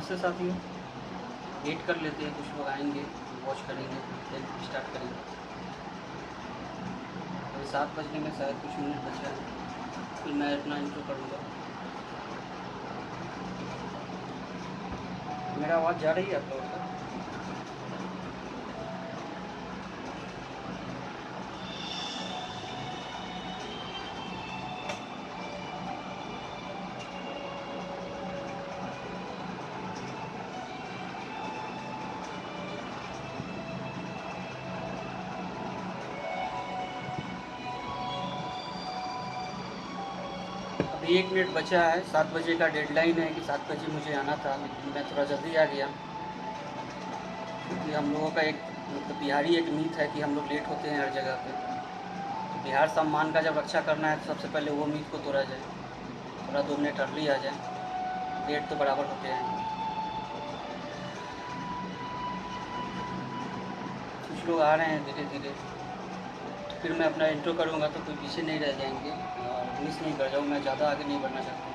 नमस्ते साथियों, वेट कर लेते हैं, कुछ लोग आएंगे, वॉच करेंगे, फिर स्टार्ट करेंगे। अभी 7 बजने में शायद कुछ मिनट बचा है, फिर मैं अपना इंट्रो करूँगा। मेरा आवाज़ जा रही है आप लोगों तक? अभी 1 मिनट बचा है, 7 बजे का डेडलाइन है कि 7 बजे मुझे आना था, लेकिन मैं थोड़ा जल्दी आ गया क्योंकि हम लोगों का एक मतलब बिहारी एक मीत है कि हम लोग लेट होते हैं हर जगह पे। तो बिहार सम्मान का जब रक्षा करना है तो सबसे पहले वो मीत को तोड़ा जाए, थोड़ा 2 मिनट अर्ली आ जाए, लेट तो बराबर होते हैं। कुछ लोग आ रहे हैं धीरे धीरे, फिर मैं अपना इंट्रो करूँगा तो कोई पीछे नहीं रह जाएंगे और मिस नहीं कर जाऊँ। मैं ज़्यादा आगे नहीं बढ़ना चाहता हूँ।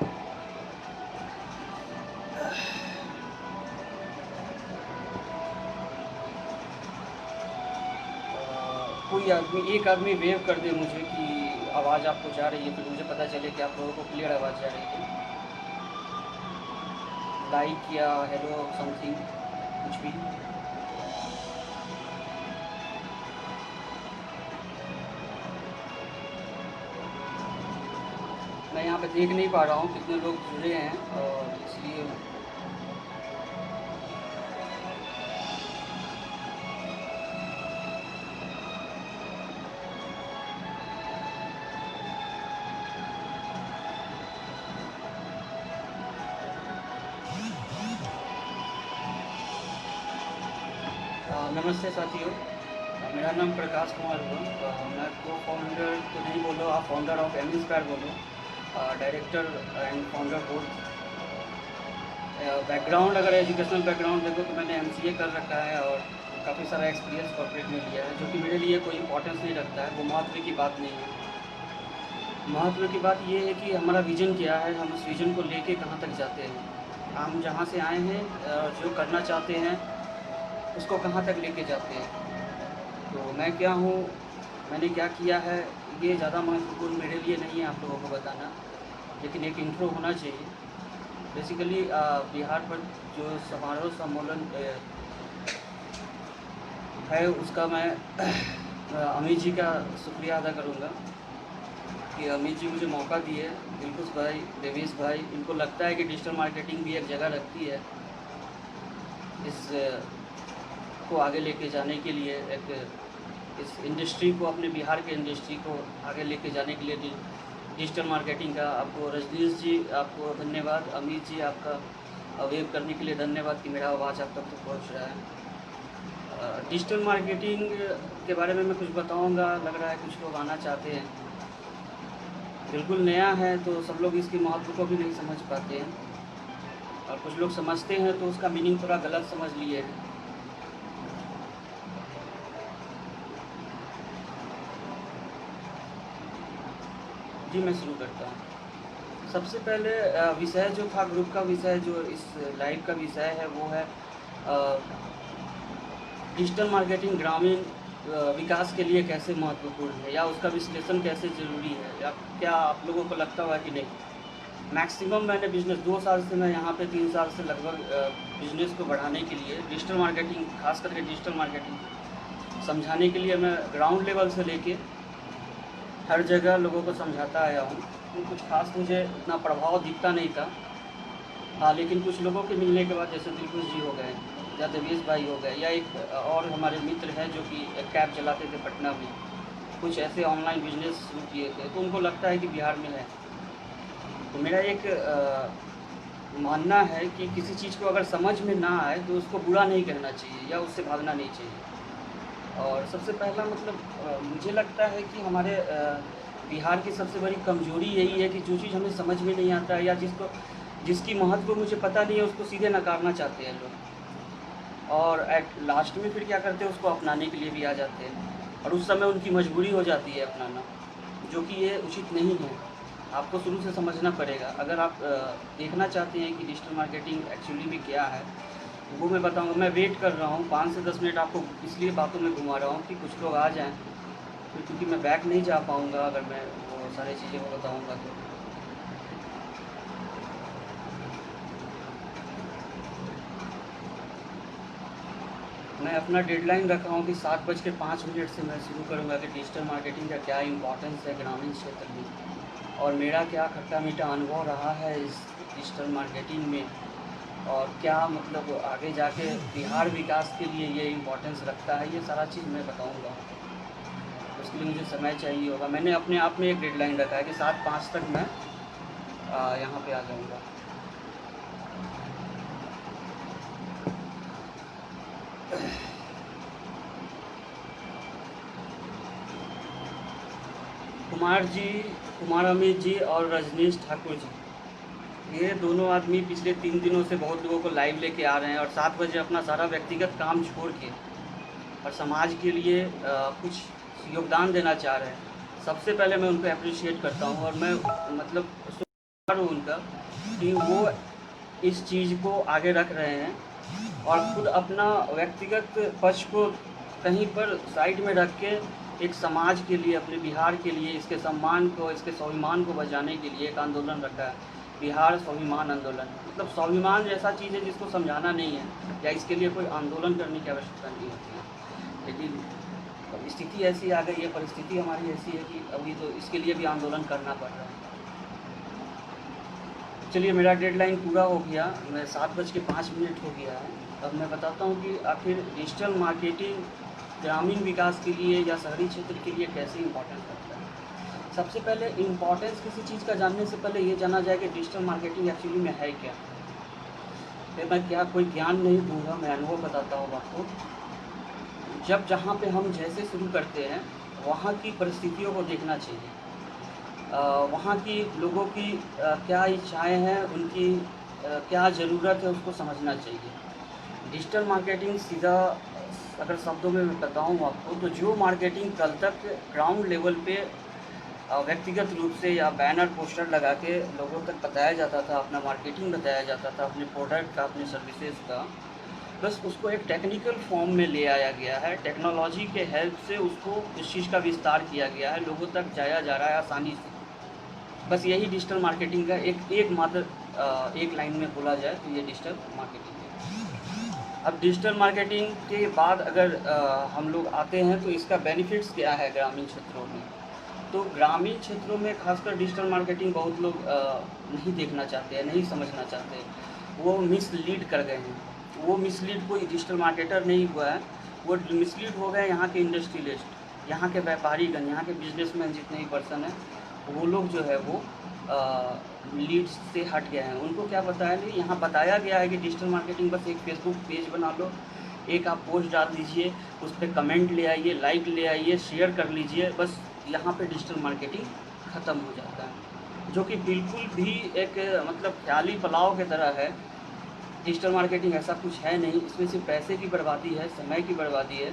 कोई आदमी, एक आदमी वेव कर दे मुझे कि आवाज़ आपको जा रही है, फिर मुझे पता चले कि आप लोगों को क्लियर आवाज़ जा रही है। लाइक या हेलो समथिंग, कुछ भी। मैं यहाँ पे देख नहीं पा रहा हूँ कितने लोग जुड़े हैं और इसलिए नमस्ते साथियों, मेरा नाम प्रकाश कुमार हुआ। मैं को फाउंडर तो नहीं बोलो, आप फाउंडर ऑफ एम इंस्पायर बोलो, director and founder both. Background अगर एजुकेशनल बैकग्राउंड देखो तो मैंने एमसीए कर रखा है और काफ़ी सारा एक्सपीरियंस कॉर्पोरेट में लिया है, जो कि मेरे लिए कोई इंपॉर्टेंस नहीं रखता है, वो महत्व की बात नहीं है। महत्व की बात ये है कि हमारा विज़न क्या है, हम उस विज़न को लेके कहाँ तक जाते हैं, हम जहाँ से आए हैं जो करना चाहते हैं उसको कहाँ तक लेके जाते हैं। तो मैं क्या हूँ, मैंने क्या किया है, ये ज़्यादा महत्वपूर्ण मेरे लिए नहीं है आप लोगों को बताना, लेकिन एक इंट्रो होना चाहिए। बेसिकली बिहार पर जो समारोह सम्मेलन है उसका मैं अमित जी का शुक्रिया अदा करूँगा कि अमित जी मुझे मौका दिए, दिलखुश भाई, देवेश भाई। इनको लगता है कि डिजिटल मार्केटिंग भी एक जगह रखती है इस को आगे लेके जाने के लिए, एक इस इंडस्ट्री को, अपने बिहार के इंडस्ट्री को आगे लेके जाने के लिए डिजिटल मार्केटिंग का। आपको रजनीश जी, आपको धन्यवाद। अमित जी, आपका वेव करने के लिए धन्यवाद कि मेरा आवाज़ आप तक तो पहुँच रहा है। डिजिटल मार्केटिंग के बारे में मैं कुछ बताऊंगा, लग रहा है कुछ लोग आना चाहते हैं। बिल्कुल नया है तो सब लोग इसके महत्व को भी नहीं समझ पाते हैं, और कुछ लोग समझते हैं तो उसका मीनिंग थोड़ा गलत समझ लिए हैं। जी, मैं शुरू करता हूँ। सबसे पहले विषय जो था, ग्रुप का विषय, जो इस लाइव का विषय है, वो है डिजिटल मार्केटिंग ग्रामीण विकास के लिए कैसे महत्वपूर्ण है, या उसका विश्लेषण कैसे ज़रूरी है, या क्या आप लोगों को लगता हुआ कि नहीं। मैक्सिमम मैंने बिज़नेस 2 साल से, मैं यहाँ पे 3 साल से लगभग बिज़नेस को बढ़ाने के लिए, डिजिटल मार्केटिंग, खास करके डिजिटल मार्केटिंग समझाने के लिए, मैं ग्राउंड लेवल से लेके हर जगह लोगों को समझाता आया हूँ। तो कुछ खास मुझे इतना प्रभाव दिखता नहीं था। हाँ, लेकिन कुछ लोगों के मिलने के बाद, जैसे दिलखुश जी हो गए या देवेश भाई हो गए, या एक और हमारे मित्र हैं जो कि कैब चलाते थे पटना में, कुछ ऐसे ऑनलाइन बिजनेस शुरू किए थे, तो उनको लगता है कि बिहार में है। तो मेरा एक मानना है कि किसी चीज़ को अगर समझ में ना आए तो उसको बुरा नहीं कहना चाहिए या उससे भागना नहीं चाहिए। और सबसे पहला मतलब मुझे लगता है कि हमारे बिहार की सबसे बड़ी कमजोरी यही है कि जो चीज़ हमें समझ में नहीं आता है, या जिसकी महत्व मुझे पता नहीं है, उसको सीधे नकारना चाहते हैं लोग, और एट लास्ट में फिर क्या करते हैं, उसको अपनाने के लिए भी आ जाते हैं, और उस समय उनकी मजबूरी हो जाती है अपनाना, जो कि ये उचित नहीं है। आपको शुरू से समझना पड़ेगा। अगर आप देखना चाहते हैं कि डिजिटल मार्केटिंग एक्चुअली में क्या है, तो वो मैं बताऊँगा। मैं वेट कर रहा हूँ 5 से 10 मिनट, आपको इसलिए बातों में घुमा रहा हूँ कि कुछ लोग आ जाएँ, फिर क्योंकि मैं बैक नहीं जा पाऊँगा अगर मैं वो सारी चीज़ें को बताऊँगा तो। मैं अपना डेडलाइन रखा हूँ कि 7:05 से मैं शुरू करूँगा कि डिजिटल मार्केटिंग का क्या इम्पोर्टेंस है ग्रामीण क्षेत्र में, और मेरा क्या खट्टा मीठा अनुभव रहा है इस डिजिटल मार्केटिंग में, और क्या मतलब आगे जाके बिहार विकास के लिए ये इम्पोर्टेंस रखता है, ये सारा चीज़ मैं बताऊँगा। उसके लिए मुझे समय चाहिए होगा। मैंने अपने आप में एक डेडलाइन रखा है कि 7:05 तक मैं यहाँ पे आ जाऊँगा। कुमार अमित जी और रजनीश ठाकुर जी, ये दोनों आदमी पिछले 3 दिनों से बहुत लोगों को लाइव लेके आ रहे हैं, और 7 बजे अपना सारा व्यक्तिगत काम छोड़ के और समाज के लिए कुछ योगदान देना चाह रहे हैं। सबसे पहले मैं उनको अप्रिशिएट करता हूँ, और मैं मतलब शुक्र हूँ उनका कि वो इस चीज़ को आगे रख रहे हैं और खुद अपना व्यक्तिगत पक्ष को कहीं पर साइड में रख के एक समाज के लिए, अपने बिहार के लिए, इसके सम्मान को, इसके स्वाभिमान को बचाने के लिए एक आंदोलन रखा है, बिहार स्वाभिमान आंदोलन। मतलब स्वाभिमान जैसा चीज़ है जिसको समझाना नहीं है, या इसके लिए कोई आंदोलन करने की आवश्यकता नहीं होती है, लेकिन स्थिति ऐसी आ गई है, परिस्थिति हमारी ऐसी है कि अभी तो इसके लिए भी आंदोलन करना पड़ रहा है। चलिए, मेरा डेडलाइन पूरा हो गया, मैं 7:05 हो गया है। अब मैं बताता हूँ कि आखिर डिजिटल मार्केटिंग ग्रामीण विकास के लिए या शहरी क्षेत्र के लिए कैसे इम्पोर्टेंट रखता है। सबसे पहले इम्पोर्टेंस किसी चीज़ का जानने से पहले ये जाना जाए कि डिजिटल मार्केटिंग एक्चुअली में है क्या। फिर मैं क्या कोई ज्ञान नहीं दूंगा, मैं अनुभव बताता हूँ आपको। जब जहाँ पे हम जैसे शुरू करते हैं, वहाँ की परिस्थितियों को देखना चाहिए, वहाँ की लोगों की क्या इच्छाएं हैं, उनकी क्या ज़रूरत है, उसको समझना चाहिए। डिजिटल मार्केटिंग सीधा अगर शब्दों में मैं बताऊँ आपको, तो जो मार्केटिंग कल तक ग्राउंड लेवल पे व्यक्तिगत रूप से या बैनर पोस्टर लगा के लोगों तक बताया जाता था, अपना मार्केटिंग बताया जाता था, अपने प्रोडक्ट का, अपने सर्विसेज का, बस उसको एक टेक्निकल फॉर्म में ले आया गया है। टेक्नोलॉजी के हेल्प से उसको इस चीज़ का विस्तार किया गया है, लोगों तक जाया जा रहा है आसानी से। बस यही डिजिटल मार्केटिंग का एक मात्र एक लाइन में बोला जाए तो ये डिजिटल मार्केटिंग है। अब डिजिटल मार्केटिंग के बाद अगर हम लोग आते हैं तो इसका बेनिफिट्स क्या है ग्रामीण क्षेत्रों में। तो ग्रामीण क्षेत्रों में खासकर डिजिटल मार्केटिंग बहुत लोग नहीं देखना चाहते हैं, नहीं समझना चाहते, वो मिसलीड कर गए हैं। वो मिसलीड कोई डिजिटल मार्केटर नहीं हुआ है, वो मिसलीड हो गए यहाँ के इंडस्ट्रियलिस्ट, यहाँ के व्यापारीगण, यहाँ के बिजनेसमैन जितने भी पर्सन हैं, वो लोग जो है वो लीड से हट गए हैं। उनको क्या बताया नहीं, यहाँ बताया गया है कि डिजिटल मार्केटिंग बस एक फेसबुक पेज बना लो, एक आप पोस्ट डाल दीजिए, उस पर कमेंट ले आइए, लाइक ले आइए, शेयर कर लीजिए, बस यहाँ पे डिजिटल मार्केटिंग ख़त्म हो जाता है, जो कि बिल्कुल भी एक मतलब ख्याली पुलाव की तरह है। डिजिटल मार्केटिंग ऐसा कुछ है नहीं, इसमें सिर्फ पैसे की बर्बादी है, समय की बर्बादी है,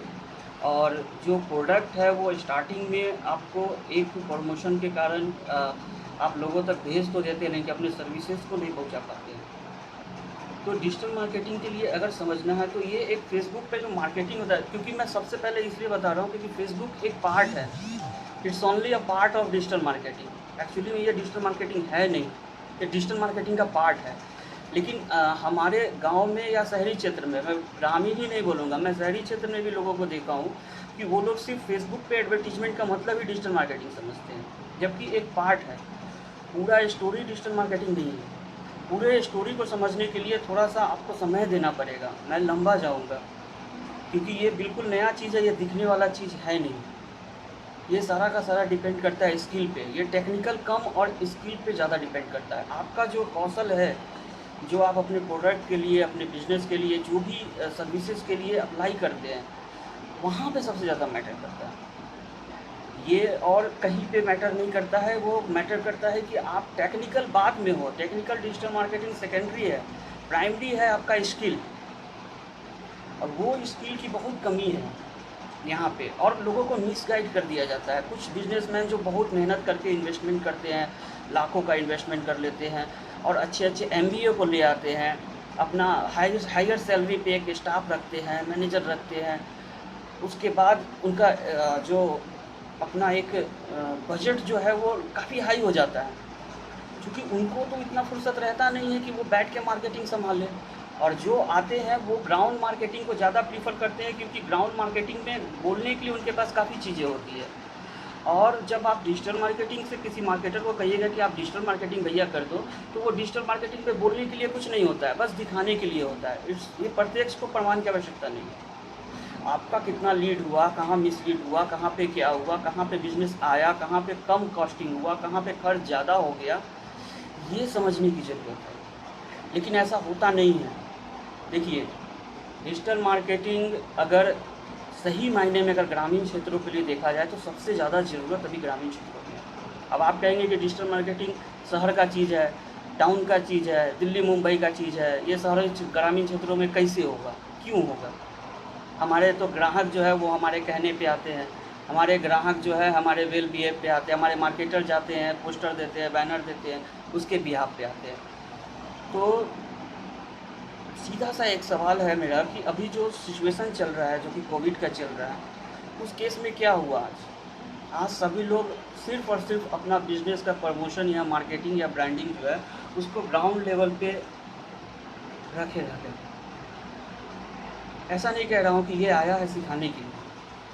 और जो प्रोडक्ट है वो स्टार्टिंग में आपको एक प्रमोशन के कारण आप लोगों तक भेज तो देते नहीं कि अपने सर्विसेज को नहीं पहुंचा पाते हैं। तो डिजिटल मार्केटिंग के लिए अगर समझना है तो ये एक फेसबुक पे जो मार्केटिंग होता है, क्योंकि मैं सबसे पहले इसलिए बता रहा हूँ क्योंकि फेसबुक एक पार्ट है, it's only a part of digital marketing. Actually में ये डिजिटल मार्केटिंग है नहीं, ये डिजिटल मार्केटिंग का पार्ट है। लेकिन हमारे गांव में या शहरी क्षेत्र में, मैं ग्रामीण ही नहीं बोलूँगा, मैं शहरी क्षेत्र में भी लोगों को देखा हूँ कि वो लोग सिर्फ फेसबुक पे एडवर्टीजमेंट का मतलब ही डिजिटल मार्केटिंग समझते हैं, जबकि एक पार्ट है, पूरा स्टोरी डिजिटल मार्केटिंग नहीं है। पूरे स्टोरी को समझने के लिए थोड़ा सा आपको समय देना पड़ेगा, मैं लंबा जाऊँगा, क्योंकि ये बिल्कुल नया चीज़ है, ये दिखने वाला चीज़ है नहीं। ये सारा का सारा डिपेंड करता है स्किल पे, ये टेक्निकल कम और स्किल पे ज़्यादा डिपेंड करता है। आपका जो कौशल है, जो आप अपने प्रोडक्ट के लिए, अपने बिजनेस के लिए, जो भी सर्विसेज के लिए अप्लाई करते हैं, वहाँ पे सबसे ज़्यादा मैटर करता है। ये और कहीं पे मैटर नहीं करता है, वो मैटर करता है कि आप टेक्निकल बाद में हो। टेक्निकल डिजिटल मार्केटिंग सेकेंडरी है, प्राइमरी है आपका स्किल, और वो स्किल की बहुत कमी है। यहाँ पे, और लोगों को मिसगाइड कर दिया जाता है। कुछ बिजनेसमैन जो बहुत मेहनत करके इन्वेस्टमेंट करते हैं, लाखों का इन्वेस्टमेंट कर लेते हैं और अच्छे अच्छे एमबीए को ले आते हैं, अपना हायर सैलरी पे एक स्टाफ रखते हैं, मैनेजर रखते हैं। उसके बाद उनका जो अपना एक बजट जो है वो काफ़ी हाई हो जाता है, क्योंकि उनको तो इतना फुर्सत रहता नहीं है कि वो बैठ के मार्केटिंग संभालें। और जो आते हैं वो ग्राउंड मार्केटिंग को ज़्यादा प्रीफर करते हैं, क्योंकि ग्राउंड मार्केटिंग में बोलने के लिए उनके पास काफ़ी चीज़ें होती है। और जब आप डिजिटल मार्केटिंग से किसी मार्केटर को कहिएगा कि आप डिजिटल मार्केटिंग भैया कर दो, तो वो डिजिटल मार्केटिंग पे बोलने के लिए कुछ नहीं होता है, बस दिखाने के लिए होता है। ये प्रत्यक्ष को प्रमाण की आवश्यकता नहीं है। आपका कितना लीड हुआ, कहाँ मिसलीड हुआ, कहाँ पे क्या हुआ, कहाँ पे बिजनेस आया, कहाँ पे कम कॉस्टिंग हुआ, कहाँ पे खर्च ज़्यादा हो गया, ये समझने की ज़रूरत है। लेकिन ऐसा होता नहीं है। देखिए, डिजिटल मार्केटिंग अगर सही मायने में अगर ग्रामीण क्षेत्रों के लिए देखा जाए तो सबसे ज़्यादा ज़रूरत अभी ग्रामीण क्षेत्रों में है। अब आप कहेंगे कि डिजिटल मार्केटिंग शहर का चीज़ है, टाउन का चीज़ है, दिल्ली मुंबई का चीज़ है, ये शहर ग्रामीण क्षेत्रों में कैसे होगा, क्यों होगा? हमारे तो ग्राहक जो है वो हमारे कहने पे आते हैं, हमारे ग्राहक जो है हमारे वेल बिहेव पे आते हैं, हमारे मार्केटर जाते हैं, पोस्टर देते हैं, बैनर देते हैं, उसके बिहाफ पे आते हैं। तो सीधा सा एक सवाल है मेरा कि अभी जो सिचुएशन चल रहा है, जो कि कोविड का चल रहा है, उस केस में क्या हुआ आज सभी लोग सिर्फ़ और सिर्फ अपना बिजनेस का प्रमोशन या मार्केटिंग या ब्रांडिंग जो है उसको ग्राउंड लेवल पे रखे। ऐसा नहीं कह रहा हूँ कि ये आया है सिखाने के लिए,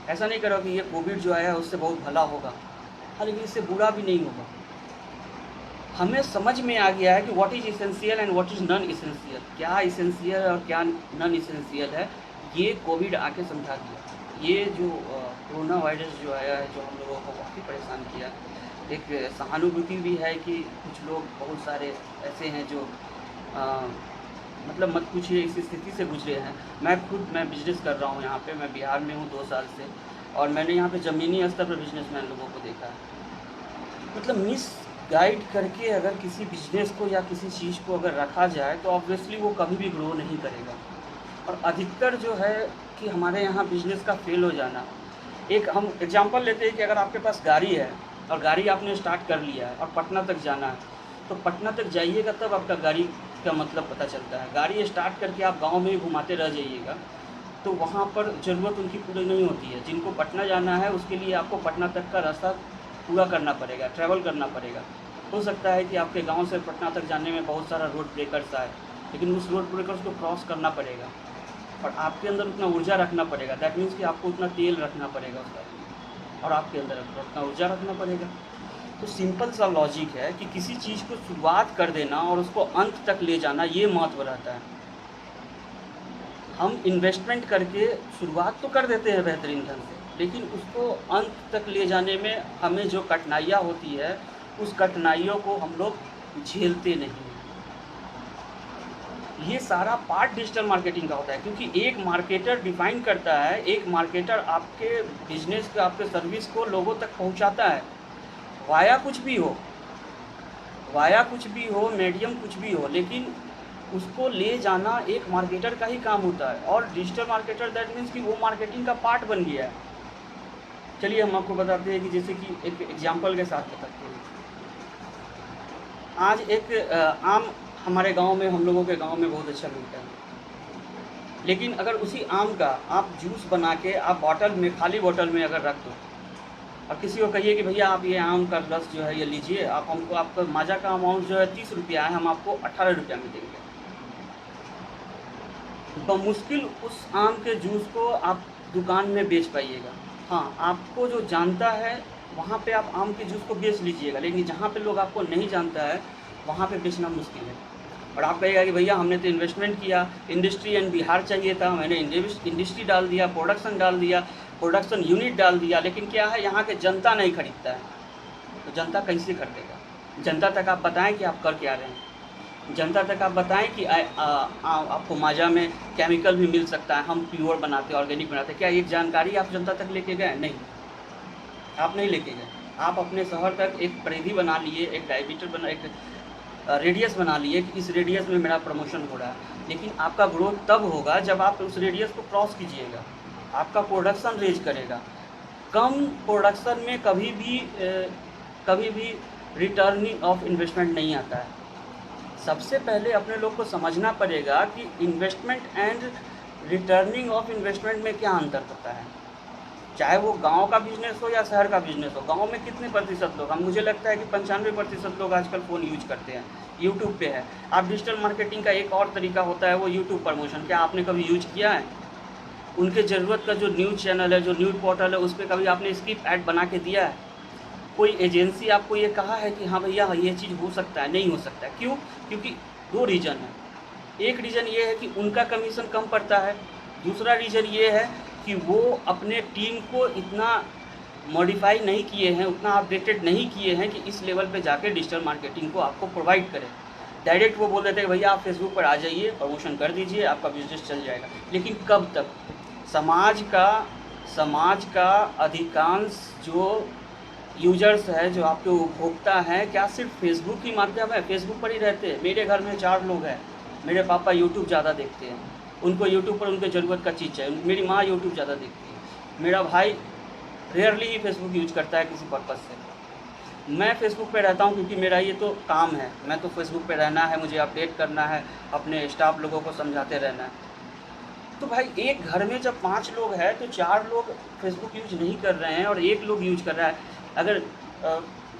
ऐसा नहीं कह रहा हूँ कि ये कोविड जो आया है उससे बहुत भला होगा, लेकिन इससे बुरा भी नहीं होगा। हमें समझ में आ गया है कि what is essential and what is non essential, क्या इसेंशियल और क्या नॉन इसेंशियल है, ये कोविड आके समझा दिया। ये जो कोरोना वायरस जो आया है, जो हम लोगों को काफ़ी परेशान किया, एक सहानुभूति भी है कि कुछ लोग बहुत सारे ऐसे हैं जो मतलब मत पूछिए इस स्थिति से गुजरे हैं। मैं बिज़नेस कर रहा हूँ यहाँ पे, मैं बिहार में हूँ 2 साल से, और मैंने यहाँ पे ज़मीनी स्तर पर बिजनेसमैन लोगों को देखा है। मतलब मिस गाइड करके अगर किसी बिजनेस को या किसी चीज़ को अगर रखा जाए तो ऑब्वियसली वो कभी भी ग्रो नहीं करेगा। और अधिकतर जो है कि हमारे यहाँ बिजनेस का फेल हो जाना, एक हम एग्जांपल लेते हैं कि अगर आपके पास गाड़ी है और गाड़ी आपने स्टार्ट कर लिया है और पटना तक जाना है, तो पटना तक जाइएगा तब आपका गाड़ी का मतलब पता चलता है। गाड़ी स्टार्ट करके आप गाँव में ही घुमाते रह जाइएगा तो वहाँ पर ज़रूरत उनकी पूरी नहीं होती है। जिनको पटना जाना है उसके लिए आपको पटना तक का रास्ता पूरा करना पड़ेगा, ट्रैवल करना पड़ेगा। हो सकता है कि आपके गांव से पटना तक जाने में बहुत सारा रोड ब्रेकर्स आए, लेकिन उस रोड ब्रेकर्स को क्रॉस करना पड़ेगा और आपके अंदर उतना ऊर्जा रखना पड़ेगा। दैट मीन्स कि आपको उतना तेल रखना पड़ेगा उसका, और आपके अंदर उतना ऊर्जा रखना पड़ेगा। तो सिंपल सा लॉजिक है कि किसी चीज़ को शुरुआत कर देना और उसको अंत तक ले जाना, ये महत्व रहता है। हम इन्वेस्टमेंट करके शुरुआत तो कर देते हैं बेहतरीन ढंग से, लेकिन उसको अंत तक ले जाने में हमें जो कठिनाइयाँ होती है उस कठिनाइयों को हम लोग झेलते नहीं। ये सारा पार्ट डिजिटल मार्केटिंग का होता है, क्योंकि एक मार्केटर डिफाइन करता है, एक मार्केटर आपके बिजनेस को, आपके सर्विस को लोगों तक पहुंचाता है, वाया कुछ भी हो, मीडियम कुछ भी हो, लेकिन उसको ले जाना एक मार्केटर का ही काम होता है। और डिजिटल मार्केटर दैट मीन्स कि वो मार्केटिंग का पार्ट बन गया है। चलिए हम आपको बताते हैं कि जैसे कि एक एग्जांपल के साथ बताते हैं। आज एक आम हमारे गांव में, हम लोगों के गांव में बहुत अच्छा मिलता है, लेकिन अगर उसी आम का आप जूस बना के आप बॉटल में, खाली बॉटल में अगर रख दो और किसी को कहिए कि भैया आप ये आम का रस जो है ये लीजिए, आप हमको, आपका माजा का अमाउंट जो है 30 रुपया है, हम आपको 18 रुपया में देंगे, बमुश्किल उस आम के जूस को आप दुकान में बेच पाइएगा। हाँ, आपको जो जानता है वहाँ पे आप आम के जूस को बेच लीजिएगा, लेकिन जहाँ पे लोग आपको नहीं जानता है वहाँ पे बेचना मुश्किल है। और आप कहिएगा कि भैया हमने तो इन्वेस्टमेंट किया, इंडस्ट्री एंड बिहार चाहिए था, मैंने इंडस्ट्री डाल दिया, प्रोडक्शन डाल दिया, प्रोडक्शन यूनिट डाल दिया, लेकिन क्या है, यहाँ के जनता नहीं खरीदता है। तो जनता कैसे खरीदेगा? जनता तक आप बताएं कि आप कर क्या रहे हैं, जनता तक आप बताएं कि आपको माजा में केमिकल भी मिल सकता है, हम प्योर बनाते हैं, ऑर्गेनिक बनाते हैं। क्या ये जानकारी आप जनता तक लेके गए? नहीं, आप नहीं लेके गए। आप अपने शहर तक एक परिधि बना लिए, एक डायमीटर बना, एक रेडियस बना लिए कि इस रेडियस में मेरा प्रमोशन हो रहा है, लेकिन आपका ग्रोथ तब होगा जब आप उस रेडियस को क्रॉस कीजिएगा। आपका प्रोडक्शन रेज करेगा। कम प्रोडक्शन में कभी भी रिटर्निंग ऑफ इन्वेस्टमेंट नहीं आता है। सबसे पहले अपने लोग को समझना पड़ेगा कि investment and returning of investment में क्या अंतर होता है। चाहे वो गांव का बिजनेस हो या शहर का बिजनेस हो, गांव में कितने प्रतिशत लोग, हम मुझे लगता है कि 95% लोग आजकल फ़ोन यूज करते हैं, यूट्यूब पे है। आप डिजिटल मार्केटिंग का एक और तरीका होता है वो यूट्यूब प्रमोशन। क्या आपने कभी यूज किया है? उनके ज़रूरत का जो न्यूज़ चैनल है, जो न्यूज़ पोर्टल है, उस पर कभी आपने स्किप ऐड बना के दिया है? कोई एजेंसी आपको ये कहा है कि हाँ भैया ये चीज़ हो सकता है? नहीं हो सकता है। क्यों? क्योंकि दो रीज़न है। एक रीज़न ये है कि उनका कमीशन कम पड़ता है, दूसरा रीज़न ये है कि वो अपने टीम को इतना मॉडिफाई नहीं किए हैं, उतना अपडेटेड नहीं किए हैं कि इस लेवल पे जाके डिजिटल मार्केटिंग को आपको प्रोवाइड करें। डायरेक्ट वो बोल देते हैं भैया आप फेसबुक पर आ जाइए, प्रमोशन कर दीजिए, आपका बिजनेस चल जाएगा। लेकिन कब तक? समाज का अधिकांश जो यूजर्स है, जो आपके उपभोक्ता हैं, क्या सिर्फ फेसबुक ही माध्यम है? फेसबुक पर ही रहते हैं। मेरे घर में 4 लोग हैं। मेरे पापा यूट्यूब ज़्यादा देखते हैं, उनको यूट्यूब पर उनके ज़रूरत का चीज़ चाहिए। मेरी माँ यूट्यूब ज़्यादा देखती है। मेरा भाई रेयरली ही फेसबुक यूज करता है किसी पर्पज़ से। मैं फेसबुक पे रहता हूँ क्योंकि मेरा ये तो काम है, मैं तो फेसबुक पे रहना है, मुझे अपडेट करना है, अपने स्टाफ लोगों को समझाते रहना है। तो भाई एक घर में जब 5 लोग हैं तो 4 लोग फेसबुक यूज नहीं कर रहे हैं और 1 लोग यूज कर रहा है। अगर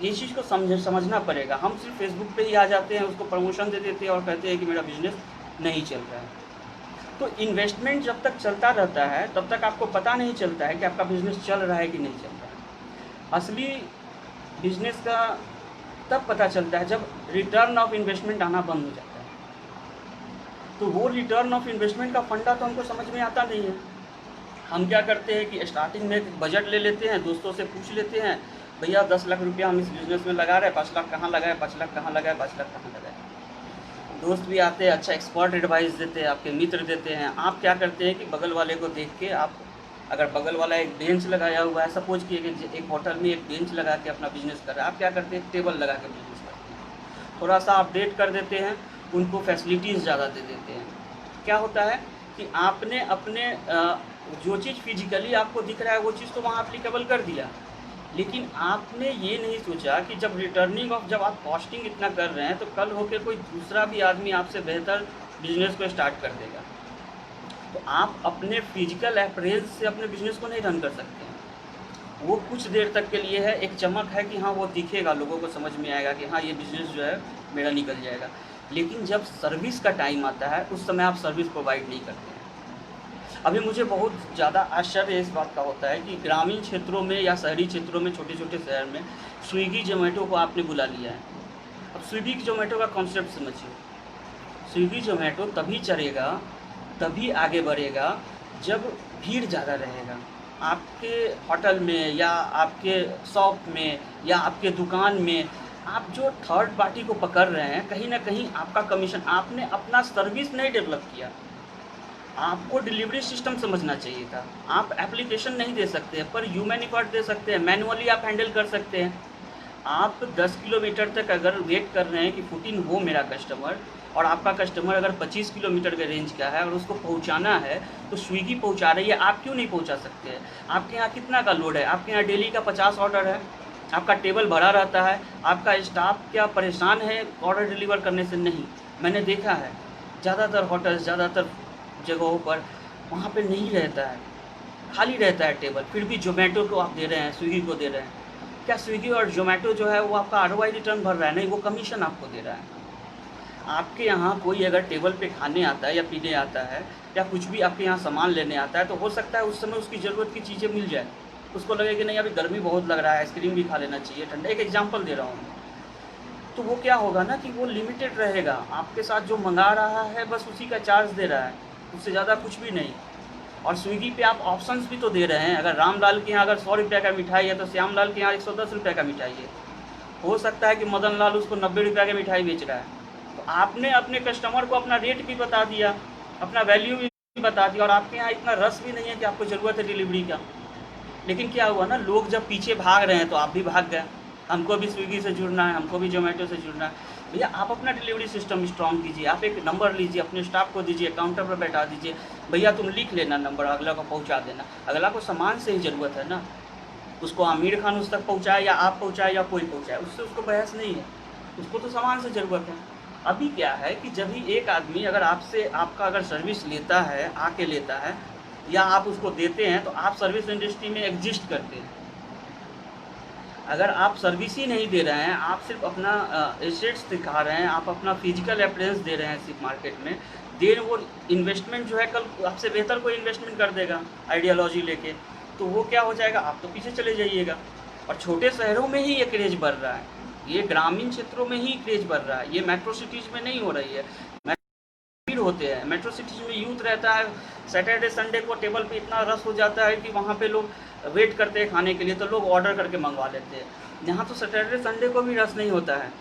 ये चीज़ को समझना पड़ेगा। हम सिर्फ फेसबुक पे ही आ जाते हैं, उसको प्रमोशन दे देते हैं और कहते हैं कि मेरा बिजनेस नहीं चल रहा है। तो इन्वेस्टमेंट जब तक चलता रहता है तब तक आपको पता नहीं चलता है कि आपका बिजनेस चल रहा है कि नहीं चल रहा है। असली बिजनेस का तब पता चलता है जब रिटर्न ऑफ इन्वेस्टमेंट आना बंद हो जाता है। तो वो रिटर्न ऑफ इन्वेस्टमेंट का फंडा तो हमको समझ में आता नहीं है। हम क्या करते हैं कि स्टार्टिंग में एक बजट ले लेते हैं, दोस्तों से पूछ लेते हैं भैया 10 लाख रुपया हम इस बिज़नेस में लगा रहे हैं, 5 लाख कहाँ लगाए, 5 लाख कहाँ लगाए, 5 लाख कहाँ लगाए। दोस्त भी आते हैं, अच्छा एक्सपर्ट एडवाइस देते हैं, आपके मित्र देते हैं। आप क्या करते हैं कि बगल वाले को देख के आप, अगर बगल वाला एक बेंच लगाया हुआ है, सपोज किए कि एक होटल में एक बेंच लगा के अपना बिजनेस कर रहा है, आप क्या करते हैं टेबल लगा के बिजनेस करते हैं, थोड़ा सा अपडेट कर देते हैं, उनको फैसिलिटीज़ ज़्यादा दे देते हैं। क्या होता है कि आपने अपने जो चीज़ फिजिकली आपको दिख रहा है वो चीज़ तो वहाँ एप्लीकेबल कर दिया, लेकिन आपने ये नहीं सोचा कि जब आप कॉस्टिंग इतना कर रहे हैं तो कल होकर कोई दूसरा भी आदमी आपसे बेहतर बिजनेस को स्टार्ट कर देगा। तो आप अपने फिजिकल अपरेंस से अपने बिजनेस को नहीं रन कर सकते हैं। वो कुछ देर तक के लिए है, एक चमक है कि हाँ वो दिखेगा, लोगों को समझ में आएगा कि हाँ ये बिज़नेस जो है मेरा निकल जाएगा। लेकिन जब सर्विस का टाइम आता है उस समय आप सर्विस प्रोवाइड नहीं करते हैं। अभी मुझे बहुत ज़्यादा आश्चर्य इस बात का होता है कि ग्रामीण क्षेत्रों में या शहरी क्षेत्रों में, छोटे छोटे शहर में स्विगी जोमेटो को आपने बुला लिया है। अब स्विगी जोमेटो का कॉन्सेप्ट समझिए। स्विगी जोमेटो तभी चलेगा, तभी आगे बढ़ेगा जब भीड़ ज़्यादा रहेगा। आपके होटल में या आपके शॉप में या आपके दुकान में आप जो थर्ड पार्टी को पकड़ रहे हैं, कहीं ना कहीं आपका कमीशन, आपने अपना सर्विस नहीं डेवलप किया। आपको डिलीवरी सिस्टम समझना चाहिए था। आप एप्लीकेशन नहीं दे सकते पर ह्यूमन एफर्ट दे सकते हैं, मैनुअली आप हैंडल कर सकते हैं। आप 10 किलोमीटर तक अगर वेट कर रहे हैं कि फुटिंग हो मेरा कस्टमर, और आपका कस्टमर अगर 25 किलोमीटर के रेंज का है और उसको पहुंचाना है तो स्विगी पहुंचा रही है, आप क्यों नहीं पहुंचा सकते हैं? आपके यहाँ कितना का लोड है? आपके यहाँ डेली का 50 ऑर्डर है, आपका टेबल भरा रहता है, आपका स्टाफ क्या परेशान है ऑर्डर डिलीवर करने से? नहीं। मैंने देखा है ज़्यादातर होटल्स, ज़्यादातर जगहों पर वहाँ पे नहीं रहता है, खाली रहता है टेबल, फिर भी जोमेटो को आप दे रहे हैं, स्विगी को दे रहे हैं। क्या स्विगी और जोमेटो जो है वो आपका ROI रिटर्न भर रहा है? नहीं, वो कमीशन आपको दे रहा है। आपके यहाँ कोई अगर टेबल पे खाने आता है या पीने आता है या कुछ भी आपके यहाँ सामान लेने आता है तो हो सकता है उस समय उसकी ज़रूरत की चीज़ें मिल जाए, उसको लगे कि नहीं अभी गर्मी बहुत लग रहा है, आइसक्रीम भी खा लेना चाहिए ठंडा, एक एग्जाम्पल दे रहा हूँ। तो वो क्या होगा ना कि वो लिमिटेड रहेगा, आपके साथ जो मंगा रहा है बस उसी का चार्ज दे रहा है, उससे ज़्यादा कुछ भी नहीं। और स्विगी पे आप ऑप्शंस भी तो दे रहे हैं। अगर रामलाल के यहाँ अगर 100 रुपये का मिठाई है तो श्यामलाल के यहाँ 110 रुपये का मिठाई है। हो सकता है कि मदन लाल उसको 90 रुपये की मिठाई बेच रहा है। तो आपने अपने कस्टमर को अपना रेट भी बता दिया, अपना वैल्यू भी बता दिया, और आपके यहाँ इतना रस भी नहीं है कि आपको ज़रूरत है डिलीवरी का। लेकिन क्या हुआ ना, लोग जब पीछे भाग रहे हैं तो आप भी भाग गए, हमको भी स्विगी से जुड़ना है, हमको भी जोमेटो से जुड़ना है। भैया आप अपना डिलीवरी सिस्टम स्ट्रॉन्ग कीजिए, आप एक नंबर लीजिए, अपने स्टाफ को दीजिए, काउंटर पर बैठा दीजिए, भैया तुम लिख लेना नंबर, अगला को पहुंचा देना। अगला को सामान से ही ज़रूरत है ना, उसको आमिर खान उस तक पहुंचाए या आप पहुंचाए या कोई पहुंचाए, उससे उसको बहस नहीं है, उसको तो सामान से ज़रूरत है। अभी क्या है कि जब भी एक आदमी अगर आपसे आपका अगर सर्विस लेता है, आके लेता है या आप उसको देते हैं, तो आप सर्विस इंडस्ट्री में एग्जिस्ट करते हैं। अगर आप सर्विस ही नहीं दे रहे हैं, आप सिर्फ अपना एसेट्स दिखा रहे हैं, आप अपना फिजिकल एप्रेंस दे रहे हैं सिर्फ मार्केट में, देन वो इन्वेस्टमेंट जो है कल आपसे बेहतर कोई इन्वेस्टमेंट कर देगा आइडियोलॉजी लेके, तो वो क्या हो जाएगा, आप तो पीछे चले जाइएगा। और छोटे शहरों में ही ये क्रेज बढ़ रहा है, ये ग्रामीण क्षेत्रों में ही क्रेज बढ़ रहा है, ये मेट्रो सिटीज़ में नहीं हो रही है। भीड़ होते हैं मेट्रो सिटीज़ में, यूथ रहता है, सैटरडे संडे को टेबल पे इतना रश हो जाता है कि वहाँ पे लोग वेट करते हैं खाने के लिए, तो लोग ऑर्डर करके मंगवा लेते हैं। यहाँ तो सैटरडे संडे को भी रश नहीं होता है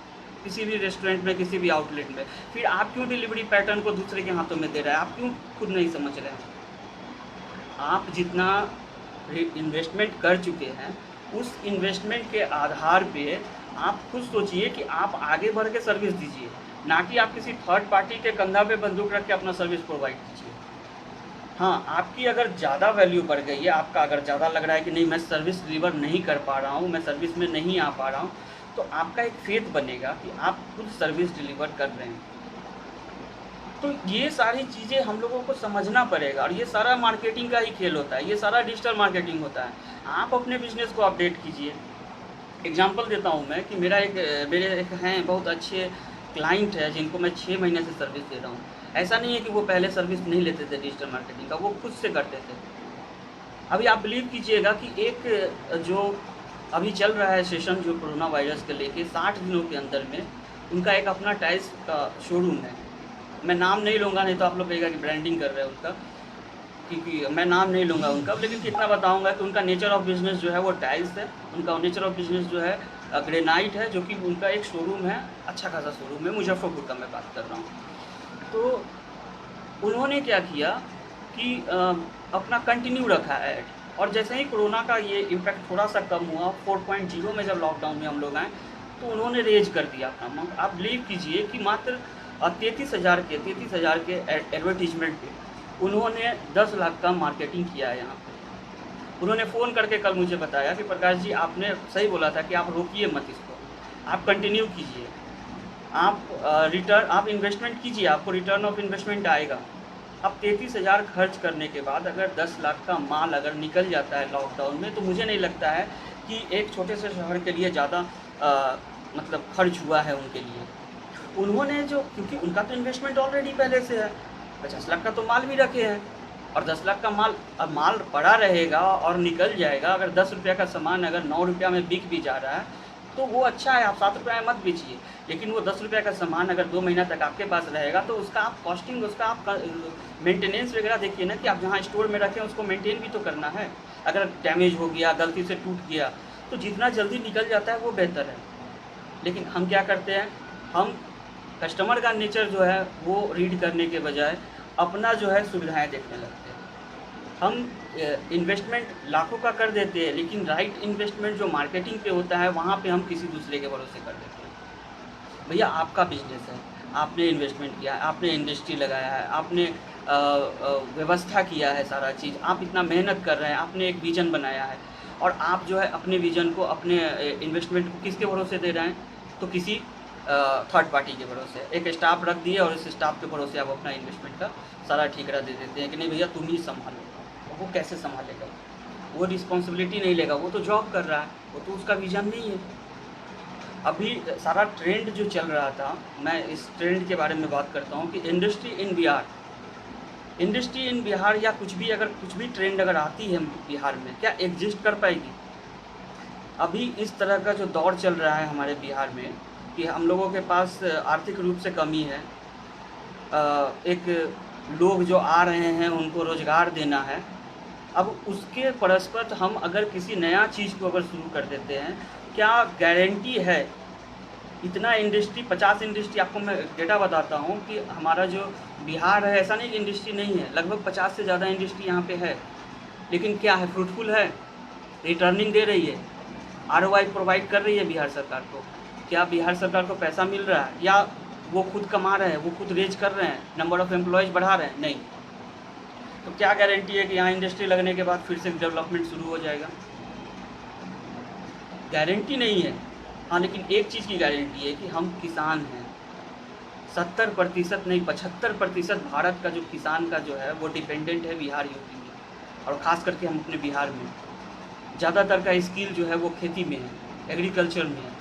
किसी भी रेस्टोरेंट में, किसी भी आउटलेट में। फिर आप क्यों डिलीवरी पैटर्न को दूसरे के हाथों में दे रहे हैं, आप क्यों खुद नहीं समझ रहे हैं? आप जितना इन्वेस्टमेंट कर चुके हैं, उस इन्वेस्टमेंट के आधार पे आप खुद सोचिए कि आप आगे बढ़ के सर्विस दीजिए, ना कि आप किसी थर्ड पार्टी के कंधा पे बंदूक रख के अपना सर्विस प्रोवाइड कीजिए। हाँ, आपकी अगर ज़्यादा वैल्यू बढ़ गई है, आपका अगर ज़्यादा लग रहा है कि नहीं मैं सर्विस डिलीवर नहीं कर पा रहा हूँ, मैं सर्विस में नहीं आ पा रहा हूँ, तो आपका एक फेथ बनेगा कि आप खुद सर्विस डिलीवर कर रहे हैं। तो ये सारी चीज़ें हम लोगों को समझना पड़ेगा, और ये सारा मार्केटिंग का ही खेल होता है, ये सारा डिजिटल मार्केटिंग होता है। आप अपने बिजनेस को अपडेट कीजिए। एग्जांपल देता हूँ मैं कि मेरे एक हैं बहुत अच्छे क्लाइंट है जिनको मैं 6 महीने से सर्विस दे रहा हूँ। ऐसा नहीं है कि वो पहले सर्विस नहीं लेते थे डिजिटल मार्केटिंग का, वो खुद से करते थे। अभी आप बिलीव कीजिएगा कि एक जो अभी चल रहा है सेशन जो कोरोना वायरस के लेके, 60 दिनों के अंदर में उनका एक अपना टाइल्स का शोरूम है। मैं नाम नहीं लूँगा, नहीं तो आप लोग कहेगा कि ब्रांडिंग कर रहे हैं उनका, क्योंकि मैं नाम नहीं लूँगा उनका, लेकिन कितना बताऊँगा कि उनका नेचर ऑफ बिज़नेस जो है वो टाइल्स है। उनका नेचर ऑफ बिज़नेस जो है ग्रेनाइट है, जो कि उनका एक शोरूम है, अच्छा खासा शोरूम है, मुजफ्फरपुर का मैं बात कर रहा हूँ। तो उन्होंने क्या किया कि अपना कंटिन्यू रखा ऐड, और जैसे ही कोरोना का ये इम्पैक्ट थोड़ा सा कम हुआ, 4.0 में जब लॉकडाउन में हम लोग आए, तो उन्होंने रेज कर दिया अपना अमाउंट। आप बिलीव कीजिए कि मात्र 33,000 के एडवर्टीजमेंट पे उन्होंने 10 लाख का मार्केटिंग किया है यहाँ पे। उन्होंने फ़ोन करके कल मुझे बताया कि प्रकाश जी आपने सही बोला था कि आप रोकिए मत इसको, आप कंटिन्यू कीजिए, आप इन्वेस्टमेंट कीजिए, आपको रिटर्न ऑफ इन्वेस्टमेंट आएगा। अब 33,000 खर्च करने के बाद अगर 10 लाख का माल अगर निकल जाता है लॉकडाउन में, तो मुझे नहीं लगता है कि एक छोटे से शहर के लिए ज़्यादा मतलब खर्च हुआ है उनके लिए। उन्होंने जो, क्योंकि उनका तो इन्वेस्टमेंट ऑलरेडी पहले से है, 50 लाख का तो माल भी रखे हैं, और 10 लाख का माल अब माल पड़ा रहेगा और निकल जाएगा। अगर 10 रुपये का सामान अगर 9 रुपया में बिक भी जा रहा है तो वो अच्छा है, आप 7 रुपये में मत बेचिए, लेकिन वो 10 रुपये का सामान अगर 2 महीना तक आपके पास रहेगा तो उसका आप कॉस्टिंग, उसका आप मेंटेनेंस वगैरह देखिए ना, कि आप जहाँ स्टोर में रखें उसको मेंटेन भी तो करना है। अगर डैमेज हो गया, गलती से टूट गया, तो जितना जल्दी निकल जाता है वो बेहतर है। लेकिन हम क्या करते हैं, हम कस्टमर का नेचर जो है वो रीड करने के बजाय अपना जो है सुविधाएं देखने लगते हैं। हम इन्वेस्टमेंट लाखों का कर देते हैं, लेकिन राइट इन्वेस्टमेंट जो मार्केटिंग पे होता है वहाँ पे हम किसी दूसरे के भरोसे कर देते हैं। भैया आपका बिजनेस है, आपने इन्वेस्टमेंट किया है, आपने इंडस्ट्री लगाया है, आपने व्यवस्था किया है, सारा चीज़ आप इतना मेहनत कर रहे हैं, आपने एक विज़न बनाया है, और आप जो है अपने विज़न को, अपने इन्वेस्टमेंट को किसके भरोसे दे रहे हैं? तो किसी थर्ड पार्टी के भरोसे। एक स्टाफ रख दिए और इस स्टाफ के भरोसे आप अपना इन्वेस्टमेंट का सारा ठेकेदार दे देते हैं कि नहीं भैया तुम ही संभालो। वो कैसे संभालेगा? वो रिस्पॉन्सिबिलिटी नहीं लेगा, वो तो जॉब कर रहा है, वो तो उसका विजन नहीं है। अभी सारा ट्रेंड जो चल रहा था, मैं इस ट्रेंड के बारे में बात करता हूँ कि इंडस्ट्री इन बिहार या कुछ भी, अगर कुछ भी ट्रेंड अगर आती है बिहार में, क्या एग्जिस्ट कर पाएगी? अभी इस तरह का जो दौर चल रहा है हमारे बिहार में कि हम लोगों के पास आर्थिक रूप से कमी है, एक लोग जो आ रहे हैं उनको रोज़गार देना है। अब उसके परस्पर हम अगर किसी नया चीज़ को अगर शुरू कर देते हैं, क्या गारंटी है इतना इंडस्ट्री, 50 इंडस्ट्री, आपको मैं डेटा बताता हूँ कि हमारा जो बिहार है, ऐसा नहीं कि इंडस्ट्री नहीं है, लगभग 50 से ज़्यादा इंडस्ट्री यहाँ पे है, लेकिन क्या है, फ्रूटफुल है, रिटर्निंग दे रही है, ROI प्रोवाइड कर रही है बिहार सरकार को, क्या बिहार सरकार को पैसा मिल रहा है या वो खुद कमा रहे हैं, वो खुद रेज कर रहे हैं, नंबर ऑफ़ एम्प्लॉयज़ बढ़ा रहे हैं? नहीं। तो क्या गारंटी है कि यहाँ इंडस्ट्री लगने के बाद फिर से डेवलपमेंट शुरू हो जाएगा? गारंटी नहीं है। हाँ, लेकिन एक चीज़ की गारंटी है कि हम किसान हैं। 70% नहीं 75% भारत का जो किसान का जो है वो डिपेंडेंट है बिहार यूपी में, और ख़ास करके हम अपने बिहार में ज़्यादातर का स्किल जो है वो खेती में है, एग्रीकल्चर में है।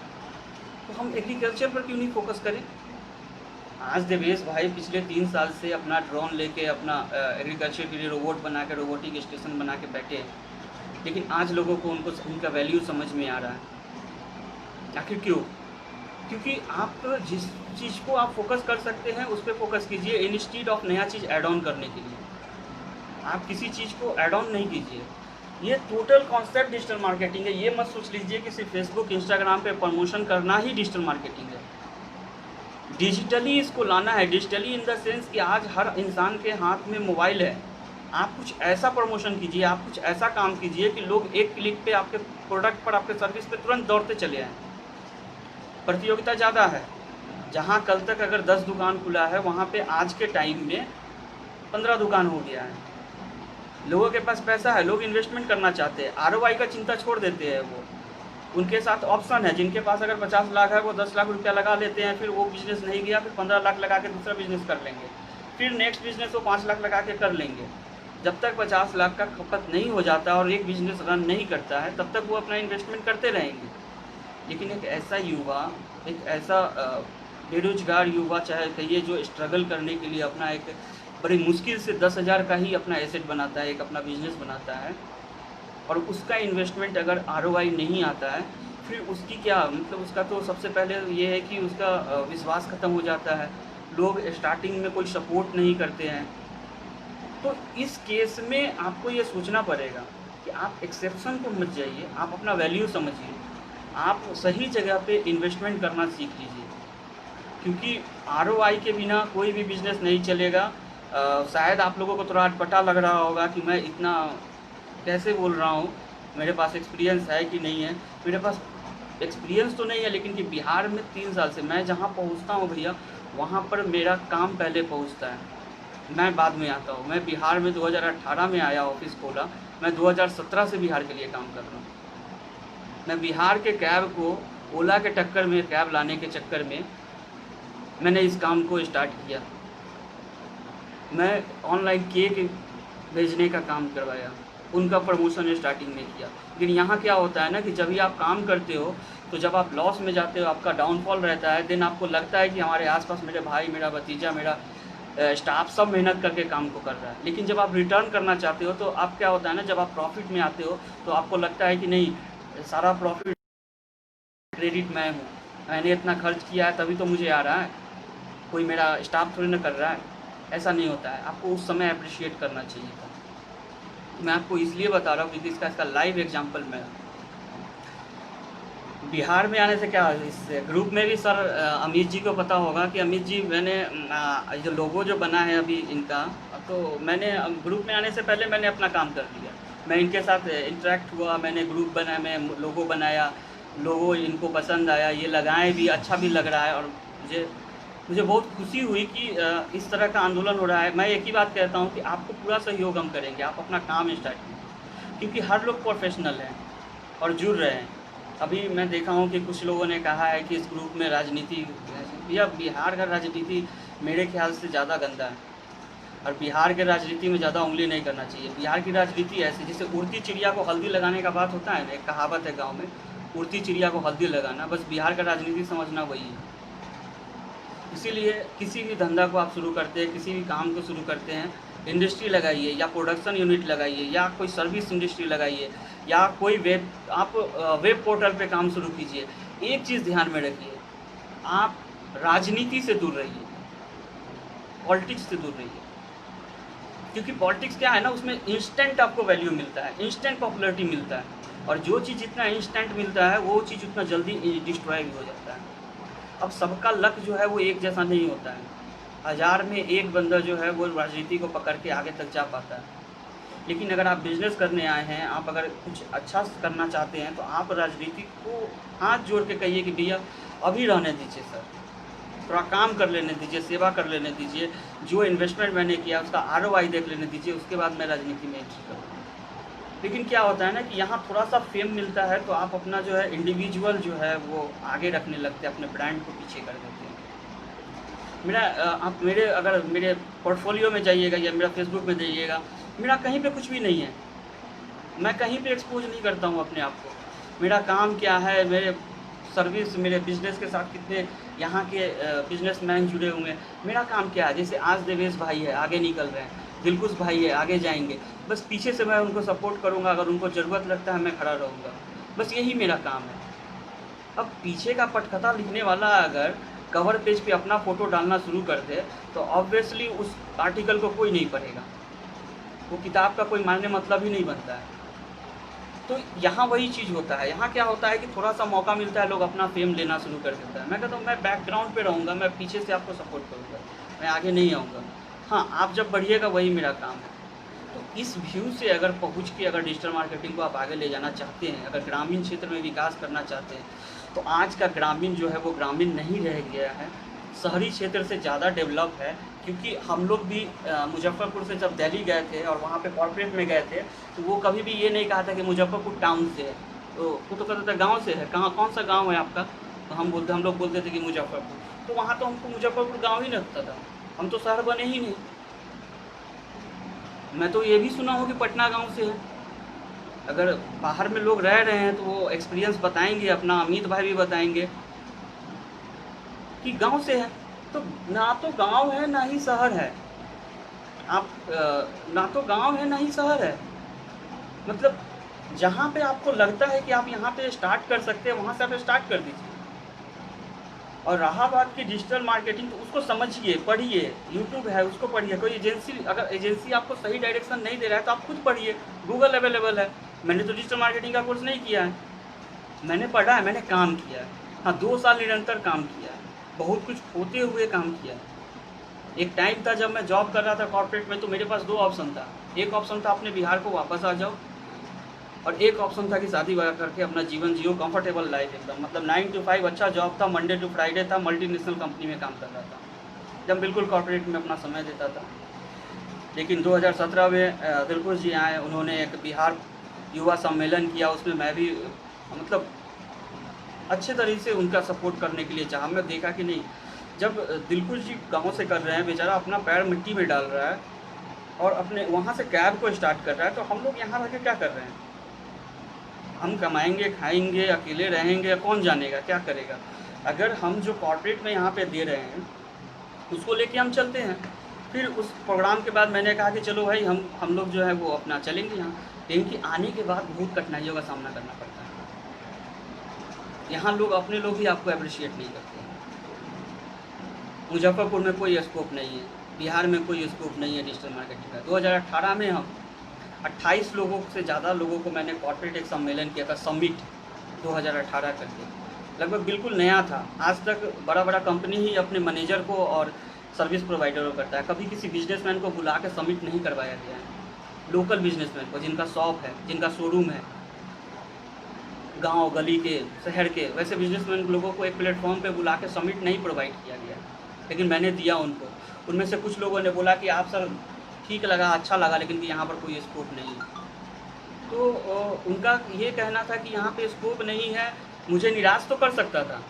तो हम एग्रीकल्चर पर क्यों नहीं फोकस करें? आज देवेश भाई पिछले 3 साल से अपना ड्रोन लेके अपना एग्रीकल्चर के लिए रोबोट बना के, रोबोटिक स्टेशन बना के बैठे हैं, लेकिन आज लोगों को उनका वैल्यू समझ में आ रहा है। आखिर क्यों? क्योंकि आप जिस चीज़ को आप फोकस कर सकते हैं उस पर फोकस कीजिए, इंस्टीड ऑफ नया चीज़ ऐड ऑन करने के लिए। आप किसी चीज़ को ऐड ऑन नहीं कीजिए। ये टोटल कॉन्सेप्ट डिजिटल मार्केटिंग है। ये मत सोच लीजिए कि सिर्फ फेसबुक इंस्टाग्राम पे प्रमोशन करना ही डिजिटल मार्केटिंग है। डिजिटली इसको लाना है। डिजिटली इन द सेंस कि आज हर इंसान के हाथ में मोबाइल है। आप कुछ ऐसा प्रमोशन कीजिए, आप कुछ ऐसा काम कीजिए कि लोग एक क्लिक पे आपके प्रोडक्ट पर, आपके सर्विस पे तुरंत दौड़ते चले आएँ। प्रतियोगिता ज़्यादा है। जहाँ कल तक अगर 10 दुकान खुला है, वहाँ पे आज के टाइम में 15 दुकान हो गया है। लोगों के पास पैसा है, लोग इन्वेस्टमेंट करना चाहते हैं, आरओआई का चिंता छोड़ देते हैं। वो उनके साथ ऑप्शन है, जिनके पास अगर 50 लाख है वो 10 लाख रुपया लगा लेते हैं, फिर वो बिज़नेस नहीं गया, फिर 15 लाख लगा के दूसरा बिज़नेस कर लेंगे, फिर नेक्स्ट बिज़नेस वो 5 लाख लगा के कर लेंगे। जब तक 50 लाख का खपत नहीं हो जाता और एक बिज़नेस रन नहीं करता है, तब तक वो अपना इन्वेस्टमेंट करते रहेंगे। लेकिन एक ऐसा युवा, एक ऐसा बेरोजगार युवा, चाहे कहिए, जो स्ट्रगल करने के लिए अपना एक बड़ी मुश्किल से 10,000 का ही अपना एसेट बनाता है, एक अपना बिजनेस बनाता है, और उसका इन्वेस्टमेंट अगर आरओआई नहीं आता है, फिर उसकी क्या मतलब, उसका तो सबसे पहले ये है कि उसका विश्वास ख़त्म हो जाता है। लोग स्टार्टिंग में कोई सपोर्ट नहीं करते हैं। तो इस केस में आपको ये सोचना पड़ेगा कि आप एक्सेप्शन को मत जाइए, आप अपना वैल्यू समझिए, आप सही जगह पे इन्वेस्टमेंट करना सीख लीजिए, क्योंकि आरओआई के बिना कोई भी बिज़नेस नहीं चलेगा। शायद आप लोगों को थोड़ा अटपटा लग रहा होगा कि मैं इतना कैसे बोल रहा हूँ, मेरे पास एक्सपीरियंस है कि नहीं है। मेरे पास एक्सपीरियंस तो नहीं है, लेकिन कि बिहार में 3 साल से मैं जहाँ पहुँचता हूँ भैया, वहाँ पर मेरा काम पहले पहुँचता है, मैं बाद में आता हूँ। मैं बिहार में 2018 में आया, ऑफिस खोला, मैं 2017 से बिहार के लिए काम कर रहा हूँ। मैं बिहार के कैब को ओला के टक्कर में, कैब लाने के चक्कर में मैंने इस काम को स्टार्ट किया। मैं ऑनलाइन केक भेजने का काम करवाया, उनका प्रमोशन स्टार्टिंग में किया। लेकिन यहाँ क्या होता है ना कि जब भी आप काम करते हो, तो जब आप लॉस में जाते हो, आपका डाउनफॉल रहता है, देन आपको लगता है कि हमारे आसपास मेरे भाई, मेरा भतीजा, मेरा स्टाफ सब मेहनत करके काम को कर रहा है। लेकिन जब आप रिटर्न करना चाहते हो, तो आप क्या होता है ना, जब आप प्रॉफिट में आते हो तो आपको लगता है कि नहीं, सारा प्रॉफिट क्रेडिट मैं हूँ, मैंने इतना खर्च किया है तभी तो मुझे आ रहा है, कोई मेरा स्टाफ थोड़ी ना कर रहा है। ऐसा नहीं होता है, आपको उस समय अप्रिशिएट करना चाहिए था। मैं आपको इसलिए बता रहा हूँ क्योंकि इसका लाइव एग्जांपल मैं बिहार में आने से क्या, इस ग्रुप में भी सर अमित जी को पता होगा कि अमित जी, मैंने जो लोगो जो बना है अभी इनका, तो मैंने ग्रुप में आने से पहले मैंने अपना काम कर लिया। मैं इनके साथ इंटरेक्ट हुआ, मैंने ग्रुप बनाया, मैं लोगो बनाया, लोगो इनको पसंद आया, ये लगाए भी, अच्छा भी लग रहा है, और मुझे बहुत खुशी हुई कि इस तरह का आंदोलन हो रहा है। मैं एक ही बात कहता हूँ कि आपको पूरा सहयोग हम करेंगे, आप अपना काम स्टार्ट कीजिए, क्योंकि हर लोग प्रोफेशनल हैं और जुड़ रहे हैं। अभी मैं देखा हूँ कि कुछ लोगों ने कहा है कि इस ग्रुप में राजनीति, भैया बिहार का राजनीति मेरे ख्याल से ज़्यादा गंदा है, और बिहार के राजनीति में ज़्यादा उंगली नहीं करना चाहिए। बिहार की राजनीति ऐसी, जैसे उड़ती चिड़िया को हल्दी लगाने का बात होता है ना, एक कहावत है गाँव में, उड़ती चिड़िया को हल्दी लगाना, बस बिहार का राजनीति समझना वही है। इसीलिए किसी भी धंधा को आप शुरू करते हैं, किसी भी काम को शुरू करते हैं, इंडस्ट्री लगाइए, या प्रोडक्शन यूनिट लगाइए, या कोई सर्विस इंडस्ट्री लगाइए, या कोई वेब पोर्टल पे काम शुरू कीजिए। एक चीज़ ध्यान में रखिए, आप राजनीति से दूर रहिए, पॉलिटिक्स से दूर रहिए, क्योंकि पॉलिटिक्स क्या है ना, उसमें इंस्टेंट आपको वैल्यू मिलता है, इंस्टेंट पॉपुलैरिटी मिलता है, और जो चीज़ जितना इंस्टेंट मिलता है वो चीज़ उतना जल्दी डिस्ट्रॉय भी हो जाता है। अब सबका लक जो है वो एक जैसा नहीं होता है, 1000 में एक बंदा जो है वो राजनीति को पकड़ के आगे तक जा पाता है। लेकिन अगर आप बिज़नेस करने आए हैं, आप अगर कुछ अच्छा करना चाहते हैं, तो आप राजनीति को हाथ जोड़ के कहिए कि भैया अभी रहने दीजिए सर, थोड़ा काम कर लेने दीजिए, सेवा कर लेने दीजिए, जो इन्वेस्टमेंट मैंने किया उसका ROI देख लेने दीजिए, उसके बाद मैं राजनीति में एंट्री करूँगा। लेकिन क्या होता है ना कि यहाँ थोड़ा सा फेम मिलता है तो आप अपना जो है इंडिविजुअल जो है वो आगे रखने लगते हैं, अपने ब्रांड को पीछे कर देते हैं। आप मेरे पोर्टफोलियो में जाइएगा या मेरा फेसबुक में जाइएगा, मेरा कहीं पे कुछ भी नहीं है, मैं कहीं पे एक्सपोज नहीं करता हूँ अपने आप को। मेरा काम क्या है, मेरे सर्विस, मेरे बिजनेस के साथ कितने यहाँ के बिजनेसमैन जुड़े हुए हैं, मेरा काम क्या है। जैसे आज देवेश भाई है, आगे निकल रहे हैं, दिलकुश भाई है, आगे जाएंगे, बस पीछे से मैं उनको सपोर्ट करूँगा, अगर उनको ज़रूरत लगता है मैं खड़ा रहूँगा, बस यही मेरा काम है। अब पीछे का पटकथा लिखने वाला अगर कवर पेज पे अपना फ़ोटो डालना शुरू कर दे तो ऑब्वियसली उस आर्टिकल को कोई नहीं पढ़ेगा, वो किताब का कोई मायने मतलब ही नहीं बनता है। तो यहाँ वही चीज़ होता है। यहाँ क्या होता है कि थोड़ा सा मौका मिलता है, लोग अपना फेम लेना शुरू कर देता है। मैं कहता हूँ मैं बैकग्राउंड पे रहूँगा, मैं पीछे से आपको सपोर्ट करूँगा, मैं आगे नहीं आऊँगा। हाँ, आप जब बढ़िएगा वही मेरा काम है। तो इस व्यू से अगर पहुँच के अगर डिजिटल मार्केटिंग को आप आगे ले जाना चाहते हैं, अगर ग्रामीण क्षेत्र में विकास करना चाहते हैं, तो आज का ग्रामीण जो है वो ग्रामीण नहीं रह गया है, शहरी क्षेत्र से ज़्यादा डेवलप है। क्योंकि हम लोग भी मुजफ्फरपुर से जब दिल्ली गए थे और वहाँ पे कॉर्पोरेट में गए थे, तो वो कभी भी ये नहीं कहा था कि मुजफ्फरपुर टाउन से है, तो वो तो कहता था गाँव से है। कहाँ, कौन सा गाँव है आपका? तो हम लोग बोलते थे कि मुजफ्फरपुर। तो वहाँ तो हमको मुजफ्फरपुर गाँव ही लगता था, हम तो शहर बने ही नहीं। मैं तो ये भी सुना हूँ कि पटना गाँव से है। अगर बाहर में लोग रह रहे हैं तो वो एक्सपीरियंस बताएंगे अपना, अमित भाई भी बताएंगे कि गांव से है। तो ना तो गांव है ना ही शहर है, आप ना तो गांव है ना ही शहर है। मतलब जहाँ पे आपको लगता है कि आप यहाँ पे स्टार्ट कर सकते हैं, वहाँ से आप स्टार्ट कर दीजिए। और रहा बात की डिजिटल मार्केटिंग, तो उसको समझिए, पढ़िए, यूट्यूब है उसको पढ़िए। कोई एजेंसी, अगर एजेंसी आपको सही डायरेक्शन नहीं दे रहा है तो आप खुद पढ़िए, गूगल अवेलेबल है। मैंने तो डिजिटल मार्केटिंग का कोर्स नहीं किया है, मैंने पढ़ा है, मैंने काम किया है। हाँ, 2 साल निरंतर काम किया है, बहुत कुछ खोते हुए काम किया है। एक टाइम था जब मैं जॉब कर रहा था कॉर्पोरेट में, तो मेरे पास 2 ऑप्शन था। एक ऑप्शन था अपने बिहार को वापस आ जाओ, और एक ऑप्शन था कि शादी वगैरह करके अपना जीवन जियो, कंफर्टेबल लाइफ एकदम। मतलब 9 to 5 अच्छा जॉब था, मंडे टू फ्राइडे था, मल्टीनेशनल कंपनी में काम कर रहा था, जब बिल्कुल कॉर्पोरेट में अपना समय देता था। लेकिन 2017 में दिलकुश जी आए, उन्होंने एक बिहार युवा सम्मेलन किया, उसमें मैं भी मतलब अच्छे तरीके से उनका सपोर्ट करने के लिए चाहा। मैं देखा कि नहीं, जब दिलकुश जी गाँव से कर रहे हैं, बेचारा अपना पैर मिट्टी में डाल रहा है और अपने वहाँ से कैब को स्टार्ट कर रहा है, तो हम लोग यहाँ रह के क्या कर रहे हैं? हम कमाएंगे, खाएंगे, अकेले रहेंगे, कौन जानेगा क्या करेगा। अगर हम जो कॉर्पोरेट में यहाँ पे दे रहे हैं उसको लेके हम चलते हैं। फिर उस प्रोग्राम के बाद मैंने कहा कि चलो भाई हम लोग जो है वो अपना चलेंगे यहाँ। लेकिन कि आने के बाद बहुत कठिनाइयों का सामना करना पड़ता है। यहाँ लोग, अपने लोग ही आपको अप्रिशिएट नहीं करते हैं। मुजफ्फरपुर में कोई स्कोप नहीं है, बिहार में कोई स्कोप नहीं है डिजिटल मार्केटिंग का। 2018 में हम 28 लोगों से ज़्यादा लोगों को मैंने कॉर्पोरेट एक सम्मेलन किया था, समिट 2018 करके, लगभग बिल्कुल नया था। आज तक बड़ा कंपनी ही अपने मैनेजर को और सर्विस प्रोवाइडर को करता है, कभी किसी बिजनेसमैन को बुला के समिट नहीं करवाया गया है। लोकल बिजनेसमैन को, जिनका शॉप है, जिनका शोरूम है, गांव गली के, शहर के, वैसे बिजनेसमैन लोगों को एक प्लेटफॉर्म पे बुला के समिट नहीं प्रोवाइड किया गया, लेकिन मैंने दिया उनको। उनमें से कुछ लोगों ने बोला कि आप सर ठीक लगा, अच्छा लगा, लेकिन कि यहाँ पर कोई स्कोप नहीं है। तो उनका ये कहना था कि यहाँ पे स्कोप नहीं है। मुझे निराश तो कर सकता था,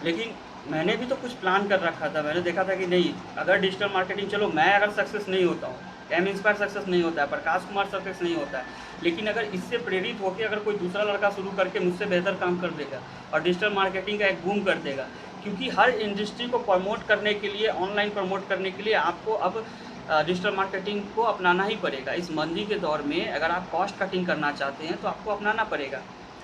लेकिन मैंने भी तो कुछ प्लान कर रखा था। मैंने देखा था कि नहीं, अगर डिजिटल मार्केटिंग, चलो मैं अगर सक्सेस नहीं होता हूँ, इंस्पायर सक्सेस नहीं होता है, प्रकाश कुमार सक्सेस नहीं होता है, लेकिन अगर इससे प्रेरित होकर अगर कोई दूसरा लड़का शुरू करके मुझसे बेहतर काम कर देगा और डिजिटल मार्केटिंग का एक बूम कर देगा, क्योंकि हर इंडस्ट्री को प्रमोट करने के लिए, ऑनलाइन प्रमोट करने के लिए आपको अब डिजिटल मार्केटिंग को अपनाना ही पड़ेगा। इस मंदी के दौर में अगर आप कॉस्ट कटिंग करना चाहते हैं तो आपको अपनाना पड़ेगा।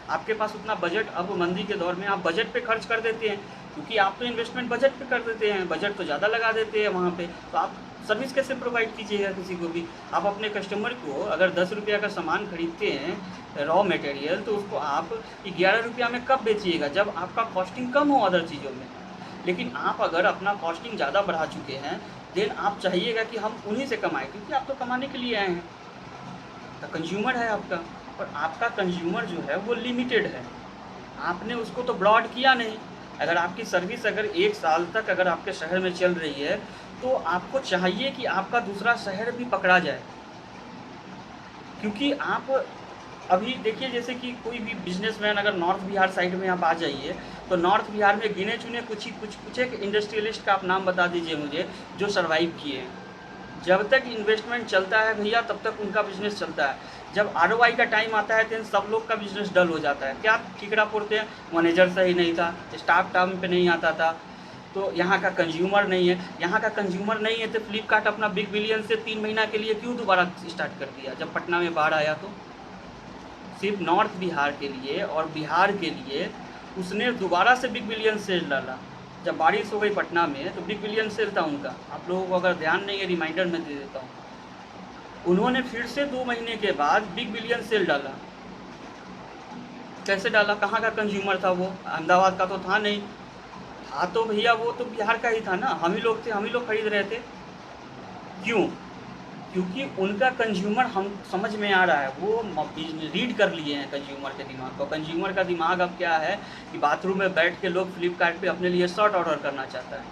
आपके पास उतना बजट, अब मंदी के दौर में आप बजट पे खर्च कर देते हैं, क्योंकि आप तो इन्वेस्टमेंट बजट पे कर देते हैं, बजट तो ज़्यादा लगा देते हैं वहाँ पे। तो आप सर्विस कैसे प्रोवाइड कीजिएगा किसी को भी? आप अपने कस्टमर को अगर 10 रुपया का सामान खरीदते हैं रॉ मटेरियल, तो उसको आप 11 रुपया में कब बेचिएगा? जब आपका कॉस्टिंग कम हो अदर चीज़ों में। लेकिन आप अगर अपना कॉस्टिंग ज़्यादा बढ़ा चुके हैं, देन आप चाहिएगा कि हम उन्हीं से कमाएं, क्योंकि आप तो कमाने के लिए आए हैं। तो कंज्यूमर है आपका, और आपका कंज्यूमर जो है वो लिमिटेड है। आपने उसको तो ब्रॉड किया नहीं। अगर आपकी सर्विस अगर 1 साल तक अगर आपके शहर में चल रही है, तो आपको चाहिए कि आपका दूसरा शहर भी पकड़ा जाए। क्योंकि आप अभी देखिए, जैसे कि कोई भी बिजनेसमैन अगर नॉर्थ बिहार साइड में आप आ जाइए, तो नॉर्थ बिहार में गिने चुने कुछ एक इंडस्ट्रियलिस्ट का आप नाम बता दीजिए मुझे, जो सर्वाइव किए हैं। जब तक इन्वेस्टमेंट चलता है भैया, तब तक उनका बिजनेस चलता है। जब आरओआई का टाइम आता है, तो सब लोग का बिजनेस डल हो जाता है। क्या ठिकरा फोड़ते हैं, मैनेजर सही नहीं था, स्टाफ टाइम पे नहीं आता था, तो यहाँ का कंज्यूमर नहीं है। यहाँ का कंज्यूमर नहीं है तो फ्लिपकार्ट अपना बिग बिलियन से 3 महीना के लिए क्यों दोबारा स्टार्ट कर दिया, जब पटना में बाढ़ आया तो? सिर्फ नॉर्थ बिहार के लिए और बिहार के लिए उसने दोबारा से बिग बिलियन सेल डाला। जब बारिश हो गई पटना में, तो बिग बिलियन सेल था उनका। आप लोगों को अगर ध्यान नहीं है, रिमाइंडर में दे देता हूँ, उन्होंने फिर से 2 महीने के बाद बिग बिलियन सेल डाला। कैसे डाला? कहाँ का कंज्यूमर था वो? अहमदाबाद का तो था नहीं। था तो भैया वो तो बिहार का ही था ना, हम ही लोग थे, हम ही लोग खरीद रहे थे। क्यों? क्योंकि उनका कंज्यूमर हम समझ में आ रहा है, वो रीड कर लिए हैं कंज्यूमर के दिमाग को। कंज्यूमर का दिमाग अब क्या है कि बाथरूम में बैठ के लोग फ्लिपकार्ट पे अपने लिए शर्ट ऑर्डर करना चाहता है।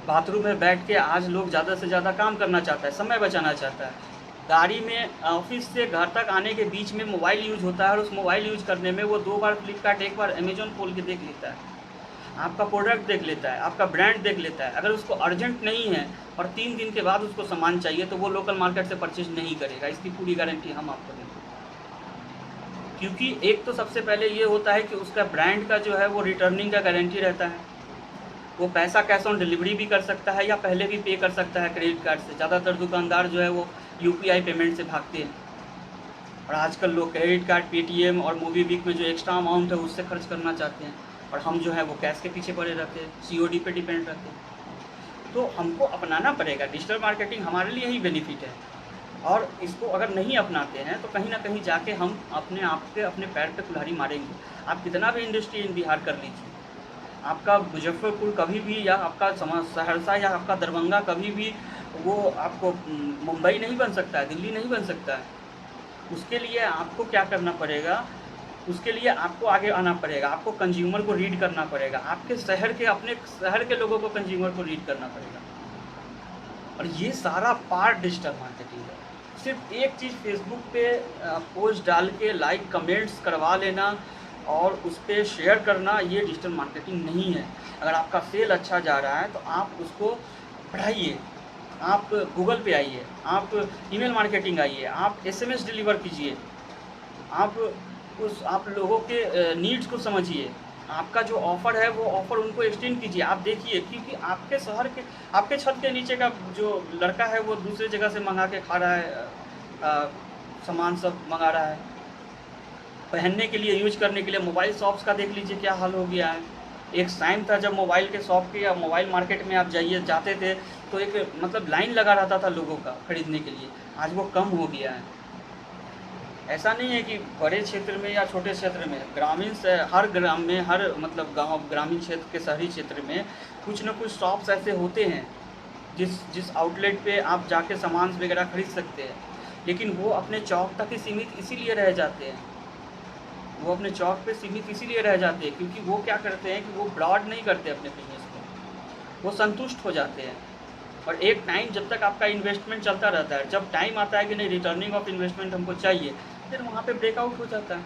बाथरूम में बैठ के आज लोग ज़्यादा से ज़्यादा काम करना चाहता है, समय बचाना चाहता है। गाड़ी में ऑफिस से घर तक आने के बीच में मोबाइल यूज होता है, और उस मोबाइल यूज करने में वो 2 बार फ्लिपकार्ट, 1 बार अमेजोन खोल के देख लेता है, आपका प्रोडक्ट देख लेता है, आपका ब्रांड देख लेता है। अगर उसको अर्जेंट नहीं है और 3 दिन के बाद उसको सामान चाहिए, तो वो लोकल मार्केट से परचेज नहीं करेगा। इसकी पूरी गारंटी हम आपको देंगे। क्योंकि एक तो सबसे पहले ये होता है कि उसका ब्रांड का जो है वो रिटर्निंग का गारंटी रहता है। वो पैसा कैश ऑन डिलीवरी भी कर सकता है या पहले भी पे कर सकता है क्रेडिट कार्ड से। ज़्यादातर दुकानदार जो है वो यूपीआई पेमेंट से भागते हैं, और आजकल लोग क्रेडिट कार्ड, पेटीएम और मोबीक्विक में जो एक्स्ट्रा अमाउंट है उससे खर्च करना चाहते हैं, और हम जो है वो कैश के पीछे पड़े रहते हैं, सीओडी पे डिपेंड रहते हैं। तो हमको अपनाना पड़ेगा। डिजिटल मार्केटिंग हमारे लिए ही बेनिफिट है, और इसको अगर नहीं अपनाते हैं तो कहीं ना कहीं जाके हम अपने आप के अपने पैर पे कुल्हाड़ी मारेंगे। आप कितना भी इंडस्ट्री इन बिहार कर लीजिए, आपका मुजफ्फरपुर कभी भी, या आपका सहरसा या आपका दरभंगा कभी भी वो आपको मुंबई नहीं बन सकता है, दिल्ली नहीं बन सकता है। उसके लिए आपको क्या करना पड़ेगा? उसके लिए आपको आगे आना पड़ेगा, आपको कंज्यूमर को रीड करना पड़ेगा, आपके शहर के, अपने शहर के लोगों को कंज्यूमर को रीड करना पड़ेगा। और ये सारा पार्ट डिजिटल मार्केटिंग है। सिर्फ एक चीज़, फेसबुक पे पोस्ट डाल के लाइक कमेंट्स करवा लेना और उस पर शेयर करना, ये डिजिटल मार्केटिंग नहीं है। अगर आपका सेल अच्छा जा रहा है तो आप उसको बढ़ाइए, आप गूगल पे आइए, आप ईमेल मार्केटिंग आइए, आप एसएमएस डिलीवर कीजिए, आप लोगों के नीड्स को समझिए। आपका जो ऑफ़र है वो ऑफ़र उनको एक्सटेंड कीजिए। आप देखिए, क्योंकि आपके शहर के, आपके छत के नीचे का जो लड़का है वो दूसरे जगह से मंगा के खा रहा है, सामान सब मंगा रहा है पहनने के लिए, यूज करने के लिए। मोबाइल शॉप्स का देख लीजिए क्या हाल हो गया है। एक टाइम था जब मोबाइल के शॉप के या मोबाइल मार्केट में आप जाते थे तो एक मतलब लाइन लगा रहता था लोगों का खरीदने के लिए। आज वो कम हो गया है। ऐसा नहीं है कि बड़े क्षेत्र में या छोटे क्षेत्र में, ग्रामीण से हर ग्राम में, हर मतलब गांव, ग्रामीण क्षेत्र के शहरी क्षेत्र में कुछ न कुछ शॉप्स ऐसे होते हैं जिस आउटलेट पे आप जाके सामान वगैरह खरीद सकते हैं। लेकिन वो अपने चौक तक ही सीमित इसीलिए रह जाते हैं, वो अपने चौक पे सीमित इसीलिए रह जाते हैं क्योंकि वो क्या करते हैं कि वो ब्रॉड नहीं करते अपने बिजनेस को, वो संतुष्ट हो जाते हैं। और एक टाइम जब तक आपका इन्वेस्टमेंट चलता रहता है, जब टाइम आता है कि नहीं रिटर्निंग ऑफ इन्वेस्टमेंट हमको चाहिए, फिर वहाँ पे ब्रेकआउट हो जाता है।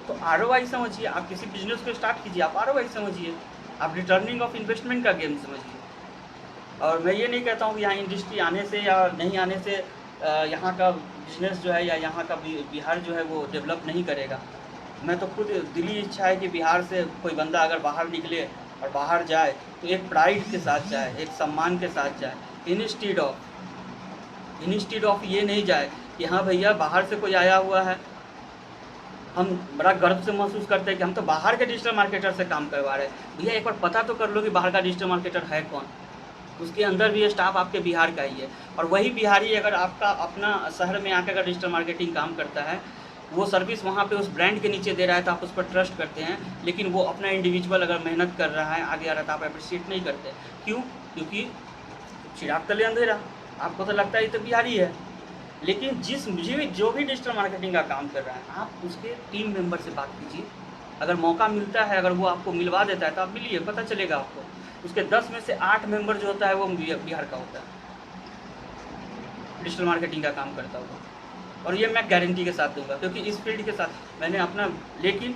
तो आरओआई समझिए, आप किसी बिजनेस को स्टार्ट कीजिए, आप आरओआई समझिए, आप रिटर्निंग ऑफ इन्वेस्टमेंट का गेम समझिए। और मैं ये नहीं कहता हूँ कि यहाँ इंडस्ट्री आने से या नहीं आने से यहाँ का बिजनेस जो है या यहाँ का बिहार जो है वो डेवलप नहीं करेगा। मैं तो खुद दिली इच्छा है कि बिहार से कोई बंदा अगर बाहर निकले और बाहर जाए तो एक प्राइड के साथ जाए, एक सम्मान के साथ जाए, इंस्टीड ऑफ ये नहीं जाए कि हाँ भैया बाहर से कोई आया हुआ है, हम बड़ा गर्व से महसूस करते हैं कि हम तो बाहर के डिजिटल मार्केटर से काम करवा रहे हैं। भैया एक बार पता तो कर लो कि बाहर का डिजिटल मार्केटर है कौन। उसके अंदर भी स्टाफ आपके बिहार का ही है, और वही बिहारी अगर आपका अपना शहर में आकर अगर डिजिटल मार्केटिंग काम करता है, वो सर्विस वहाँ पे उस ब्रांड के नीचे दे रहा है तो आप उस पर ट्रस्ट करते हैं। लेकिन वो अपना इंडिविजुअल अगर मेहनत कर रहा है, आगे आ रहा है, तो आप अप्रिशिएट नहीं करते। क्यों? क्योंकि चिराग तले अंधेरा, आपको तो लगता है ये तो बिहारी है। लेकिन जो भी डिजिटल मार्केटिंग का काम कर रहा है, आप उसके टीम मेंबर से बात कीजिए, अगर मौका मिलता है, अगर वो आपको मिलवा देता है तो आप मिलिए, पता चलेगा आपको। उसके 10 में से 8 मेंबर जो होता है वो बिहार का होता है, डिजिटल मार्केटिंग का काम करता होगा। और ये मैं गारंटी के साथ दूंगा, क्योंकि इस फील्ड के साथ मैंने अपना, लेकिन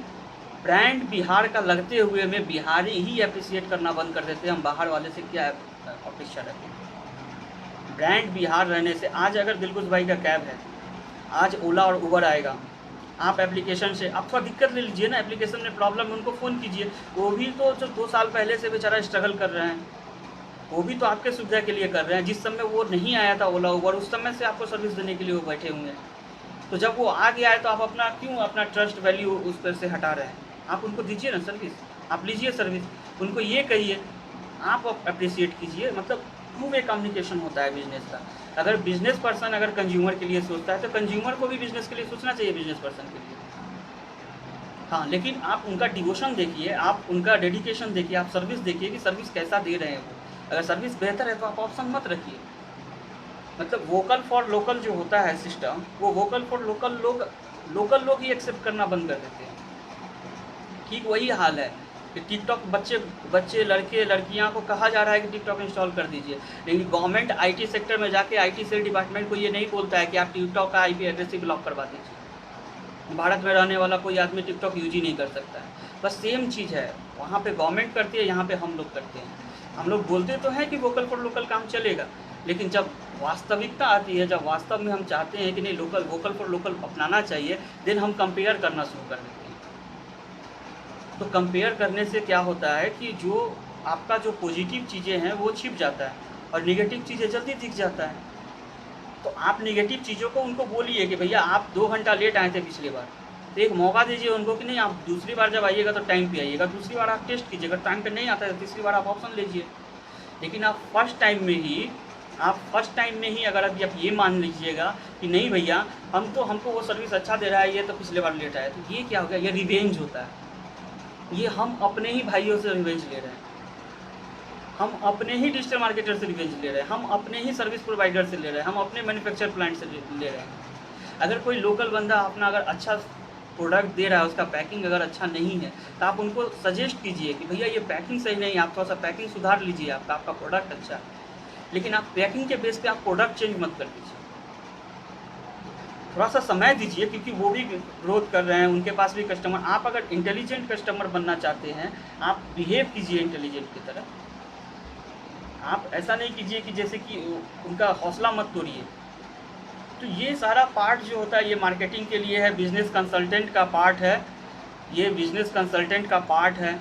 ब्रांड बिहार का लगते हुए में बिहारी ही अप्रिशिएट करना बंद कर देते हैं। हम बाहर वाले से क्या अपेक्षा रखते हैं? ब्रांड बिहार रहने से, आज अगर दिलकुश भाई का कैब है, आज ओला और उबर आएगा, आप एप्लीकेशन से, आप थोड़ा दिक्कत ले लीजिए ना, एप्लीकेशन में प्रॉब्लम है उनको फ़ोन कीजिए। वो भी तो जो 2 साल पहले से बेचारा स्ट्रगल कर रहे हैं, वो भी तो आपके सुविधा के लिए कर रहे हैं। जिस समय वो नहीं आया था ओला उबर, उस समय से आपको सर्विस देने के लिए वो बैठे हुए हैं। तो जब वो आ गया है तो आप अपना क्यों अपना ट्रस्ट वैल्यू उस पर से हटा रहे हैं? आप उनको दीजिए ना सर्विस, आप लीजिए सर्विस, उनको ये कहिए, आप अप्रिशिएट कीजिए। मतलब टू वे कम्युनिकेशन होता है बिजनेस का। अगर बिजनेस पर्सन अगर कंज्यूमर के लिए सोचता है तो कंज्यूमर को भी बिजनेस के लिए सोचना चाहिए, बिजनेस पर्सन के लिए। हाँ, लेकिन आप उनका डिवोशन देखिए, आप उनका डेडिकेशन देखिए, आप सर्विस देखिए कि सर्विस कैसा दे रहे हैं वो। अगर सर्विस बेहतर है तो आप ऑप्शन मत रखिए। मतलब वोकल फॉर लोकल जो होता है सिस्टम, वो वोकल फॉर लोकल लोग ही एक्सेप्ट करना बंद कर देते हैं। ठीक वही हाल है कि टिकटॉक बच्चे लड़के लड़कियां को कहा जा रहा है कि टिकटॉक इंस्टॉल कर दीजिए, लेकिन गवर्नमेंट आईटी सेक्टर में जाके आईटी सेल डिपार्टमेंट को ये नहीं बोलता है कि आप टिकटॉक का आईपी एड्रेस ही ब्लॉक करवा दीजिए। भारत में रहने वाला कोई आदमी टिकटॉक यूज ही नहीं कर सकता है। बस सेम चीज़ है, वहाँ पे गवर्नमेंट करती है, यहाँ पे हम लोग करते हैं। हम लोग बोलते तो हैं कि वोकल फॉर लोकल काम चलेगा, लेकिन जब वास्तविकता आती है, जब वास्तव में हम चाहते हैं कि नहीं वोकल फॉर लोकल अपनाना चाहिए, देन हम कंपेयर करना शुरू कर देते हैं। तो कंपेयर करने से क्या होता है कि जो आपका जो पॉजिटिव चीज़ें हैं वो छिप जाता है और नेगेटिव चीज़ें जल्दी दिख जाता है। तो आप नेगेटिव चीज़ों को उनको बोलिए कि भैया आप 2 घंटा लेट आए थे पिछली बार, तो एक मौका दीजिए उनको कि नहीं आप दूसरी बार जब आइएगा तो टाइम पे आइएगा, दूसरी बार आप टेस्ट कीजिएगा, टाइम पे नहीं आता है तीसरी बार आप ऑप्शन लीजिए। लेकिन आप फर्स्ट टाइम में ही अगर अभी आप ये मान लीजिएगा कि नहीं भैया हमको वो सर्विस अच्छा दे रहा है, ये तो पिछले बार लेट आया, तो ये क्या हो गया? ये रिवेंज होता है। ये हम अपने ही भाइयों से रिवेंज ले रहे हैं, हम अपने ही डिजिटल मार्केटर से रिवेंज ले रहे हैं, हम अपने ही सर्विस प्रोवाइडर से ले रहे हैं, हम अपने मैन्युफैक्चर प्लांट से ले रहे हैं। अगर कोई लोकल बंदा अपना अगर अच्छा प्रोडक्ट दे रहा है, उसका पैकिंग अगर अच्छा नहीं है, तो आप उनको सजेस्ट कीजिए कि भैया ये पैकिंग सही नहीं है, आप थोड़ा सा पैकिंग सुधार लीजिए, आपका प्रोडक्ट अच्छा है। लेकिन आप पैकिंग के बेस पे आप प्रोडक्ट चेंज मत कर दीजिए, थोड़ा सा समय दीजिए, क्योंकि वो भी ग्रोथ कर रहे हैं, उनके पास भी कस्टमर। आप अगर इंटेलिजेंट कस्टमर बनना चाहते हैं, आप बिहेव कीजिए इंटेलिजेंट की तरह। आप ऐसा नहीं कीजिए कि जैसे कि उनका हौसला मत तोड़िए। तो ये सारा पार्ट जो होता है ये मार्केटिंग के लिए है, बिजनेस कंसल्टेंट का पार्ट है, ये बिजनेस कंसल्टेंट का पार्ट है।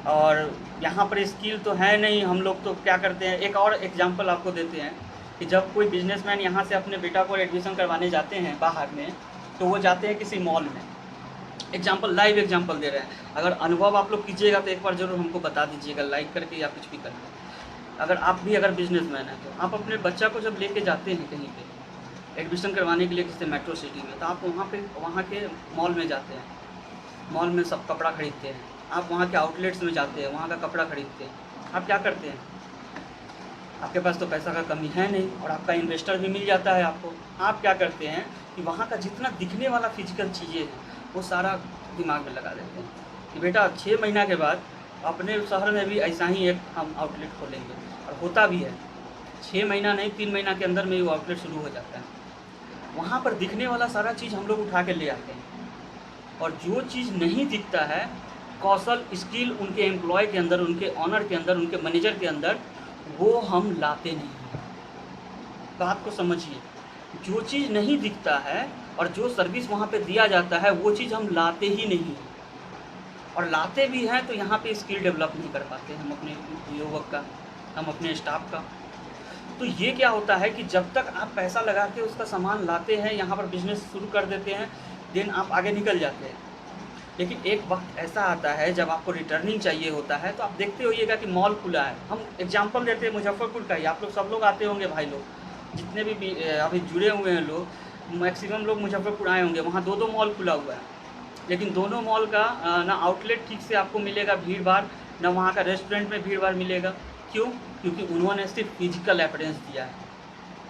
और यहाँ पर स्किल तो है नहीं, हम लोग तो क्या करते हैं, एक और एग्जांपल आपको देते हैं कि जब कोई बिजनेसमैन यहाँ से अपने बेटा को एडमिशन करवाने जाते हैं बाहर में, तो वो जाते हैं किसी मॉल में। लाइव एग्जांपल दे रहे हैं। अगर अनुभव आप लोग कीजिएगा तो एक बार ज़रूर हमको बता दीजिएगा, लाइक करके या कुछ भी करके। अगर आप भी अगर बिजनेसमैन हैं तो आप अपने बच्चा को जब लेके जाते हैं कहीं पे एडमिशन करवाने के लिए किसी मेट्रो सिटी में, तो आप वहाँ के मॉल में जाते हैं, मॉल में सब कपड़ा खरीदते हैं, आप वहाँ के आउटलेट्स में जाते हैं, वहाँ का कपड़ा खरीदते हैं। आप क्या करते हैं? आपके पास तो पैसा का कमी है नहीं और आपका इन्वेस्टर भी मिल जाता है आपको। आप क्या करते हैं कि वहाँ का जितना दिखने वाला फिजिकल चीज़ें हैं वो सारा दिमाग में लगा देते हैं कि बेटा 6 महीना के बाद अपने शहर में भी ऐसा ही एक हम आउटलेट खोलेंगे, और होता भी है। 6 महीना नहीं 3 महीना के अंदर में वो आउटलेट शुरू हो जाता है। वहाँ पर दिखने वाला सारा चीज़ हम लोग उठा के ले आते हैं, और जो चीज़ नहीं दिखता है, कौशल स्किल उनके एम्प्लॉय के अंदर, उनके ऑनर के अंदर, उनके मैनेजर के अंदर, वो हम लाते नहीं हैं। बात को समझिए, जो चीज़ नहीं दिखता है और जो सर्विस वहाँ पे दिया जाता है वो चीज़ हम लाते ही नहीं हैं, और लाते भी हैं तो यहाँ पे स्किल डेवलप नहीं कर पाते हम अपने युवक का, हम अपने स्टाफ का। तो ये क्या होता है कि जब तक आप पैसा लगा के उसका सामान लाते हैं, यहाँ पर बिजनेस शुरू कर देते हैं, देन आप आगे निकल जाते हैं। लेकिन एक वक्त ऐसा आता है जब आपको रिटर्निंग चाहिए होता है, तो आप देखते होइएगा कि मॉल खुला है। हम एग्जांपल देते हैं मुजफ्फरपुर का ही, आप लोग सब लोग आते होंगे भाई लोग, जितने भी अभी जुड़े हुए हैं लोग, मैक्सिमम लोग मुजफ्फरपुर आए होंगे। वहाँ 2 मॉल खुला हुआ है, लेकिन दोनों मॉल का ना आउटलेट ठीक से आपको मिलेगा, भीड़ भाड़, ना वहाँ का रेस्टोरेंट में भीड़ भाड़ मिलेगा। क्यों? क्योंकि उन्होंने सिर्फ फिजिकल एविडेंस दिया है,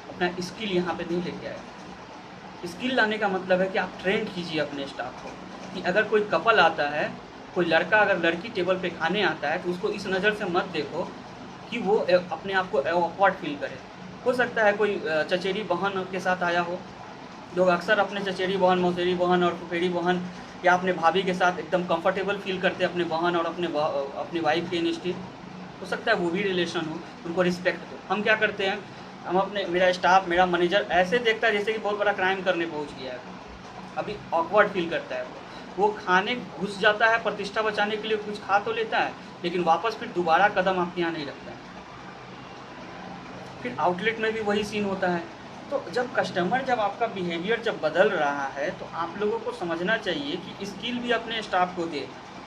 अपना स्किल यहाँ पे नहीं लेके आए। स्किल लाने का मतलब है कि आप ट्रेंड कीजिए अपने स्टाफ को, कि अगर कोई कपल आता है कोई लड़का अगर लड़की टेबल पे खाने आता है तो उसको इस नज़र से मत देखो कि वो अपने आप को ऑकवर्ड फील करे। हो सकता है कोई चचेरी बहन के साथ आया हो, लोग अक्सर अपने चचेरी बहन, मौसेरी बहन और फुफेरी बहन या अपने भाभी के साथ एकदम कंफर्टेबल फील करते हैं अपने बहन और अपनी वाइफ के इंस्टीट्यूट। हो सकता है वो भी रिलेशन हो, उनको रिस्पेक्ट दो। हम क्या करते हैं, हम अपने, मेरा स्टाफ, मेरा मैनेजर ऐसे देखता है जैसे कि बहुत बड़ा क्राइम करने पहुंच गया है, अभी ऑकवर्ड फील करता है वो खाने घुस जाता है, प्रतिष्ठा बचाने के लिए कुछ खा तो लेता है, लेकिन वापस फिर दोबारा कदम आपके यहाँ नहीं रखता है। फिर आउटलेट में भी वही सीन होता है। तो जब आपका बिहेवियर जब बदल रहा है तो आप लोगों को समझना चाहिए कि स्किल भी अपने स्टाफ को दे।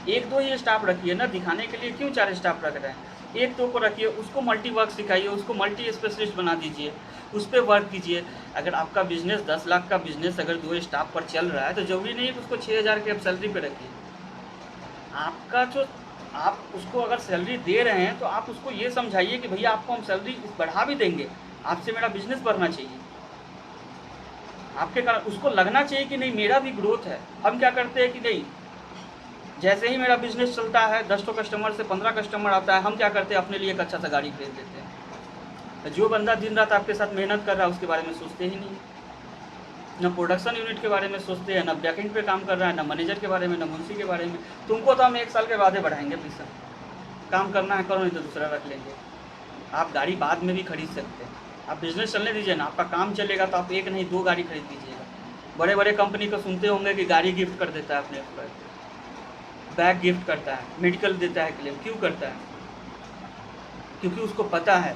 एक दो ही स्टाफ रखिए ना, दिखाने के लिए क्यों 4 स्टाफ रख रहे हैं? एक दो को रखिए, उसको मल्टी वर्क सिखाइए, उसको मल्टी स्पेशलिस्ट बना दीजिए, उस पर वर्क कीजिए। अगर आपका बिजनेस 10 लाख का बिजनेस अगर 2 स्टाफ पर चल रहा है तो ज़रूरी नहीं है कि उसको 6,000 की आप सैलरी पे रखिए। आपका जो, आप उसको अगर सैलरी दे रहे हैं तो आप उसको ये समझाइए कि भैया आपको हम सैलरी बढ़ा भी देंगे, आपसे मेरा बिजनेस बढ़ना चाहिए। आपके कारण उसको लगना चाहिए कि नहीं मेरा भी ग्रोथ है। हम क्या करते हैं कि नहीं, जैसे ही मेरा बिजनेस चलता है 10 तो कस्टमर से 15 कस्टमर आता है, हम क्या करते हैं, अपने लिए एक अच्छा सा गाड़ी खरीद लेते हैं। जो बंदा दिन रात आपके साथ मेहनत कर रहा है उसके बारे में सोचते ही नहीं, न प्रोडक्शन यूनिट के बारे में सोचते हैं, न बैकएंड पे काम कर रहा है, न मैनेजर के बारे में, न मुंशी के बारे में। तुमको तो हम 1 साल के बाद ही बढ़ाएंगे पैसा, काम करना है करो, नहीं तो दूसरा रख लेंगे। आप गाड़ी बाद में भी खरीद सकते हैं, आप बिजनेस चलने दीजिए ना, आपका काम चलेगा तो आप 1 नहीं 2 गाड़ी खरीद लीजिएगा। बड़े बड़े कंपनी को सुनते होंगे कि गाड़ी गिफ्ट कर देता है अपने ऊपर, बैग गिफ्ट करता है, मेडिकल देता है क्लेम। क्यों करता है? क्योंकि उसको पता है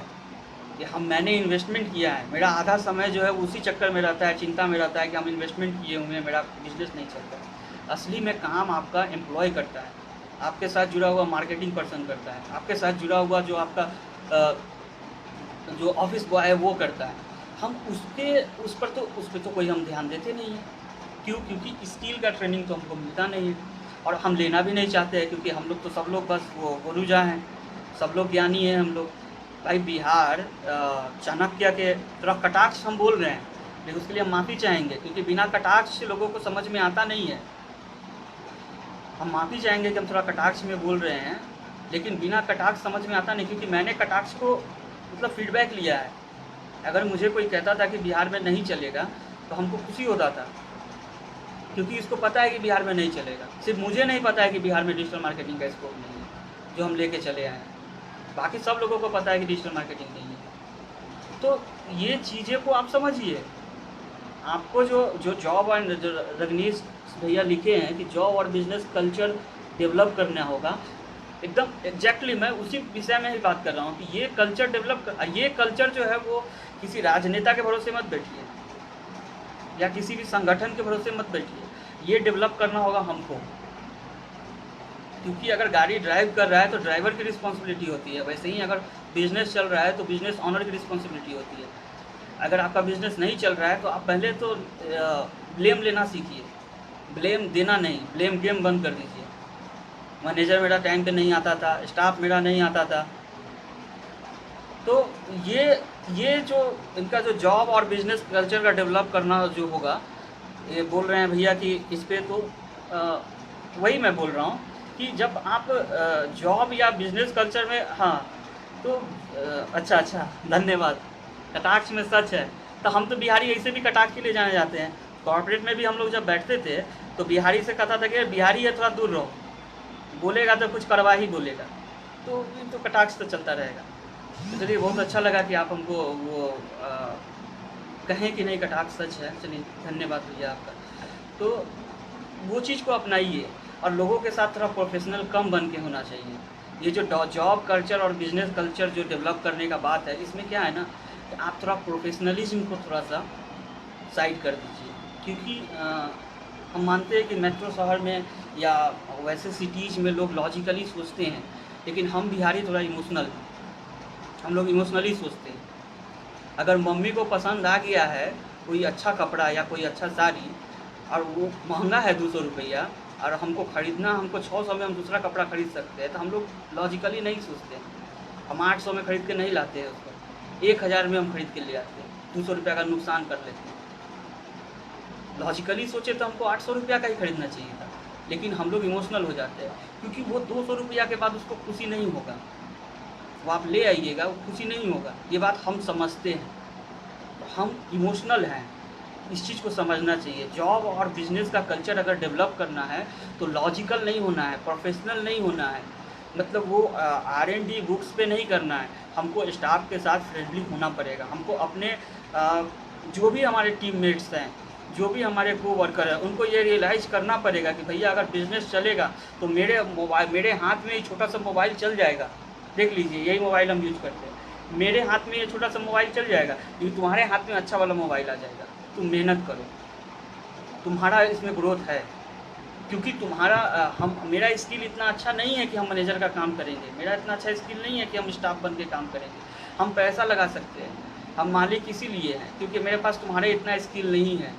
कि मैंने इन्वेस्टमेंट किया है, मेरा आधा समय जो है उसी चक्कर में रहता है, चिंता में रहता है कि हम इन्वेस्टमेंट किए हुए हैं, मेरा बिजनेस नहीं चलता है। असली में काम आपका एम्प्लॉय करता है, आपके साथ जुड़ा हुआ मार्केटिंग पर्सन करता है, आपके साथ जुड़ा हुआ जो आपका जो ऑफिस बॉय है वो करता है। हम उस पर तो कोई हम ध्यान देते नहीं है। क्यों? क्योंकि स्किल का ट्रेनिंग तो हमको मिलता नहीं है और हम लेना भी नहीं चाहते हैं, क्योंकि हम लोग तो सब लोग बस वो गुरुजा हैं, सब लोग ज्ञानी हैं हम लोग। भाई बिहार चाणक्य के तरफ कटाक्ष हम बोल रहे हैं, लेकिन उसके लिए हम माफ़ी चाहेंगे, क्योंकि बिना कटाक्ष लोगों को समझ में आता नहीं है। हम माफ़ी चाहेंगे कि हम थोड़ा कटाक्ष में बोल रहे हैं, लेकिन बिना कटाक्ष समझ में आता नहीं, क्योंकि मैंने कटाक्ष को मतलब फीडबैक लिया है। अगर मुझे कोई कहता था कि बिहार में नहीं चलेगा तो हमको खुशी होता था, क्योंकि इसको पता है कि बिहार में नहीं चलेगा। सिर्फ मुझे नहीं पता है कि बिहार में डिजिटल मार्केटिंग का स्कोप नहीं है जो हम लेके चले आए हैं, बाकी सब लोगों को पता है कि डिजिटल मार्केटिंग नहीं है। तो ये चीज़ें को आप समझिए। आपको जो जॉब और जो रजनीश भैया लिखे हैं कि जॉब और बिजनेस कल्चर डेवलप करना होगा, एकदम एग्जैक्टली मैं उसी विषय में ही बात कर रहा हूँ कि ये कल्चर ये कल्चर जो है वो किसी राजनेता के भरोसे मत बैठिए या किसी भी संगठन के भरोसे मत बैठिए, ये डेवलप करना होगा हमको। क्योंकि अगर गाड़ी ड्राइव कर रहा है तो ड्राइवर की रिस्पॉन्सिबिलिटी होती है, वैसे ही अगर बिजनेस चल रहा है तो बिजनेस ऑनर की रिस्पॉन्सिबिलिटी होती है। अगर आपका बिजनेस नहीं चल रहा है तो आप पहले तो ब्लेम लेना सीखिए, ब्लेम देना नहीं, ब्लेम गेम बंद कर दीजिए। मैनेजर मेरा टाइम पे नहीं आता था, स्टाफ मेरा नहीं आता था, तो ये जो इनका जो जॉब और बिजनेस कल्चर का डेवलप करना जो होगा, ये बोल रहे हैं भैया कि इस पर तो वही मैं बोल रहा हूँ कि जब आप जॉब या बिजनेस कल्चर में, हाँ तो अच्छा धन्यवाद। कटाक्ष में सच है, तो हम तो बिहारी ऐसे भी कटाक्ष के लिए जाने जाते हैं। कॉर्पोरेट में भी हम लोग जब बैठते थे तो बिहारी से कहता था कि बिहारी है थोड़ा दूर रहो, बोलेगा तो कुछ करवा ही बोलेगा, तो कटाक्ष तो चलता रहेगा। तो चलिए बहुत अच्छा लगा कि आप हमको वो कहें कि नहीं कटाक्ष सच है। चलिए धन्यवाद भैया आपका। तो वो चीज़ को अपनाइए और लोगों के साथ थोड़ा प्रोफेशनल कम बन के होना चाहिए। ये जो जॉब कल्चर और बिजनेस कल्चर जो डेवलप करने का बात है, इसमें क्या है ना कि आप थोड़ा प्रोफेशनलिज्म को थोड़ा सा साइड कर दीजिए। क्योंकि हम मानते हैं कि मेट्रो शहर में या वैसे सिटीज़ में लोग लॉजिकली सोचते हैं, लेकिन हम बिहारी थोड़ा इमोशनल, हम लोग इमोशनली सोचते हैं। अगर मम्मी को पसंद आ गया है कोई अच्छा कपड़ा या कोई अच्छा साड़ी और वो महंगा है 200 रुपया और हमको ख़रीदना, हमको 600 में हम दूसरा कपड़ा खरीद सकते हैं, तो हम लोग लॉजिकली नहीं सोचते। हम 800 में ख़रीद के नहीं लाते हैं उसको, 1000 में हम खरीद के ले आते हैं, 200 रुपया का नुकसान कर लेते हैं। लॉजिकली सोचे तो हमको 800 रुपया का ही खरीदना चाहिए था, लेकिन हम लोग इमोशनल हो जाते हैं, क्योंकि वो 200 रुपया के बाद उसको खुशी नहीं होगा। वो आप ले आइएगा, वो खुशी नहीं होगा, ये बात हम समझते हैं। तो हम इमोशनल हैं, इस चीज़ को समझना चाहिए। जॉब और बिजनेस का कल्चर अगर डेवलप करना है तो लॉजिकल नहीं होना है, प्रोफेशनल नहीं होना है, मतलब वो R&D बुक्स पे नहीं करना है। हमको स्टाफ के साथ फ्रेंडली होना पड़ेगा। हमको अपने जो भी हमारे टीममेट्स हैं, जो भी हमारे को वर्कर हैं, उनको ये रियलाइज़ करना पड़ेगा कि भैया अगर बिज़नेस चलेगा तो मेरे हाथ में ये छोटा सा मोबाइल चल जाएगा। देख लीजिए, यही मोबाइल हम यूज करते हैं। मेरे हाथ में ये छोटा सा मोबाइल चल जाएगा, लेकिन तुम्हारे हाथ में अच्छा वाला मोबाइल आ जाएगा। तुम मेहनत करो, तुम्हारा इसमें ग्रोथ है, क्योंकि मेरा स्किल इतना अच्छा नहीं है कि हम मैनेजर का काम करेंगे। मेरा इतना अच्छा स्किल नहीं है कि हम स्टाफ बन के काम करेंगे। हम पैसा लगा सकते हैं, हम मालिक इसीलिए हैं क्योंकि मेरे पास तुम्हारे इतना स्किल नहीं है।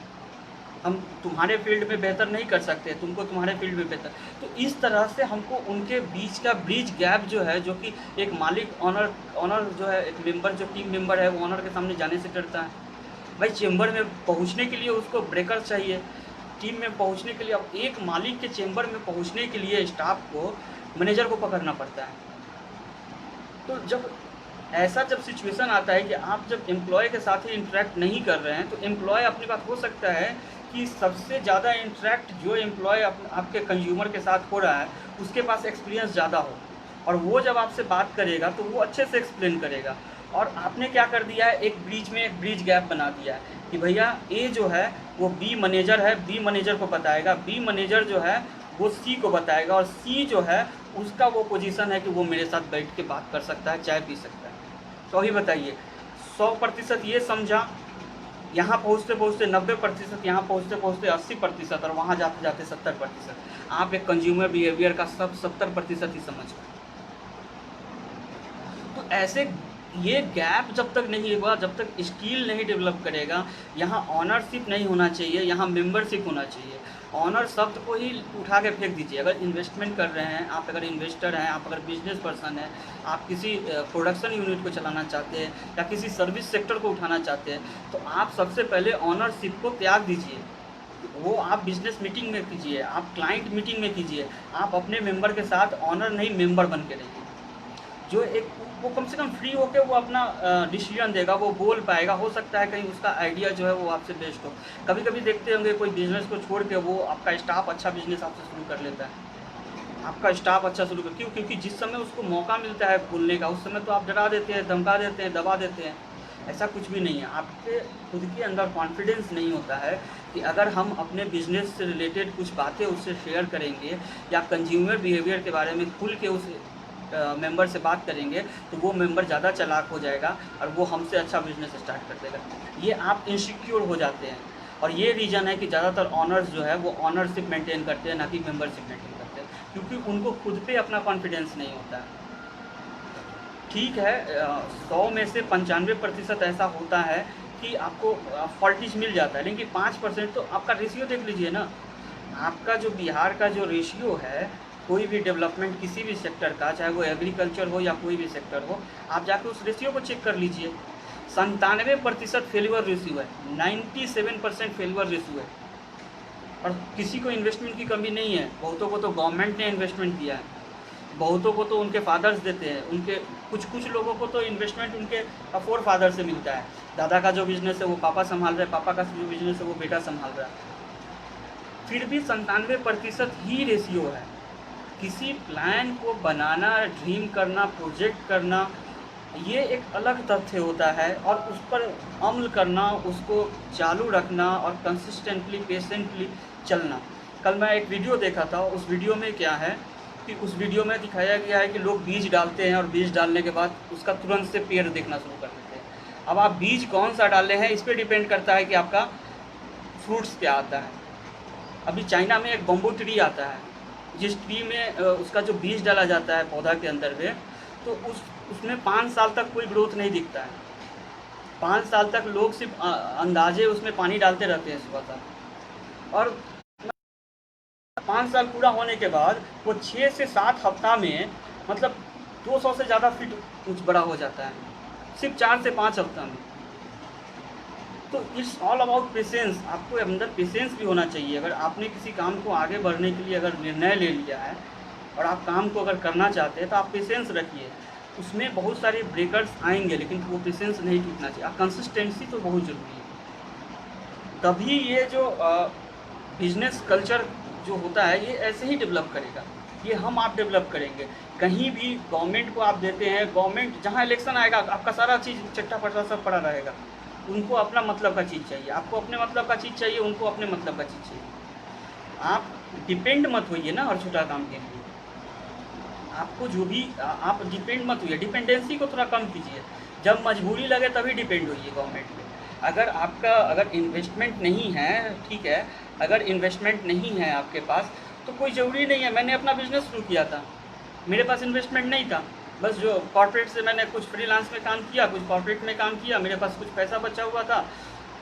हम तुम्हारे फील्ड में बेहतर नहीं कर सकते, तुमको तुम्हारे फील्ड में बेहतर। तो इस तरह से हमको उनके बीच का ब्रिज गैप जो है, जो कि एक मालिक ऑनर जो है, एक मेंबर जो टीम मेंबर है, वो ऑनर के सामने जाने से डरता है। भाई चेंबर में पहुंचने के लिए उसको ब्रेकर चाहिए, टीम में पहुंचने के लिए। अब एक मालिक के चेंबर में पहुंचने के लिए स्टाफ को मैनेजर को पकड़ना पड़ता है। तो जब सिचुएशन आता है कि आप जब एम्प्लॉय के साथ ही इंटरेक्ट नहीं कर रहे हैं, तो एम्प्लॉय अपनी बात हो सकता है कि सबसे ज़्यादा इंटरेक्ट जो एम्प्लॉय आपके कंज्यूमर के साथ हो रहा है उसके पास एक्सपीरियंस ज़्यादा हो, और वो जब आपसे बात करेगा तो वो अच्छे से एक्सप्लेन करेगा। और आपने क्या कर दिया है, एक ब्रिज गैप बना दिया है कि भैया ए जो है वो बी मैनेजर है, बी मैनेजर को बताएगा, बी मैनेजर जो है वो सी को बताएगा, और सी जो है उसका वो पोजीशन है कि वो मेरे साथ बैठ के बात कर सकता है, चाय पी सकता है। तो ही बताइए, 100% ये समझा, यहाँ पहुँचते पहुँचते 90%, यहाँ पहुँचते पहुँचते 80%, और वहाँ जाते जाते 70%। आप एक कंज्यूमर बिहेवियर का सब 70% ही समझ गए। तो ऐसे ये गैप जब तक नहीं होगा, जब तक स्किल नहीं डेवलप करेगा, यहाँ ऑनरशिप नहीं होना चाहिए, यहाँ मेंबरशिप होना चाहिए। ऑनर शब्द को ही उठा के फेंक दीजिए। अगर इन्वेस्टमेंट कर रहे हैं आप, अगर इन्वेस्टर हैं आप, अगर बिजनेस पर्सन हैं आप, किसी प्रोडक्शन यूनिट को चलाना चाहते हैं या किसी सर्विस सेक्टर को उठाना चाहते हैं, तो आप सबसे पहले ऑनरशिप को त्याग दीजिए। वो आप बिजनेस मीटिंग में कीजिए, आप क्लाइंट मीटिंग में कीजिए, आप अपने मेंबर के साथ ऑनर नहीं मेंबर बन के रहिए। जो एक वो कम से कम फ्री होकर वो अपना डिसीजन देगा, वो बोल पाएगा। हो सकता है कहीं उसका आइडिया जो है वो आपसे बेस्ट हो। कभी कभी देखते होंगे कोई बिजनेस को छोड़ के वो आपका स्टाफ अच्छा बिजनेस आपसे शुरू कर लेता है, आपका स्टाफ अच्छा शुरू कर, क्यों? क्योंकि जिस समय उसको मौका मिलता है बोलने का, उस समय तो आप डरा देते हैं, धमका देते हैं, दबा देते हैं। ऐसा कुछ भी नहीं है। आपके खुद के अंदर कॉन्फिडेंस नहीं होता है कि अगर हम अपने बिजनेस से रिलेटेड कुछ बातें उससे शेयर करेंगे या कंज्यूमर बिहेवियर के बारे में खुल के उस मेंबर से बात करेंगे, तो वो मेंबर ज़्यादा चालाक हो जाएगा और वो हमसे अच्छा बिजनेस स्टार्ट कर देगा। ये आप इनसिक्योर हो जाते हैं, और ये रीज़न है कि ज़्यादातर ऑनर्स जो है वो ऑनरशिप मेंटेन करते हैं, ना कि मेंबरशिप मेंटेन करते हैं, क्योंकि उनको खुद पे अपना कॉन्फिडेंस नहीं होता है। ठीक है, 100 में से 95% ऐसा होता है कि आपको फॉल्टेज मिल जाता है, लेकिन 5% तो आपका रेशियो देख लीजिए ना। आपका जो बिहार का जो रेशियो है कोई भी डेवलपमेंट किसी भी सेक्टर का, चाहे वो एग्रीकल्चर हो या कोई भी सेक्टर हो, आप जाके उस रेशियो को चेक कर लीजिए। 97% फेलियर रेशियो है, 97% फेलियर रेशियो है। और किसी को इन्वेस्टमेंट की कमी नहीं है। बहुतों को तो गवर्नमेंट ने इन्वेस्टमेंट दिया है, बहुतों को तो उनके फादर्स देते हैं, उनके कुछ लोगों को तो इन्वेस्टमेंट उनके फोर फादर से मिलता है। दादा का जो बिजनेस है वो पापा संभाल रहे हैं, पापा का जो बिजनेस है वो बेटा संभाल रहा है। फिर भी 97% ही रेशियो है। किसी प्लान को बनाना, ड्रीम करना, प्रोजेक्ट करना, ये एक अलग तथ्य होता है, और उस पर अमल करना, उसको चालू रखना और कंसिस्टेंटली पेशेंटली चलना। कल मैं एक वीडियो देखा था, उस वीडियो में क्या है कि उस वीडियो में दिखाया गया है कि लोग बीज डालते हैं और बीज डालने के बाद उसका तुरंत से पेड़ दिखना शुरू कर देते हैं। अब आप बीज कौन सा डाले हैं इस पर डिपेंड करता है कि आपका फ्रूट्स क्या आता है। अभी चाइना में एक बम्बू ट्री आता है, जिस ट्री में उसका जो बीज डाला जाता है पौधा के अंदर में, तो उसमें 5 साल तक कोई ग्रोथ नहीं दिखता है। 5 साल तक लोग सिर्फ अंदाजे उसमें पानी डालते रहते हैं सुबह तक, और 5 साल पूरा होने के बाद वो 6 से 7 हफ्ता में मतलब 200 से ज़्यादा फीट कुछ बड़ा हो जाता है, सिर्फ 4 से 5 हफ्ता में। तो इट्स ऑल अबाउट पेशेंस। आपको अंदर पेशेंस भी होना चाहिए। अगर आपने किसी काम को आगे बढ़ने के लिए अगर निर्णय ले लिया है और आप काम को अगर करना चाहते हैं तो आप पेशेंस रखिए। उसमें बहुत सारे ब्रेकर्स आएंगे लेकिन वो पेशेंस नहीं टूटना चाहिए। कंसिस्टेंसी तो बहुत ज़रूरी है। तभी ये जो बिजनेस कल्चर जो होता है ये ऐसे ही डेवलप करेगा। ये हम आप डेवलप करेंगे। कहीं भी गवर्नमेंट को आप देते हैं, गवर्नमेंट जहाँ इलेक्शन आएगा आपका सारा चीज़ चट्टा पट्टा सब पड़ा रहेगा। उनको अपना मतलब का चीज़ चाहिए, आपको अपने मतलब का चीज़ चाहिए, उनको अपने मतलब का चीज़ चाहिए। आप डिपेंड मत होइए ना हर छोटा काम के लिए। आपको जो भी आप डिपेंड मत होइए, डिपेंडेंसी को थोड़ा कम कीजिए। जब मजबूरी लगे तभी डिपेंड होइए गवर्नमेंट पे। अगर इन्वेस्टमेंट नहीं है, ठीक है, अगर इन्वेस्टमेंट नहीं है आपके पास तो कोई ज़रूरी नहीं है। मैंने अपना बिजनेस शुरू किया था, मेरे पास इन्वेस्टमेंट नहीं था, बस जो कॉर्पोरेट से मैंने कुछ फ्रीलांस में काम किया, कुछ कॉर्पोरेट में काम किया, मेरे पास कुछ पैसा बचा हुआ था,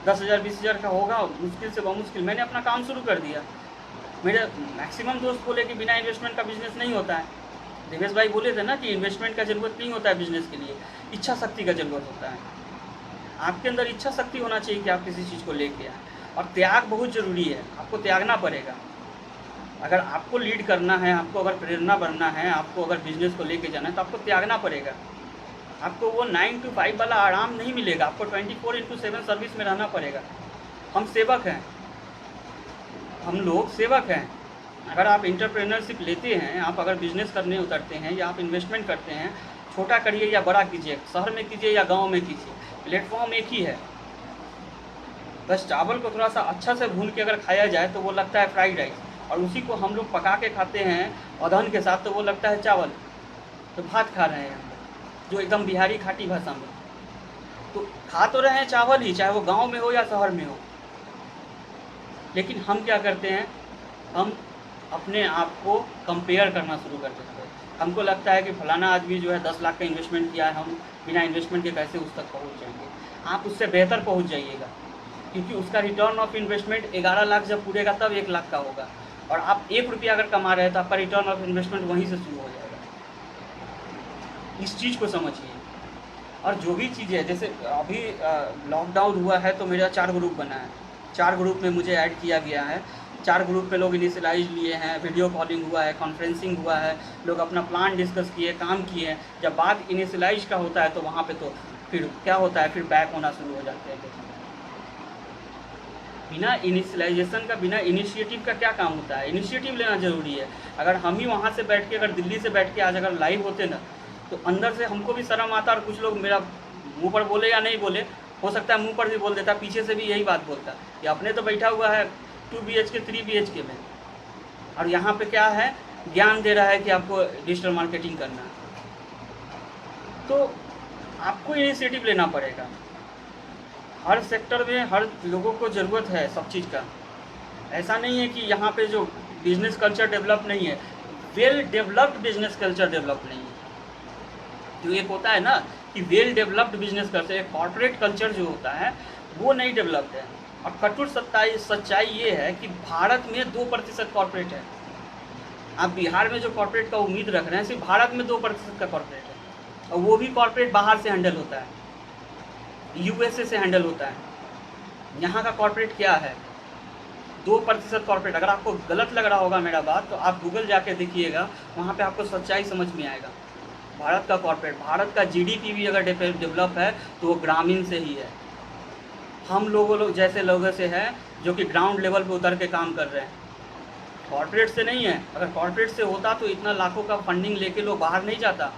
10,000 20,000 का होगा, मुश्किल से मुश्किल मैंने अपना काम शुरू कर दिया। मेरे मैक्सिमम दोस्त बोले कि बिना इन्वेस्टमेंट का बिजनेस नहीं होता है। देवेश भाई बोले थे ना कि इन्वेस्टमेंट का ज़रूरत नहीं होता है बिजनेस के लिए, इच्छा शक्ति का ज़रूरत होता है। आपके अंदर इच्छा शक्ति होना चाहिए कि आप किसी चीज़ को लेके आए। और त्याग बहुत ज़रूरी है, आपको त्यागना पड़ेगा। अगर आपको लीड करना है, आपको अगर प्रेरणा बनना है, आपको अगर बिजनेस को लेके जाना है तो आपको त्यागना पड़ेगा। आपको वो 9 to 5 वाला आराम नहीं मिलेगा, आपको 24/7 सर्विस में रहना पड़ेगा। हम सेवक हैं, हम लोग सेवक हैं। अगर आप इंटरप्रेन्योरशिप लेते हैं, आप अगर बिजनेस करने उतरते हैं या आप इन्वेस्टमेंट करते हैं, छोटा करिए या बड़ा कीजिए, शहर में कीजिए या गांव में कीजिए, प्लेटफॉर्म एक ही है। बस चावल को थोड़ा सा अच्छा से भून के अगर खाया जाए तो वो लगता है फ्राइड राइस, और उसी को हम लोग पका के खाते हैं औधन के साथ तो वो लगता है चावल। तो भात खा रहे हैं हम लोग, जो एकदम बिहारी खाटी भाषा में। तो खा तो रहे हैं चावल ही, चाहे वो गांव में हो या शहर में हो। लेकिन हम क्या करते हैं, हम अपने आप को कंपेयर करना शुरू कर देते हैं। हमको लगता है कि फलाना आदमी जो है 10 लाख का इन्वेस्टमेंट किया है, हम बिना इन्वेस्टमेंट के कैसे उस तक पहुंच जाएंगे। आप उससे बेहतर पहुंच जाइएगा, क्योंकि उसका रिटर्न ऑफ इन्वेस्टमेंट 11 लाख जब पूरेगा तब 1 लाख का होगा। और आप 1 रुपया अगर कमा रहे हैं तो आपका रिटर्न ऑफ इन्वेस्टमेंट वहीं से शुरू हो जाएगा। इस चीज़ को समझिए। और जो भी चीज़ें है, जैसे अभी लॉकडाउन हुआ है तो मेरा 4 ग्रुप बना है, 4 ग्रुप में मुझे ऐड किया गया है। 4 ग्रुप पे लोग इनिशियलाइज लिए हैं, वीडियो कॉलिंग हुआ है, कॉन्फ्रेंसिंग हुआ है, लोग अपना प्लान डिस्कस किए, काम किए हैं। जब बात इनिशियलाइज का होता है तो वहाँ पे तो फिर क्या होता है, फिर बैक होना शुरू हो जाते हैं। बिना इनिशियलाइजेशन का, बिना इनिशिएटिव का क्या काम होता है। इनिशिएटिव लेना ज़रूरी है। अगर हम ही वहाँ से बैठ के, अगर दिल्ली से बैठ के आज अगर लाइव होते ना, तो अंदर से हमको भी शर्म आता, और कुछ लोग मेरा मुंह पर बोले या नहीं बोले, हो सकता है मुंह पर भी बोल देता, पीछे से भी यही बात बोलता कि अपने तो बैठा हुआ है 2 BHK 3 BHK में, और यहाँ पे क्या है, ज्ञान दे रहा है कि आपको डिजिटल मार्केटिंग करना है। तो आपको इनिशिएटिव लेना पड़ेगा। हर सेक्टर में हर लोगों को ज़रूरत है सब चीज़ का। ऐसा नहीं है कि यहाँ पे जो बिजनेस कल्चर डेवलप नहीं है, well developed business culture develop नहीं है। जो एक होता है ना कि वेल डेवलप्ड बिजनेस कल्चर, एक कॉर्पोरेट कल्चर जो होता है वो नहीं डेवलप्ड है। और कटुर सच्चाई ये है कि भारत में 2% कॉर्पोरेट है। आप बिहार में जो कॉर्पोरेट का उम्मीद रख रहे हैं, सिर्फ भारत में 2% का कॉर्पोरेट है, और वो भी कॉर्पोरेट बाहर से हैंडल होता है, USA से हैंडल होता है। यहाँ का कॉर्पोरेट क्या है, 2% कॉर्पोरेट। अगर आपको गलत लग रहा होगा मेरा बात तो आप गूगल जाके देखिएगा, वहाँ पे आपको सच्चाई समझ में आएगा। भारत का कॉर्पोरेट, भारत का GDP भी अगर डेवलप है तो वो ग्रामीण से ही है। हम लोग जैसे लोगों से है जो कि ग्राउंड लेवल पे उतर के काम कर रहे हैं, कॉर्पोरेट से नहीं है। अगर कॉर्पोरेट से होता तो इतना लाखों का फंडिंग लेके लोग बाहर नहीं जाता।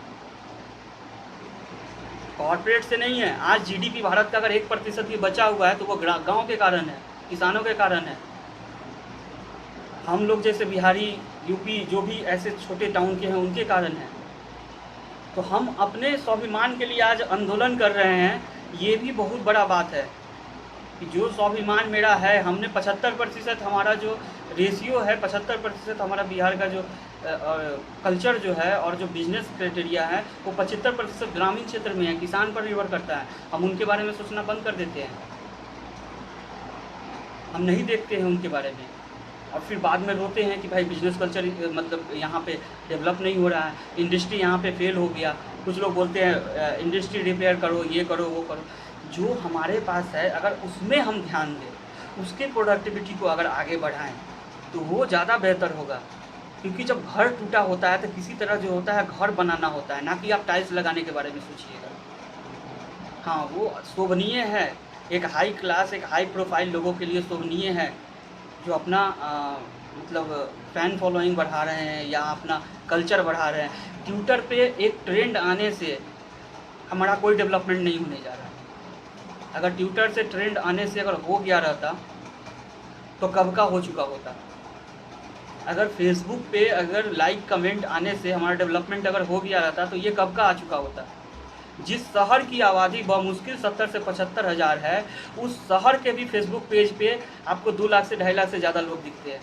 कॉर्पोरेट से नहीं है। आज GDP भारत का अगर 1% भी बचा हुआ है तो वो गांव के कारण है, किसानों के कारण है। हम लोग जैसे बिहारी, यूपी, जो भी ऐसे छोटे टाउन के हैं उनके कारण है। तो हम अपने स्वाभिमान के लिए आज आंदोलन कर रहे हैं, ये भी बहुत बड़ा बात है कि जो स्वाभिमान मेरा है, हमने 75% हमारा जो रेशियो है, 75% हमारा बिहार का जो कल्चर जो है और जो बिजनेस क्राइटेरिया है वो 75% ग्रामीण क्षेत्र में है, किसान पर निर्भर करता है। हम उनके बारे में सोचना बंद कर देते हैं, हम नहीं देखते हैं उनके बारे में, और फिर बाद में रोते हैं कि भाई बिजनेस कल्चर मतलब यहाँ पे डेवलप नहीं हो रहा है, इंडस्ट्री यहाँ पे फेल हो गया। कुछ लोग बोलते हैं इंडस्ट्री रिपेयर करो, ये करो, वो करो। जो हमारे पास है अगर उसमें हम ध्यान दें, उसके प्रोडक्टिविटी को अगर आगे बढ़ाएं तो वो ज़्यादा बेहतर होगा। क्योंकि जब घर टूटा होता है तो किसी तरह जो होता है घर बनाना होता है, ना कि आप टाइल्स लगाने के बारे में सोचिएगा। हाँ, वो शोभनीय है, एक हाई क्लास, एक हाई प्रोफाइल लोगों के लिए शोभनीय है, जो अपना मतलब फ़ैन फॉलोइंग बढ़ा रहे हैं या अपना कल्चर बढ़ा रहे हैं। ट्विटर पे एक ट्रेंड आने से हमारा कोई डेवलपमेंट नहीं होने जा रहा है। अगर ट्विटर से ट्रेंड आने से अगर हो गया रहता तो कब का हो चुका होता। अगर फेसबुक पे अगर लाइक कमेंट आने से हमारा डेवलपमेंट अगर हो गया रहता तो ये कब का आ चुका होता। जिस शहर की आबादी बमुश्किल 70 से 75 हज़ार है, उस शहर के भी फेसबुक पेज पे आपको 2 लाख से 2.5 लाख से ज़्यादा लोग दिखते हैं।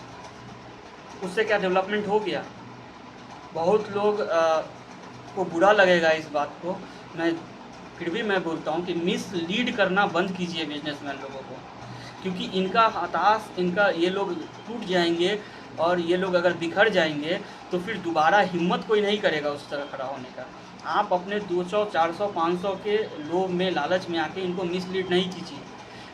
उससे क्या डेवलपमेंट हो गया? बहुत लोग को बुरा लगेगा इस बात को, फिर भी मैं बोलता हूँ कि मिसलीड करना बंद कीजिए बिजनेसमैन लोगों को, क्योंकि इनका हताश, इनका ये लोग टूट जाएंगे और ये लोग अगर बिखर जाएंगे तो फिर दोबारा हिम्मत कोई नहीं करेगा उस तरह खड़ा होने का। आप अपने 200, 400, 500 के लोभ में, लालच में आके इनको मिसलीड नहीं कीजिए।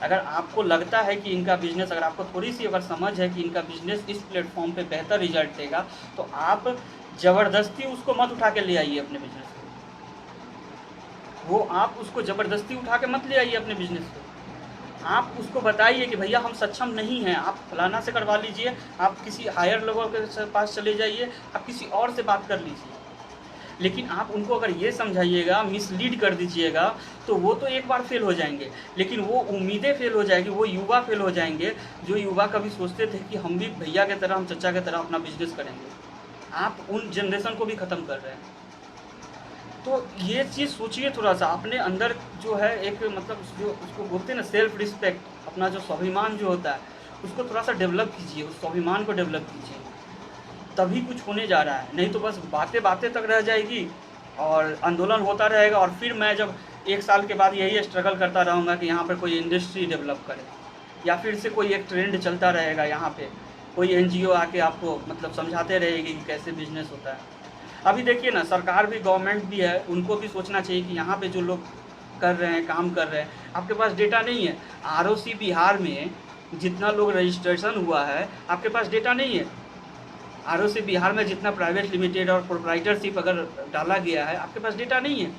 अगर आपको लगता है कि इनका बिज़नेस, अगर आपको थोड़ी सी अगर समझ है कि इनका बिज़नेस इस प्लेटफॉर्म पे बेहतर रिजल्ट देगा, तो आप ज़बरदस्ती उसको मत उठा के ले आइए अपने बिज़नेस को। वो आप उसको ज़बरदस्ती उठा के मत ले आइए अपने बिज़नेस को। आप उसको बताइए कि भैया हम सक्षम नहीं हैं, आप फलाना से करवा लीजिए, आप किसी हायर लोगों के पास चले जाइए, आप किसी और से बात कर लीजिए। लेकिन आप उनको अगर ये समझाइएगा, मिसलीड कर दीजिएगा, तो वो तो एक बार फेल हो जाएंगे, लेकिन वो उम्मीदें फेल हो जाएगी, वो युवा फेल हो जाएंगे, जो युवा कभी सोचते थे कि हम भी भैया की तरह, हम चचा की तरह अपना बिजनेस करेंगे। आप उन जनरेशन को भी ख़त्म कर रहे हैं। तो ये चीज़ सोचिए थोड़ा सा, अपने अंदर जो है एक मतलब जो उसको बोलते हैं ना सेल्फ रिस्पेक्ट, अपना जो स्वाभिमान जो होता है उसको थोड़ा सा डेवलप कीजिए, उस स्वाभिमान को डेवलप कीजिए, तभी कुछ होने जा रहा है। नहीं तो बस बातें बातें तक रह जाएगी और आंदोलन होता रहेगा, और फिर मैं जब 1 साल के बाद यही स्ट्रगल करता रहूँगा कि यहाँ पर कोई इंडस्ट्री डेवलप करे, या फिर से कोई एक ट्रेंड चलता रहेगा, यहाँ पे कोई NGO आके आपको मतलब समझाते रहेगी कि कैसे बिजनेस होता है। अभी देखिए ना, सरकार भी, गवर्नमेंट भी है, उनको भी सोचना चाहिए कि यहाँ पे जो लोग कर रहे हैं, काम कर रहे हैं, आपके पास डेटा नहीं है। ROC बिहार में जितना लोग रजिस्ट्रेशन हुआ है, आपके पास डेटा नहीं है। ROC बिहार में जितना प्राइवेट लिमिटेड और प्रोप्राइटरशिप अगर डाला गया है, आपके पास डेटा नहीं है।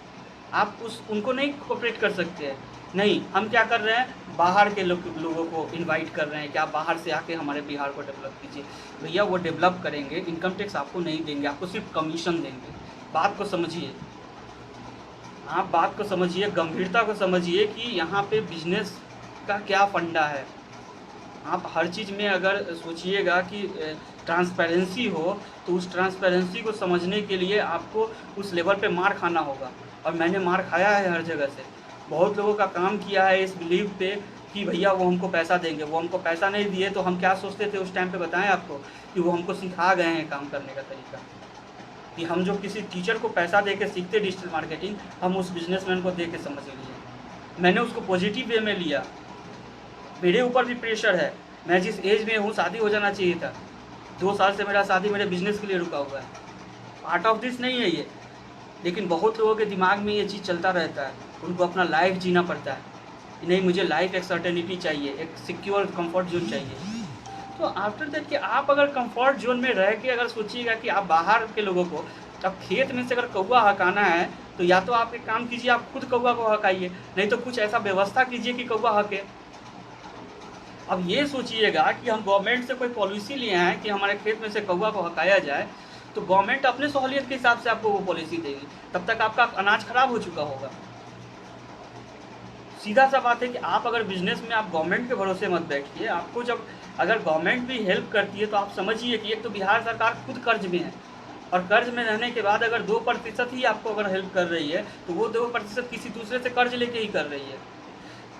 आप उनको नहीं कोऑपरेट कर सकते हैं। नहीं, हम क्या कर रहे हैं, बाहर के लोगों को इनवाइट कर रहे हैं कि आप बाहर से आके हमारे बिहार को डेवलप कीजिए। भैया वो डेवलप करेंगे, इनकम टैक्स आपको नहीं देंगे, आपको सिर्फ कमीशन देंगे। बात को समझिए, आप बात को समझिए, गंभीरता को समझिए कि यहाँ पे बिजनेस का क्या फंडा है। आप हर चीज़ में अगर सोचिएगा कि ट्रांसपेरेंसी हो, तो उस ट्रांसपेरेंसी को समझने के लिए आपको उस लेवल पे मार खाना होगा, और मैंने मार खाया है हर जगह से। बहुत लोगों का काम किया है इस बिलीव पे कि भैया वो हमको पैसा देंगे, वो हमको पैसा नहीं दिए तो हम क्या सोचते थे उस टाइम पे, बताएं आपको, कि वो हमको सिखा गए हैं काम करने का तरीका। कि हम जो किसी टीचर को पैसा दे के सीखते डिजिटल मार्केटिंग, हम उस बिजनेसमैन को दे के समझ लिए। मैंने उसको पॉजिटिव वे में लिया। मेरे ऊपर भी प्रेशर है, मैं जिस एज में हूँ शादी हो जाना चाहिए था, 2 साल से मेरा शादी मेरे बिजनेस के लिए रुका हुआ है। पार्ट ऑफ दिस नहीं है ये, लेकिन बहुत लोगों के दिमाग में ये चीज़ चलता रहता है। उनको अपना लाइफ जीना पड़ता है, नहीं मुझे लाइफ एक सर्टेनिटी चाहिए, एक सिक्योर कंफर्ट जोन चाहिए। तो आफ्टर दैट कि आप अगर कंफर्ट जोन में रह के अगर सोचिएगा कि आप बाहर के लोगों को, अब खेत में से अगर कौवा हकाना है तो या तो आप एक काम कीजिए, आप खुद कौवा को हकाइए, नहीं तो कुछ ऐसा व्यवस्था कीजिए कि कौवा हके। अब ये सोचिएगा कि हम गवर्नमेंट से कोई पॉलिसी लिए हैं कि हमारे खेत में से कौवा को हकाया जाए, तो गवर्नमेंट अपने सहूलियत के हिसाब से आपको वो पॉलिसी देगी, तब तक आपका अनाज खराब हो चुका होगा। सीधा सा बात है कि आप अगर बिजनेस में आप गवर्नमेंट के भरोसे मत बैठिए। आपको जब अगर गवर्नमेंट भी हेल्प करती है तो आप समझिए कि एक तो बिहार सरकार खुद कर्ज में है, और कर्ज में रहने के बाद अगर 2% ही आपको अगर हेल्प कर रही है तो वो 2% किसी दूसरे से कर्ज लेके ही कर रही है।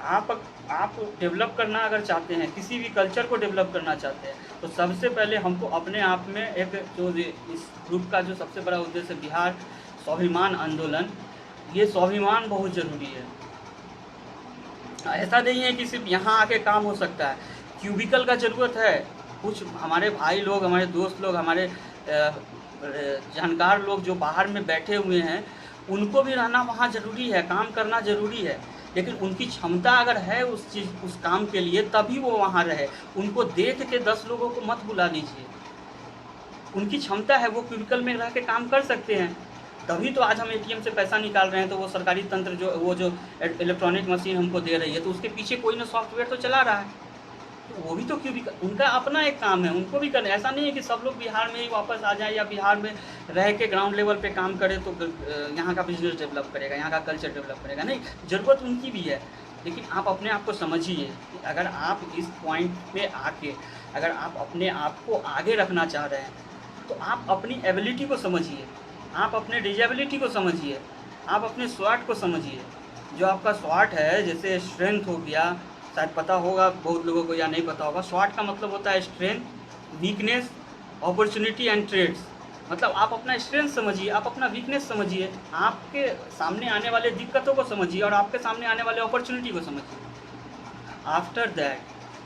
आप डेवलप करना अगर चाहते हैं, किसी भी कल्चर को डेवलप करना चाहते हैं, तो सबसे पहले हमको अपने आप में एक जो इस ग्रुप का जो सबसे बड़ा उद्देश्य बिहार स्वाभिमान आंदोलन, ये स्वाभिमान बहुत ज़रूरी है। ऐसा नहीं है कि सिर्फ यहाँ आके काम हो सकता है, क्यूबिकल का ज़रूरत है। कुछ हमारे भाई लोग, हमारे दोस्त लोग, हमारे जानकार लोग जो बाहर में बैठे हुए हैं, उनको भी रहना वहाँ ज़रूरी है, काम करना ज़रूरी है। लेकिन उनकी क्षमता अगर है उस काम के लिए, तभी वो वहाँ रहे। उनको देख के 10 लोगों को मत बुला लीजिए। उनकी क्षमता है, वो क्यूबिकल में रह के काम कर सकते हैं, तभी तो आज हम एटीएम से पैसा निकाल रहे हैं। तो वो सरकारी तंत्र जो इलेक्ट्रॉनिक मशीन हमको दे रही है, तो उसके पीछे कोई ना सॉफ्टवेयर तो चला रहा है। तो वो भी तो क्यूबिकल, उनका अपना एक काम है, उनको भी करना। ऐसा नहीं है कि सब लोग बिहार में ही वापस आ जाए या बिहार में रह के ग्राउंड लेवल पे काम करे तो यहाँ का बिजनेस डेवलप करेगा, यहाँ का कल्चर डेवलप करेगा। नहीं, ज़रूरत उनकी भी है, लेकिन आप अपने आप को समझिए कि अगर आप इस पॉइंट पे आके अगर आप अपने आप को आगे रखना चाह रहे हैं, तो आप अपनी एबिलिटी को समझिए, आप अपने डिजेबिलिटी को समझिए, आप अपने स्वाट को समझिए। जो आपका स्वाट है, जैसे स्ट्रेंथ हो गया, शायद पता होगा बहुत लोगों को या नहीं पता होगा। स्वाट का मतलब होता है strength, weakness, opportunity and trades. मतलब आप अपना स्ट्रेंथ समझिए, आप अपना वीकनेस समझिए, आपके सामने आने वाले दिक्कतों को समझिए और आपके सामने आने वाले अपॉर्चुनिटी को समझिए। आफ्टर दैट,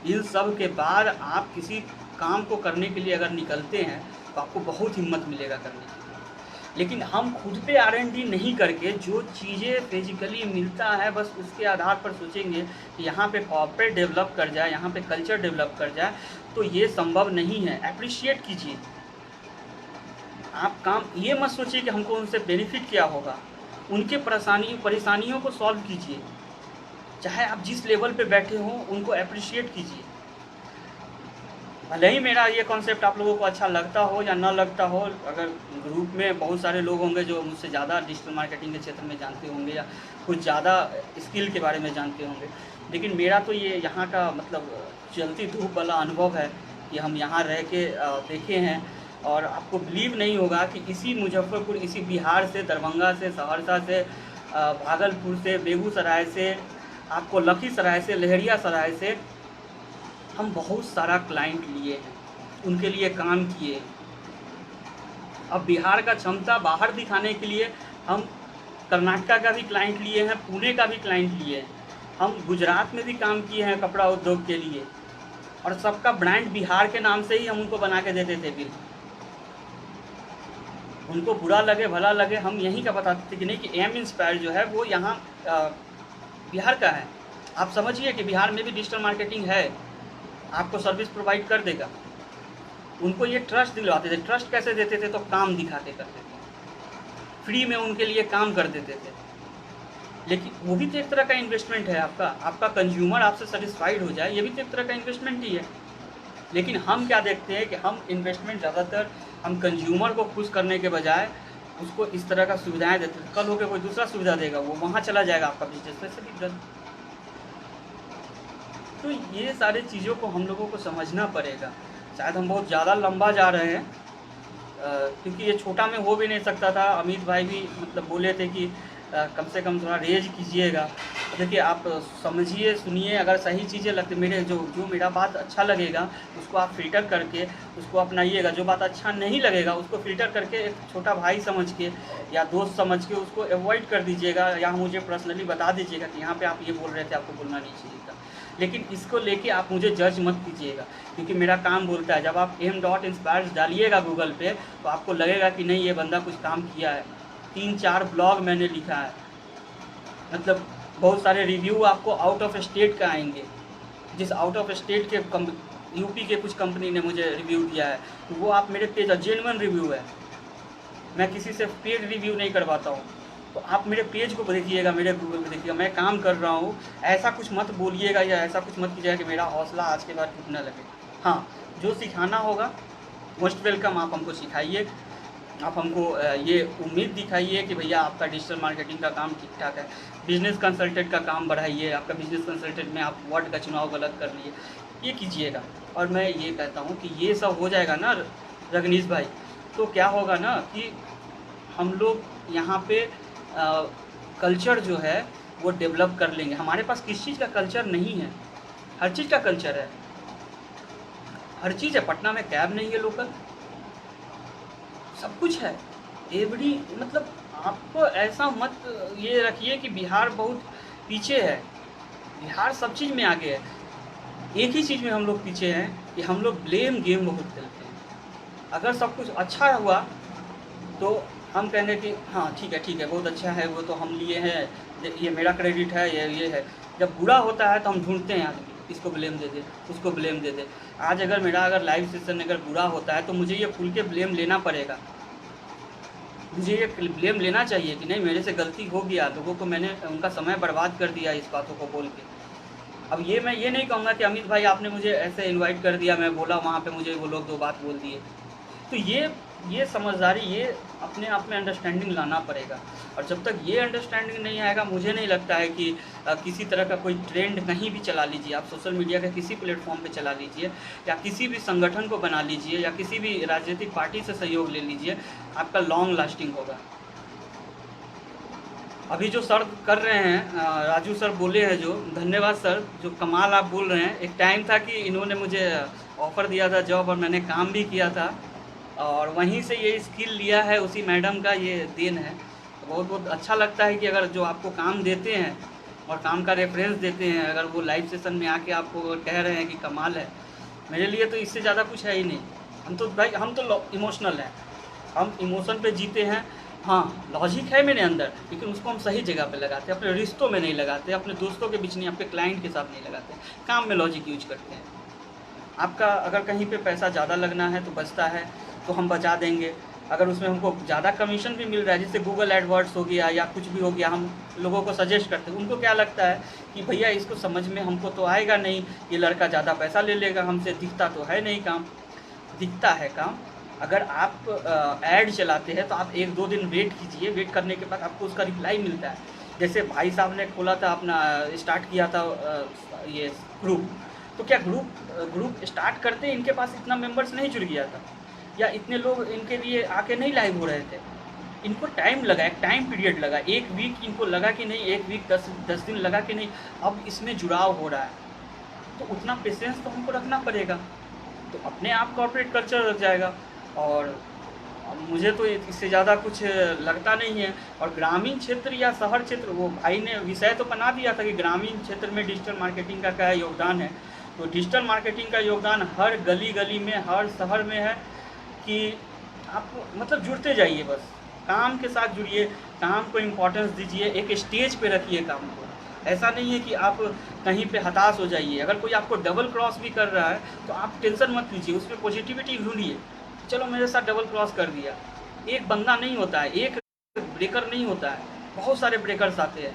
इन सब के बाद आप किसी काम को करने के लिए अगर निकलते हैं तो आपको बहुत हिम्मत मिलेगा करने की। लेकिन हम खुद पे R&D नहीं करके जो चीज़ें फिजिकली मिलता है बस उसके आधार पर सोचेंगे कि यहाँ पे कॉर्पोरेट डेवलप कर जाए, यहाँ पे कल्चर डेवलप कर जाए, तो ये संभव नहीं है। अप्रिशिएट कीजिए। आप काम ये मत सोचिए कि हमको उनसे बेनिफिट क्या होगा, उनके परेशानियों को सॉल्व कीजिए। चाहे आप जिस लेवल पे बैठे हों, उनको अप्रिशिएट कीजिए। भले ही मेरा ये कॉन्सेप्ट आप लोगों को अच्छा लगता हो या ना लगता हो, अगर ग्रुप में बहुत सारे लोग होंगे जो मुझसे ज़्यादा डिजिटल मार्केटिंग के क्षेत्र में जानते होंगे या कुछ ज़्यादा स्किल के बारे में जानते होंगे, लेकिन मेरा तो ये यहाँ का मतलब चलती धूप वाला अनुभव है कि हम यहाँ रह के देखे हैं। और आपको बिलीव नहीं होगा कि इसी मुजफ्फरपुर, इसी बिहार से, दरभंगा से, सहरसा से, भागलपुर से, बेगूसराय से, आपको लखीसराय से, लहरियासराय से हम बहुत सारा क्लाइंट लिए हैं, उनके लिए काम किए। अब बिहार का क्षमता बाहर दिखाने के लिए हम कर्नाटका का भी क्लाइंट लिए हैं, पुणे का भी क्लाइंट लिए हैं, हम गुजरात में भी काम किए हैं कपड़ा उद्योग के लिए, और सबका ब्रांड बिहार के नाम से ही हम उनको बना के देते थे बिल। उनको बुरा लगे भला लगे, हम यहीं का बताते थे कि नहीं कि एम इंस्पायर जो है वो यहाँ बिहार का है। आप समझिए कि बिहार में भी डिजिटल मार्केटिंग है, आपको सर्विस प्रोवाइड कर देगा। उनको ये ट्रस्ट दिलवाते थे। ट्रस्ट कैसे देते थे? तो काम दिखा के करते थे, फ्री में उनके लिए काम कर देते थे। लेकिन वो भी तो एक तरह का इन्वेस्टमेंट है आपका कंज्यूमर आपसे सेटिस्फाइड हो जाए, ये भी तो एक तरह का इन्वेस्टमेंट ही है। लेकिन हम क्या देखते हैं कि हम इन्वेस्टमेंट ज़्यादातर हम कंज्यूमर को खुश करने के बजाय उसको इस तरह का सुविधाएं देते हैं। कल होकर कोई दूसरा सुविधा देगा, वो वहाँ चला जाएगा, आपका बिजनेस वैसे भी। तो ये सारी चीज़ों को हम लोगों को समझना पड़ेगा। शायद हम बहुत ज़्यादा लंबा जा रहे हैं, क्योंकि ये छोटा में हो भी नहीं सकता था। अमित भाई भी मतलब बोले थे कि कम से कम थोड़ा रेज कीजिएगा। देखिए, आप समझिए, सुनिए, अगर सही चीज़ें लगती, मेरे जो मेरा बात अच्छा लगेगा उसको आप फ़िल्टर करके उसको अपनाइएगा। जो बात अच्छा नहीं लगेगा उसको फ़िल्टर करके एक छोटा भाई समझ के या दोस्त समझ के उसको अवॉइड कर दीजिएगा, या मुझे पर्सनली बता दीजिएगा कि यहाँ पे आप ये बोल रहे थे, आपको बोलना नहीं चाहिए था। लेकिन इसको लेके आप मुझे जज मत कीजिएगा, क्योंकि मेरा काम बोलता है। जब आप m.inspires डालिएगा गूगल पे तो आपको लगेगा कि नहीं, ये बंदा कुछ काम किया है। 3-4 ब्लॉग मैंने लिखा है, मतलब बहुत सारे रिव्यू आपको आउट ऑफ स्टेट का आएंगे। जिस आउट ऑफ स्टेट के यूपी के कुछ कंपनी ने मुझे रिव्यू दिया है, तो वो आप मेरे पेज, जेन्युइन रिव्यू है। मैं किसी से पेड रिव्यू नहीं करवाता हूँ। तो आप मेरे पेज को देखिएगा, मेरे गूगल पे देखिएगा, मैं काम कर रहा हूँ। ऐसा कुछ मत बोलिएगा या ऐसा कुछ मत कीजिएगा कि मेरा हौसला आज के बाद टूटने लगे। हाँ, जो सिखाना होगा मोस्ट वेलकम, आप हमको सिखाइए। आप हमको ये उम्मीद दिखाइए कि भैया आपका डिजिटल मार्केटिंग का काम ठीक ठाक है। बिजनेस कंसल्टेंट का काम बढ़ाइए। आपका बिजनेस कंसल्टेंट में आप वर्ड का चुनाव गलत कर लिए, ये कीजिएगा। और मैं ये कहता हूँ कि ये सब हो जाएगा ना रजनीश भाई, तो क्या होगा ना कि हम लोग यहाँ पे कल्चर जो है वो डेवलप कर लेंगे। हमारे पास किस चीज़ का कल्चर नहीं है? हर चीज़ का कल्चर है, हर चीज़ है। पटना में कैब नहीं है लोकल, सब कुछ है। एवरी मतलब आपको ऐसा मत ये रखिए कि बिहार बहुत पीछे है। बिहार सब चीज़ में आगे है। एक ही चीज़ में हम लोग पीछे हैं कि हम लोग ब्लेम गेम बहुत खेलते हैं। अगर सब कुछ अच्छा हुआ तो हम कहेंगे कि हाँ ठीक है बहुत अच्छा है, वो तो हम लिए हैं, ये मेरा क्रेडिट है, ये है। जब बुरा होता है तो हम ढूंढते हैं आदमी, इसको ब्लेम दे दे, उसको ब्लेम दे दे। आज अगर लाइव सेशन अगर बुरा होता है तो मुझे ये खुल के ब्लेम लेना पड़ेगा, मुझे ये ब्लेम लेना चाहिए कि नहीं मेरे से गलती हो गया, लोगों को मैंने उनका समय बर्बाद कर दिया इस बातों को बोल के। अब ये मैं ये नहीं कहूँगा कि अमित भाई आपने मुझे ऐसे इनवाइट कर दिया, मैं बोला वहाँ पे मुझे वो लोग 2 बात बोल दिए। तो ये समझदारी, ये अपने आप में अंडरस्टैंडिंग लाना पड़ेगा। और जब तक ये अंडरस्टैंडिंग नहीं आएगा, मुझे नहीं लगता है कि किसी तरह का कोई ट्रेंड कहीं भी चला लीजिए आप, सोशल मीडिया के किसी प्लेटफॉर्म पे चला लीजिए, या किसी भी संगठन को बना लीजिए, या किसी भी राजनीतिक पार्टी से सहयोग ले लीजिए, आपका लॉन्ग लास्टिंग होगा। अभी जो सर कर रहे हैं, राजू सर बोले हैं जो, धन्यवाद सर, जो कमाल आप बोल रहे हैं। एक टाइम था कि इन्होंने मुझे ऑफ़र दिया था जॉब, और मैंने काम भी किया था, और वहीं से ये स्किल लिया है, उसी मैडम का ये देन है। तो बहुत बहुत अच्छा लगता है कि अगर जो आपको काम देते हैं और काम का रेफरेंस देते हैं, अगर वो लाइव सेशन में आके आपको कह रहे हैं कि कमाल है, मेरे लिए तो इससे ज़्यादा कुछ है ही नहीं। हम तो भाई, हम तो इमोशनल हैं, हम इमोशन पे जीते हैं। हाँ, लॉजिक है मेरे अंदर, लेकिन उसको हम सही जगह पे लगाते हैं, अपने रिश्तों में नहीं लगाते, अपने दोस्तों के बीच नहीं, आपके क्लाइंट के साथ नहीं लगाते, काम में लॉजिक यूज करते हैं। आपका अगर कहीं पे पैसा ज़्यादा लगना है तो बचता है तो हम बचा देंगे। अगर उसमें हमको ज़्यादा कमीशन भी मिल रहा है, जैसे गूगल एडवर्ड्स हो गया या कुछ भी हो गया, हम लोगों को सजेस्ट करते हैं। उनको क्या लगता है कि भैया इसको समझ में हमको तो आएगा नहीं, ये लड़का ज़्यादा पैसा ले लेगा हमसे, दिखता तो है नहीं काम। दिखता है काम। अगर आप ऐड चलाते हैं तो आप 1-2 दिन वेट कीजिए, वेट करने के बाद आपको उसका रिप्लाई मिलता है। जैसे भाई साहब ने खोला था अपना, स्टार्ट किया था ये ग्रुप, तो क्या ग्रुप स्टार्ट करते इनके पास इतना मेंबर्स नहीं जुड़ गया था, या इतने लोग इनके लिए आके नहीं लाइव हो रहे थे। इनको टाइम लगा, एक टाइम पीरियड लगा, 1 वीक इनको लगा कि नहीं, 1 वीक 10 दिन लगा कि नहीं, अब इसमें जुड़ाव हो रहा है। तो उतना पेशेंस तो हमको रखना पड़ेगा, तो अपने आप कॉर्पोरेट कल्चर लग जाएगा। और मुझे तो इससे ज़्यादा कुछ लगता नहीं है। और ग्रामीण क्षेत्र या शहर क्षेत्र, वो भाई ने विषय तो बना दिया था कि ग्रामीण क्षेत्र में डिजिटल मार्केटिंग का क्या योगदान है। तो डिजिटल मार्केटिंग का योगदान हर गली गली में, हर शहर में है कि आप मतलब जुड़ते जाइए, बस काम के साथ जुड़िए, काम को इम्पोर्टेंस दीजिए, एक स्टेज पे रखिए काम को। ऐसा नहीं है कि आप कहीं पे हताश हो जाइए। अगर कोई आपको डबल क्रॉस भी कर रहा है तो आप टेंशन मत लीजिए, उसमें पॉजिटिविटी ढूंढिए। चलो मेरे साथ डबल क्रॉस कर दिया, एक बंदा नहीं होता है, एक ब्रेकर नहीं होता है, बहुत सारे ब्रेकर्स आते हैं।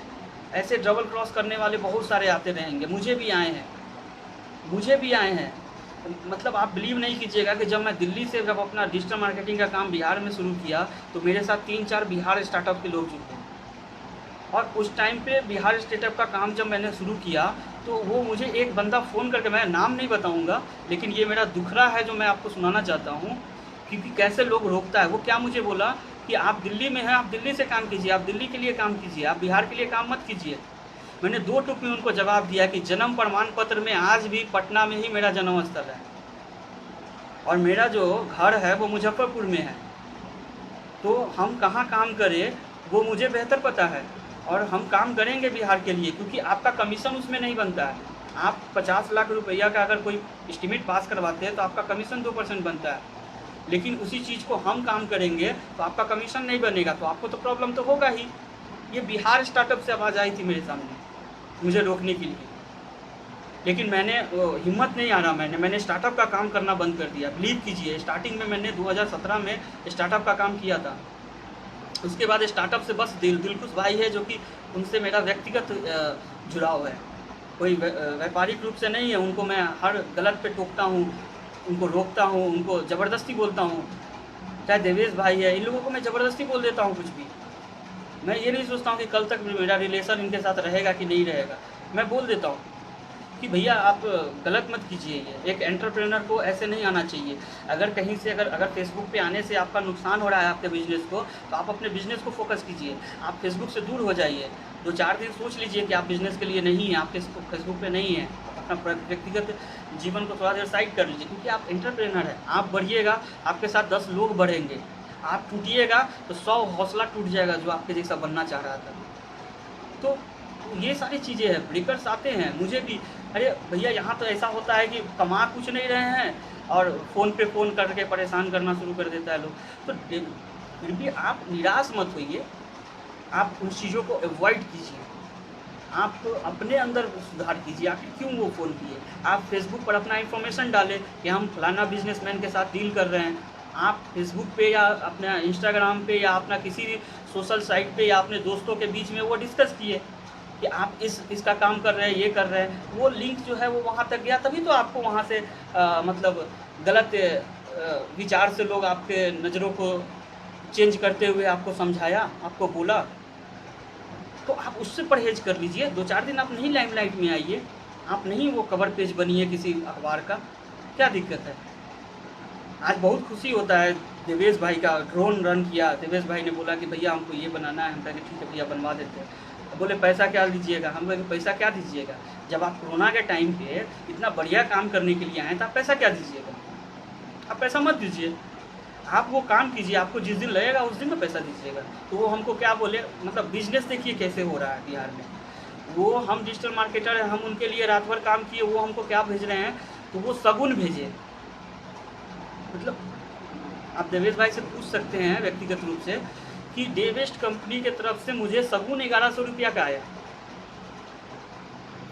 ऐसे डबल क्रॉस करने वाले बहुत सारे आते रहेंगे, मुझे भी आए हैं। मतलब आप बिलीव नहीं कीजिएगा कि जब मैं दिल्ली से जब अपना डिजिटल मार्केटिंग का काम बिहार में शुरू किया तो मेरे साथ 3-4 बिहार स्टार्टअप के लोग जुड़े। और उस टाइम पे बिहार स्टार्टअप का काम जब मैंने शुरू किया तो वो मुझे एक बंदा फ़ोन करके, मैं नाम नहीं बताऊंगा, लेकिन ये मेरा दुखड़ा है जो मैं आपको सुनाना चाहता हूँ, क्योंकि कैसे लोग रोकता है। वो क्या मुझे बोला कि आप दिल्ली में हैं, आप दिल्ली से काम कीजिए, आप दिल्ली के लिए काम कीजिए, आप बिहार के लिए काम मत कीजिए। मैंने 2 टूक में उनको जवाब दिया कि जन्म प्रमाण पत्र में आज भी पटना में ही मेरा जन्म स्थल है, और मेरा जो घर है वो मुजफ्फरपुर में है। तो हम कहाँ काम करें वो मुझे बेहतर पता है, और हम काम करेंगे बिहार के लिए, क्योंकि आपका कमीशन उसमें नहीं बनता है। आप 50 लाख रुपया का अगर कोई एस्टीमेट पास करवाते हैं तो आपका कमीशन 2% बनता है, लेकिन उसी चीज़ को हम काम करेंगे तो आपका कमीशन नहीं बनेगा, तो आपको तो प्रॉब्लम तो होगा ही। ये बिहार स्टार्टअप से आवाज़ आई थी मेरे सामने मुझे रोकने के लिए, लेकिन मैंने हिम्मत नहीं आ रहा, मैंने स्टार्टअप का काम करना बंद कर दिया। बिलीव कीजिए, स्टार्टिंग में मैंने 2017 में स्टार्टअप का काम किया था। उसके बाद स्टार्टअप से बस दिलखुश भाई है, जो कि उनसे मेरा व्यक्तिगत जुड़ाव है, कोई व्यापारिक रूप से नहीं है। उनको मैं हर गलत पे टोकता हूँ, उनको रोकता हूँ, उनको ज़बरदस्ती बोलता हूँ। चाहे देवेश भाई है, इन लोगों को मैं ज़बरदस्ती बोल देता हूँ कुछ भी। मैं ये नहीं सोचता हूँ कि कल तक मेरा रिलेशन इनके साथ रहेगा कि नहीं रहेगा। मैं बोल देता हूँ कि भैया आप गलत मत कीजिए। ये एक एंटरप्रेनर को ऐसे नहीं आना चाहिए। अगर कहीं से अगर फेसबुक पे आने से आपका नुकसान हो रहा है आपके बिज़नेस को, तो आप अपने बिज़नेस को फोकस कीजिए। आप फेसबुक से दूर हो जाइए, 2-4 दिन सोच लीजिए कि आप बिज़नेस के लिए नहीं हैं, आप फेसबुक पे नहीं हैं। अपना व्यक्तिगत जीवन को थोड़ा देर साइड कर लीजिए, क्योंकि आप एंटरप्रेनर हैं। आप बढ़िएगा, आपके साथ 10 लोग बढ़ेंगे। आप टूटिएगा तो 100 हौसला टूट जाएगा जो आपके जैसा बनना चाह रहा था। तो ये सारी चीज़ें हैं, ब्रेकर्स आते हैं मुझे भी। अरे भैया, यहाँ तो ऐसा होता है कि कमा कुछ नहीं रहे हैं और फ़ोन पे फ़ोन करके परेशान करना शुरू कर देता है लोग। तो फिर भी आप निराश मत होइए, आप उन चीज़ों को अवॉइड कीजिए। आप अपने अंदर सुधार कीजिए, आखिर क्यों वो फ़ोन किए। आप फेसबुक पर अपना इन्फॉर्मेशन डालें कि हम फलाना बिजनेसमैन के साथ डील कर रहे हैं। आप फेसबुक पे या अपना इंस्टाग्राम पे या अपना किसी भी सोशल साइट पे या अपने दोस्तों के बीच में वो डिस्कस किए कि आप इसका काम कर रहे हैं, ये कर रहे हैं। वो लिंक जो है वो वहाँ तक गया, तभी तो आपको वहाँ से मतलब गलत विचार से लोग आपके नज़रों को चेंज करते हुए आपको समझाया, आपको बोला। तो आप उससे परहेज़ कर लीजिए। 2-4 दिन आप नहीं लाइमलाइट में आइए, आप नहीं वो कवर पेज बनिए किसी अखबार का, क्या दिक्कत है? आज बहुत खुशी होता है, देवेश भाई का ड्रोन रन किया, देवेश भाई ने बोला कि भैया हमको ये बनाना है, हम कहा कि ठीक है भैया बनवा देते हैं। बोले पैसा क्या दीजिएगा? हम कहे पैसा क्या दीजिएगा? जब आप कोरोना के टाइम पे इतना बढ़िया काम करने के लिए आए तो आप पैसा क्या दीजिएगा? आप पैसा मत दीजिए, आप वो काम कीजिए, आपको जिस दिन लगेगा उस दिन तो पैसा दीजिएगा। तो वो हमको क्या बोले, मतलब बिजनेस देखिए कैसे हो रहा है बिहार में। वो हम डिजिटल मार्केटर हैं, हम उनके लिए रात भर काम किए, वो हमको क्या भेज रहे हैं, तो वो शगुन भेजे। मतलब आप देवेश भाई से पूछ सकते हैं व्यक्तिगत रूप से कि डेवेस्ट कंपनी के तरफ से मुझे शगुन 1100 रुपया का आया।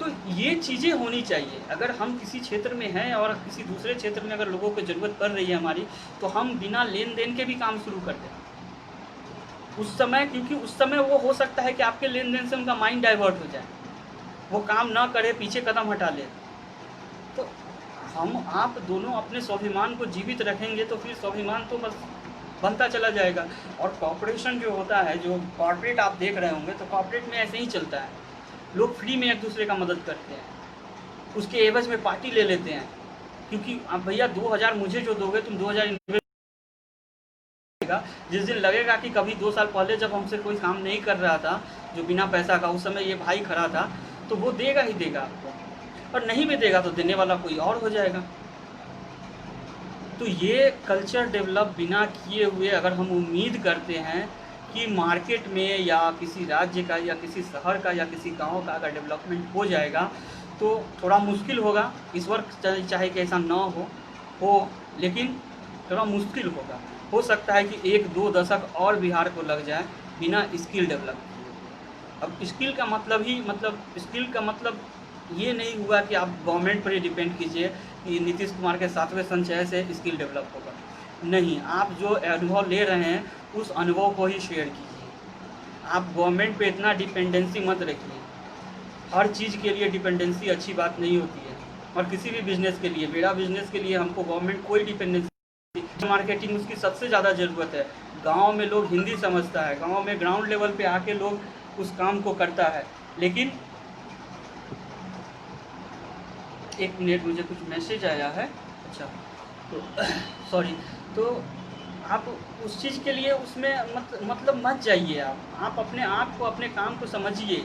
तो ये चीज़ें होनी चाहिए। अगर हम किसी क्षेत्र में हैं और किसी दूसरे क्षेत्र में अगर लोगों को ज़रूरत पड़ रही है हमारी, तो हम बिना लेन देन के भी काम शुरू कर दें उस समय, क्योंकि उस समय वो हो सकता है कि आपके लेन देन से उनका माइंड डाइवर्ट हो जाए, वो काम ना करे, पीछे कदम हटा ले। तो हम आप दोनों अपने स्वाभिमान को जीवित रखेंगे तो फिर स्वाभिमान तो बस बनता चला जाएगा। और कॉर्पोरेशन जो होता है, जो कॉर्पोरेट आप देख रहे होंगे, तो कॉर्पोरेट में ऐसे ही चलता है, लोग फ्री में एक दूसरे का मदद करते हैं, उसके एवज में पार्टी ले लेते हैं। क्योंकि आप भैया 2000 मुझे जो दोगे, तुम 2000 इन्वेस्ट, जिस दिन लगेगा कि कभी 2 साल पहले जब हमसे कोई काम नहीं कर रहा था, जो बिना पैसा का, उस समय ये भाई खड़ा था, तो वो देगा ही देगा आपको, और नहीं भी देगा तो देने वाला कोई और हो जाएगा। तो ये कल्चर डेवलप बिना किए हुए अगर हम उम्मीद करते हैं कि मार्केट में या किसी राज्य का या किसी शहर का या किसी गांव का अगर डेवलपमेंट हो जाएगा, तो थोड़ा मुश्किल होगा। इस वक्त चाहे कि ऐसा ना हो, लेकिन थोड़ा मुश्किल होगा। हो सकता है कि 1-2 दशक और बिहार को लग जाए बिना स्किल डेवलप किए। अब स्किल का मतलब ये नहीं हुआ कि आप गवर्नमेंट पर ही डिपेंड कीजिए कि नीतीश कुमार के 7वें संचय से स्किल डेवलप होगा। नहीं, आप जो अनुभव ले रहे हैं उस अनुभव को ही शेयर कीजिए। आप गवर्नमेंट पे इतना डिपेंडेंसी मत रखिए। हर चीज़ के लिए डिपेंडेंसी अच्छी बात नहीं होती है, और किसी भी बिज़नेस के लिए, मेरा बिज़नेस के लिए हमको गवर्नमेंट कोई डिपेंडेंसी, मार्केटिंग उसकी सबसे ज़्यादा ज़रूरत है। गाँव में लोग हिंदी समझता है, गाँव में ग्राउंड लेवल पे आके लोग उस काम को करता है। लेकिन एक मिनट, मुझे कुछ मैसेज आया है। अच्छा, तो सॉरी। तो आप उस चीज़ के लिए उसमें मतलब मत जाइए। आप अपने आप को, अपने काम को समझिए।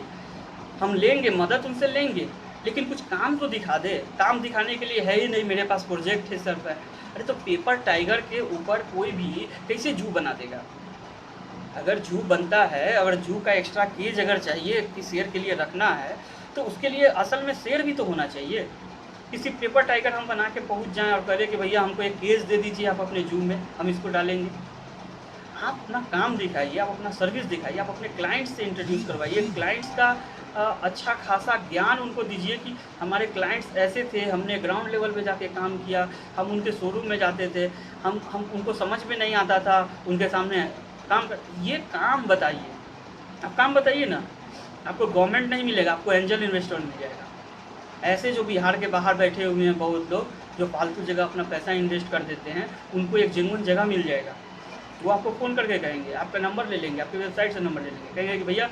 हम लेंगे मदद, उनसे लेंगे, लेकिन कुछ काम तो दिखा दे। काम दिखाने के लिए है ही नहीं, मेरे पास प्रोजेक्ट है सर पे। अरे तो पेपर टाइगर के ऊपर कोई भी कैसे जू बना देगा? अगर जू बनता है, अगर जू का एक्स्ट्रा केज अगर चाहिए कि शेर के लिए रखना है, तो उसके लिए असल में शेर भी तो होना चाहिए। किसी पेपर टाइगर हम बना के पहुँच जाएं और करें कि भैया हमको एक केज दे दीजिए आप अपने जू में, हम इसको डालेंगे। आप अपना काम दिखाइए, आप अपना सर्विस दिखाइए, आप अपने क्लाइंट्स से इंट्रोड्यूस करवाइए। क्लाइंट्स का अच्छा खासा ज्ञान उनको दीजिए कि हमारे क्लाइंट्स ऐसे थे, हमने ग्राउंड लेवल पे जाके काम किया, हम उनके शोरूम में जाते थे, हम उनको समझ में नहीं आता था, उनके सामने काम कर, ये काम बताइए। आप काम बताइए ना। आपको गवर्नमेंट नहीं मिलेगा, आपको एंजल इन्वेस्टर मिल जाएगा। ऐसे जो बिहार के बाहर बैठे हुए हैं बहुत लोग, जो फालतू जगह अपना पैसा इन्वेस्ट कर देते हैं, उनको एक जेन्युइन जगह मिल जाएगा। वो आपको फ़ोन करके कहेंगे, आपका नंबर ले लेंगे, आपकी वेबसाइट से नंबर ले लेंगे, कहेंगे कि भैया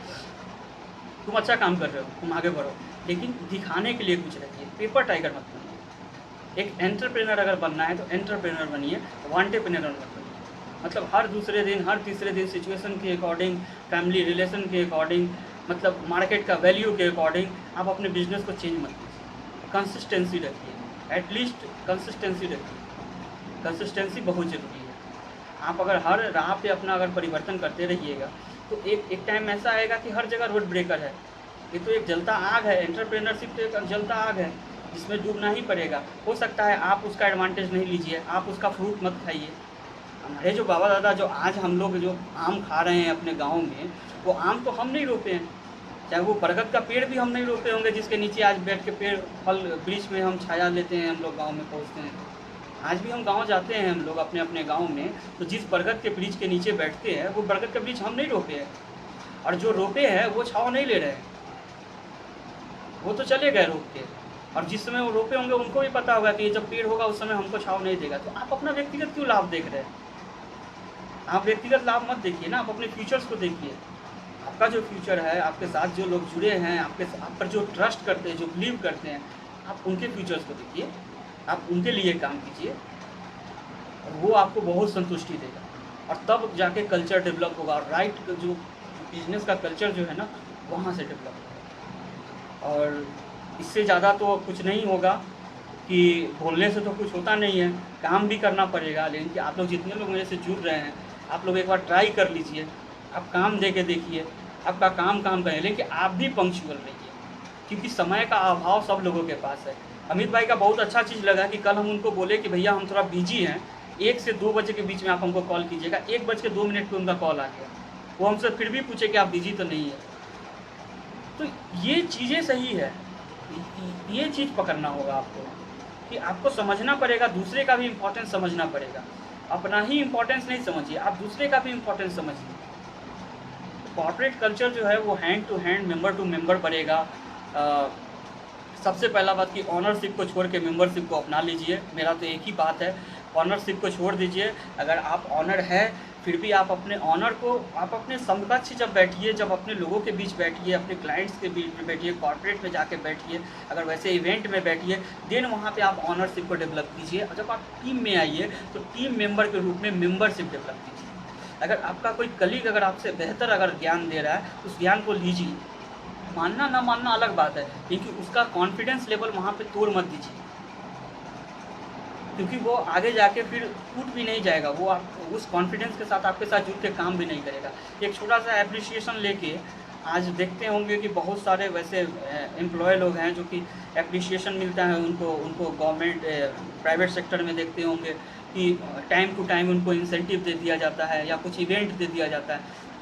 तुम अच्छा काम कर रहे हो, तुम आगे बढ़ो, लेकिन दिखाने के लिए कुछ रखिए। पेपर टाइगर मत बनिए। एक एंटरप्रेनर अगर बनना है तो एंटरप्रेनर बनिए, वांटेप्रेनर मत बनिए। मतलब हर दूसरे दिन, हर तीसरे दिन सिचुएशन के अकॉर्डिंग, फैमिली रिलेशन के अकॉर्डिंग, मतलब मार्केट का वैल्यू के अकॉर्डिंग आप अपने बिजनेस को चेंज मत कीजिए। कंसिस्टेंसी रखिए, एटलीस्ट कंसिस्टेंसी रखिए। कंसिस्टेंसी बहुत ज़रूरी है। आप अगर हर राह पे अपना अगर परिवर्तन करते रहिएगा, तो एक टाइम ऐसा आएगा कि हर जगह रोड ब्रेकर है। ये तो एक जलता आग है, एंटरप्रेन्योरशिप तो एक जलता आग है जिसमें डूबना ही पड़ेगा। हो सकता है आप उसका एडवांटेज नहीं लीजिए, आप उसका फ्रूट मत खाइए। हमारे जो बाबा दादा, जो आज हम लोग जो आम खा रहे हैं अपने गाँव में, वो आम तो हम नहीं रोपे हैं, चाहे वो बरगद का पेड़ भी हम नहीं रोपे होंगे जिसके नीचे आज बैठ के पेड़ फल वृक्ष में हम छाया लेते हैं, हम लोग गाँव में पहुँचते हैं। आज भी हम गाँव जाते हैं हम लोग अपने अपने गाँव में, तो जिस बरगद के वृक्ष के नीचे बैठते हैं वो बरगद का वृक्ष हम नहीं रोपे हैं, और जो रोपे हैं वो छाँव नहीं ले रहे हैं, वो तो चले गए रोप के। और जिस समय वो रोपे होंगे उनको भी पता होगा कि जब पेड़ होगा उस समय हमको छाँव नहीं देगा। तो आप अपना व्यक्तिगत क्यों लाभ देख रहे हैं? आप व्यक्तिगत लाभ मत देखिए ना, आप अपने फ्यूचर्स को देखिए। आपका जो फ्यूचर है, आपके साथ जो लोग जुड़े हैं, आप पर जो ट्रस्ट करते हैं, जो बिलीव करते हैं, आप उनके फ्यूचर्स को देखिए, आप उनके लिए काम कीजिए, और वो आपको बहुत संतुष्टि देगा। और तब जाके कल्चर डेवलप होगा, और राइट जो बिजनेस का कल्चर जो है ना, वहाँ से डेवलप होगा। और इससे ज़्यादा तो कुछ नहीं होगा, कि बोलने से तो कुछ होता नहीं है, काम भी करना पड़ेगा। लेकिन कि आप लोग जितने लोग मेरे से जुड़ रहे हैं, आप लोग एक बार ट्राई कर लीजिए, आप काम दे के देखिए, आपका काम करें, लेकिन आप भी पंक्चुअल रहिए, क्योंकि समय का अभाव सब लोगों के पास है। अमित भाई का बहुत अच्छा चीज़ लगा कि कल हम उनको बोले कि भैया हम थोड़ा बिजी हैं, 1 से 2 बजे के बीच में आप हमको कॉल कीजिएगा। 1:02 पे उनका कॉल आ गया। वो हमसे फिर भी पूछे कि आप बिजी तो नहीं है। तो ये चीज़ें सही है, ये चीज़ पकड़ना होगा आपको, कि आपको समझना पड़ेगा, दूसरे का भी इम्पोर्टेंस समझना पड़ेगा। अपना ही इम्पोर्टेंस नहीं समझिए, आप दूसरे का भी इम्पोर्टेंस समझिए। कॉर्पोरेट कल्चर जो है वो hand to hand, member to member बढ़ेगा। सबसे पहला बात कि ऑनरशिप को छोड़ के मेंबरशिप को अपना लीजिए। मेरा तो एक ही बात है, ऑनरशिप को छोड़ दीजिए। अगर आप ऑनर है फिर भी आप अपने ऑनर को, आप अपने समकक्ष जब बैठिए, जब अपने लोगों के बीच बैठिए, अपने क्लाइंट्स के बीच में बैठिए, कॉर्पोरेट में जाके बैठिए, अगर वैसे इवेंट में बैठिए, देन वहाँ पे आप ऑनरशिप को डेवलप कीजिए। और जब आप टीम में आइए तो टीम मेंबर के रूप में मेंबरशिप डेवलप कीजिए। अगर आपका कोई कलीग अगर आपसे बेहतर अगर ज्ञान दे रहा है, उस ज्ञान को लीजिए। मानना ना मानना अलग बात है, लेकिन उसका कॉन्फिडेंस लेवल वहाँ पे तोड़ मत दीजिए, क्योंकि वो आगे जाके फिर टूट भी नहीं जाएगा। वो आप उस कॉन्फिडेंस के साथ आपके साथ जुड़ के काम भी नहीं करेगा। एक छोटा सा एप्रिसिएशन लेके आज देखते होंगे कि बहुत सारे वैसे एम्प्लॉय लोग हैं जो कि एप्रिसिएशन मिलता है उनको गवर्नमेंट प्राइवेट सेक्टर में देखते होंगे कि टाइम टू टाइम उनको इंसेंटिव दे दिया जाता है या कुछ इवेंट दे दिया जाता है।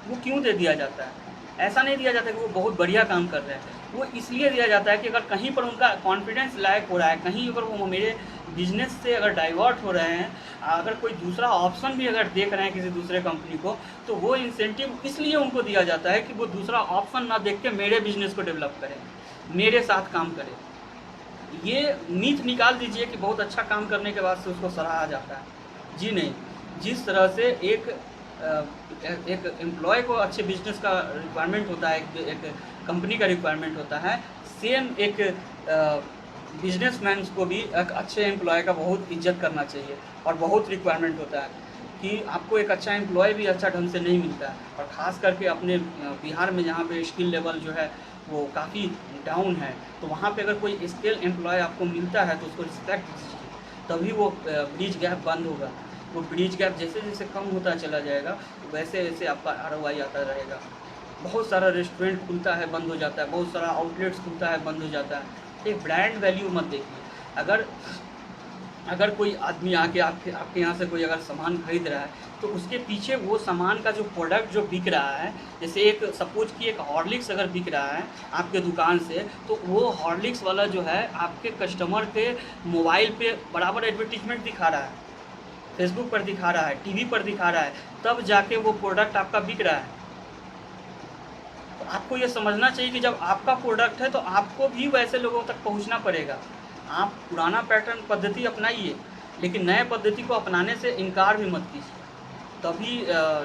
वो क्यों दे दिया जाता है? ऐसा नहीं दिया जाता कि वो बहुत बढ़िया काम कर रहे हैं, वो इसलिए दिया जाता है कि अगर कहीं पर उनका कॉन्फिडेंस लैक हो रहा है, कहीं अगर वो मेरे बिजनेस से अगर डाइवर्ट हो रहे हैं, अगर कोई दूसरा ऑप्शन भी अगर देख रहे हैं किसी दूसरे कंपनी को, तो वो इंसेंटिव इसलिए उनको दिया जाता है कि वो दूसरा ऑप्शन ना देख के मेरे बिजनेस को डेवलप करें, मेरे साथ काम करें। ये मीथ निकाल दीजिए कि बहुत अच्छा काम करने के बाद से उसको सराहा जाता है। जी नहीं, जिस तरह से एक एम्प्लॉय को अच्छे बिजनेस का रिक्वायरमेंट होता है, एक कंपनी का रिक्वायरमेंट होता है, सेम एक बिजनेसमैन को भी एक अच्छे एम्प्लॉय का बहुत इज्जत करना चाहिए और बहुत रिक्वायरमेंट होता है कि आपको एक अच्छा एम्प्लॉय भी अच्छा ढंग से नहीं मिलता है। और ख़ास करके अपने बिहार में जहाँ पे स्किल लेवल जो है वो काफ़ी डाउन है, तो वहाँ पे अगर कोई स्किल एम्प्लॉय आपको मिलता है तो उसको रिस्पेक्ट दीजिए, तभी वो ब्रिज गैप बंद होगा। वो ब्रिज गैप जैसे जैसे कम होता चला जाएगा वैसे वैसे आपका ROI आता रहेगा। बहुत सारा रेस्टोरेंट खुलता है, बंद हो जाता है, बहुत सारा आउटलेट्स खुलता है, बंद हो जाता है। एक ब्रांड वैल्यू मत देखिए। अगर कोई आदमी आके आपके यहाँ से कोई अगर सामान खरीद रहा है तो उसके पीछे वो सामान का जो प्रोडक्ट जो बिक रहा है, जैसे एक सपोज कि एक हॉर्लिक्स अगर बिक रहा है आपके दुकान से, तो वो हॉर्लिक्स वाला जो है आपके कस्टमर के मोबाइल पे बराबर एडवर्टीजमेंट दिखा रहा है, फेसबुक पर दिखा रहा है, टीवी पर दिखा रहा है, तब जाके वो प्रोडक्ट आपका बिक रहा है। तो आपको ये समझना चाहिए कि जब आपका प्रोडक्ट है तो आपको भी वैसे लोगों तक पहुंचना पड़ेगा। आप पुराना पैटर्न पद्धति अपनाइए, लेकिन नए पद्धति को अपनाने से इनकार भी मत कीजिए, तभी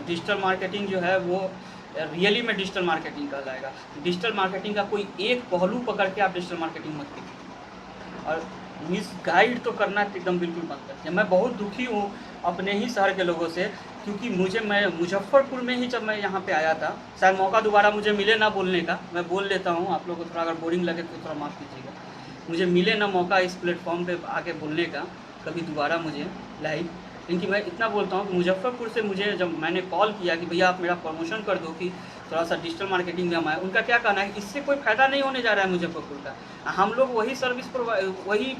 डिजिटल मार्केटिंग जो है वो रियली में डिजिटल मार्केटिंग कहलाएगा। डिजिटल मार्केटिंग का कोई एक पहलू पकड़ के आप डिजिटल मार्केटिंग मत कीजिए और मिसगाइड तो करना एकदम बिल्कुल बंद कर दिया। मैं बहुत दुखी हूँ अपने ही शहर के लोगों से, क्योंकि मैं मुजफ्फरपुर में ही जब मैं यहाँ पे आया था, शायद मौका दोबारा मुझे मिले ना बोलने का, मैं बोल लेता हूँ, आप लोगों को थोड़ा अगर बोरिंग लगे तो थोड़ा माफ़ कीजिएगा, मुझे मिले ना मौका इस प्लेटफॉर्म पे आके बोलने का कभी दोबारा मुझे लाइव। क्योंकि मैं इतना बोलता हूँ कि मुजफ्फरपुर से मुझे जब मैंने कॉल किया कि भैया आप मेरा प्रमोशन कर दो कि थोड़ा सा डिजिटल मार्केटिंग में हम आए, उनका क्या कहना है, इससे कोई फ़ायदा नहीं होने जा रहा है मुजफ्फरपुर का। हम लोग वही सर्विस वही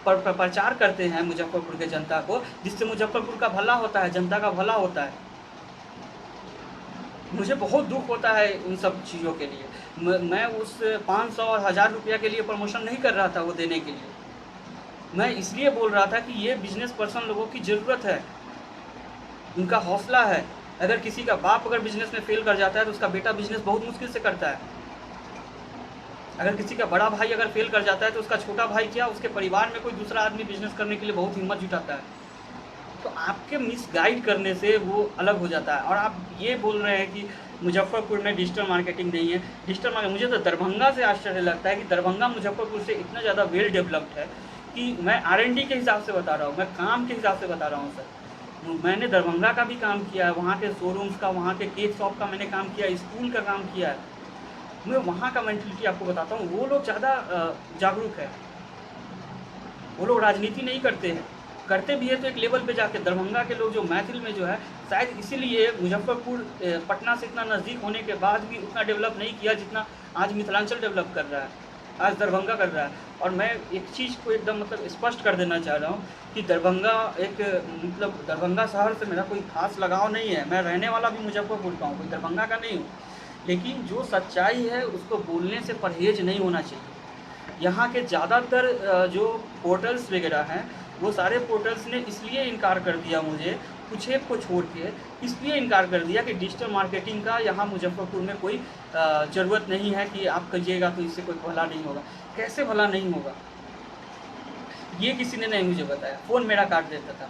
प्रचार करते हैं मुजफ्फरपुर के जनता को, जिससे मुजफ्फरपुर का भला होता है, जनता का भला होता है। मुझे बहुत दुख होता है उन सब चीज़ों के लिए। मैं उस 500 और 1000 रुपया के लिए प्रमोशन नहीं कर रहा था वो देने के लिए। मैं इसलिए बोल रहा था कि ये बिजनेस पर्सन लोगों की ज़रूरत है, उनका हौसला है। अगर किसी का बाप अगर बिजनेस में फेल कर जाता है तो उसका बेटा बिजनेस बहुत मुश्किल से करता है। अगर किसी का बड़ा भाई अगर फेल कर जाता है तो उसका छोटा भाई क्या, उसके परिवार में कोई दूसरा आदमी बिजनेस करने के लिए बहुत हिम्मत जुटाता है। तो आपके मिसगाइड करने से वो अलग हो जाता है। और आप ये बोल रहे हैं कि मुजफ्फरपुर में डिजिटल मार्केटिंग नहीं है। डिजिटल मार्केटिंग, मुझे तो दरभंगा से आश्चर्य लगता है कि दरभंगा मुजफ्फरपुर से इतना ज़्यादा वेल डेवलप्ड है कि मैं R&D के हिसाब से बता रहा हूँ, मैं काम के हिसाब से बता रहा हूँ सर। मैंने दरभंगा का भी काम किया है, वहाँ के शोरूम्स का, वहाँ के केक शॉप का मैंने काम किया है, स्कूल का काम किया है। मैं वहाँ का मेंटलिटी आपको बताता हूँ। वो लोग ज़्यादा जागरूक है, वो लोग राजनीति नहीं करते हैं, करते भी है तो एक लेवल पे जाके। दरभंगा के लोग जो मैथिल में जो है, शायद इसीलिए मुजफ्फरपुर पटना से इतना नज़दीक होने के बाद भी उतना डेवलप नहीं किया जितना आज मिथिलांचल डेवलप कर रहा है, आज दरभंगा कर रहा है। और मैं एक चीज़ को एकदम मतलब स्पष्ट कर देना चाह रहा हूँ कि दरभंगा एक मतलब दरभंगा शहर से मेरा कोई खास लगाव नहीं है। मैं रहने वाला भी मुजफ्फरपुर का हूँ, कोई दरभंगा का नहीं हूँ। लेकिन जो सच्चाई है उसको बोलने से परहेज नहीं होना चाहिए। यहाँ के ज़्यादातर जो पोर्टल्स वगैरह हैं, वो सारे पोर्टल्स ने इसलिए इनकार कर दिया मुझे, कुछ एक को छोड़ के इसलिए इनकार कर दिया कि डिजिटल मार्केटिंग का यहाँ मुजफ्फरपुर में कोई ज़रूरत नहीं है कि आप करिएगा तो इससे कोई भला नहीं होगा। कैसे भला नहीं होगा, ये किसी ने नहीं मुझे बताया। फ़ोन मेरा काट देता था,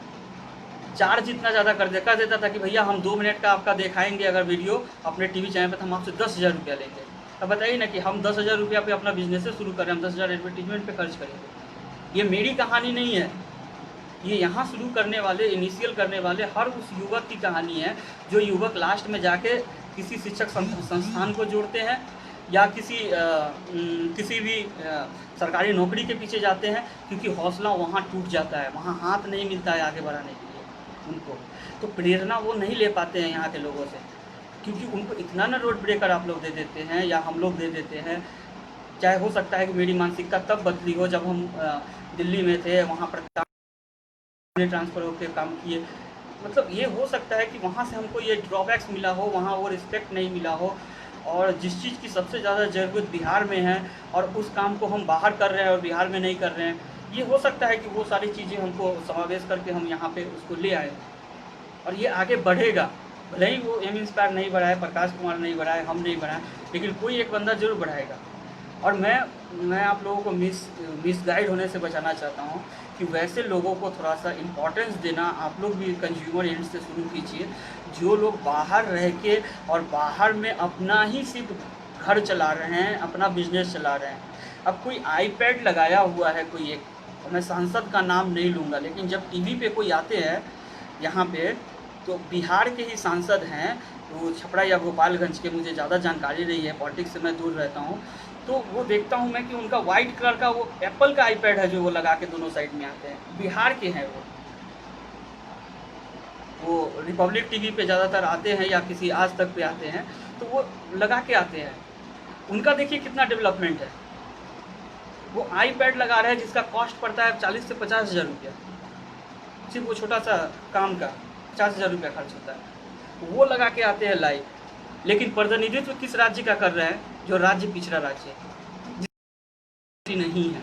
चार्ज इतना ज़्यादा कर देता था कि भैया हम 2 मिनट का आपका दिखाएंगे अगर वीडियो अपने टीवी चैनल पर, तो हम आपसे 10,000 रुपया लेंगे। अब बताइए ना कि हम 10,000 रुपया पे अपना बिजनेस शुरू करें, हम 10,000 एडवर्टीजमेंट पे खर्च करेंगे। ये मेरी कहानी नहीं है, ये यहाँ शुरू करने वाले, इनिशियल करने वाले हर उस युवक की कहानी है जो युवक लास्ट में जाके किसी शिक्षक संस्थान को जोड़ते हैं या किसी भी सरकारी नौकरी के पीछे जाते हैं, क्योंकि हौसला वहाँ टूट जाता है, वहाँ हाथ नहीं मिलता है आगे बढ़ाने के लिए उनको। तो प्रेरणा वो नहीं ले पाते हैं यहाँ के लोगों से, क्योंकि उनको इतना ना रोड ब्रेकर आप लोग दे देते हैं या हम लोग दे देते हैं। चाहे हो सकता है कि मेरी मानसिकता तब बदली हो जब हम दिल्ली में थे, वहाँ पर ट्रांसफ़र होकर काम किए। मतलब ये हो सकता है कि वहाँ से हमको ये ड्रॉबैक्स मिला हो, वहाँ वो रिस्पेक्ट नहीं मिला हो, और जिस चीज़ की सबसे ज़्यादा ज़रूरत बिहार में है और उस काम को हम बाहर कर रहे हैं और बिहार में नहीं कर रहे हैं। ये हो सकता है कि वो सारी चीज़ें हमको समावेश करके हम यहाँ पे उसको ले आए और ये आगे बढ़ेगा। भले ही वो एम इंस्पायर नहीं बढ़ाए, प्रकाश कुमार नहीं बढ़ाए, हम नहीं बढ़ाए, लेकिन कोई एक बंदा ज़रूर बढ़ाएगा। और मैं आप लोगों को मिसगाइड होने से बचाना चाहता हूँ कि वैसे लोगों को थोड़ा सा इम्पोर्टेंस देना आप लोग भी कंज्यूमर एंड से शुरू कीजिए, जो लोग बाहर रह के और बाहर में अपना ही सिर्फ घर चला रहे हैं, अपना बिजनेस चला रहे हैं। अब कोई आईपैड लगाया हुआ है कोई एक, मैं सांसद का नाम नहीं लूँगा, लेकिन जब टीवी पे कोई आते हैं यहाँ पे, तो बिहार के ही सांसद हैं, तो छपरा या गोपालगंज के, मुझे ज़्यादा जानकारी नहीं है, पॉलिटिक्स से मैं दूर रहता हूँ। तो वो देखता हूँ मैं कि उनका वाइट कलर का वो एप्पल का आईपैड है जो वो लगा के दोनों साइड में आते हैं, बिहार के हैं वो रिपब्लिक टीवी पे ज़्यादातर आते हैं या किसी आज तक पे आते हैं, तो वो लगा के आते हैं। उनका देखिए कितना डेवलपमेंट है। वो आईपैड लगा रहे हैं जिसका कॉस्ट पड़ता है 40 से 50,000 रुपया, सिर्फ वो छोटा सा काम का 50,000 रुपया खर्च होता है। वो लगा के आते हैं लाइव, लेकिन प्रतिनिधित्व किस राज्य का कर रहे हैं? जो राज्य पिछड़ा राज्य है नहीं है।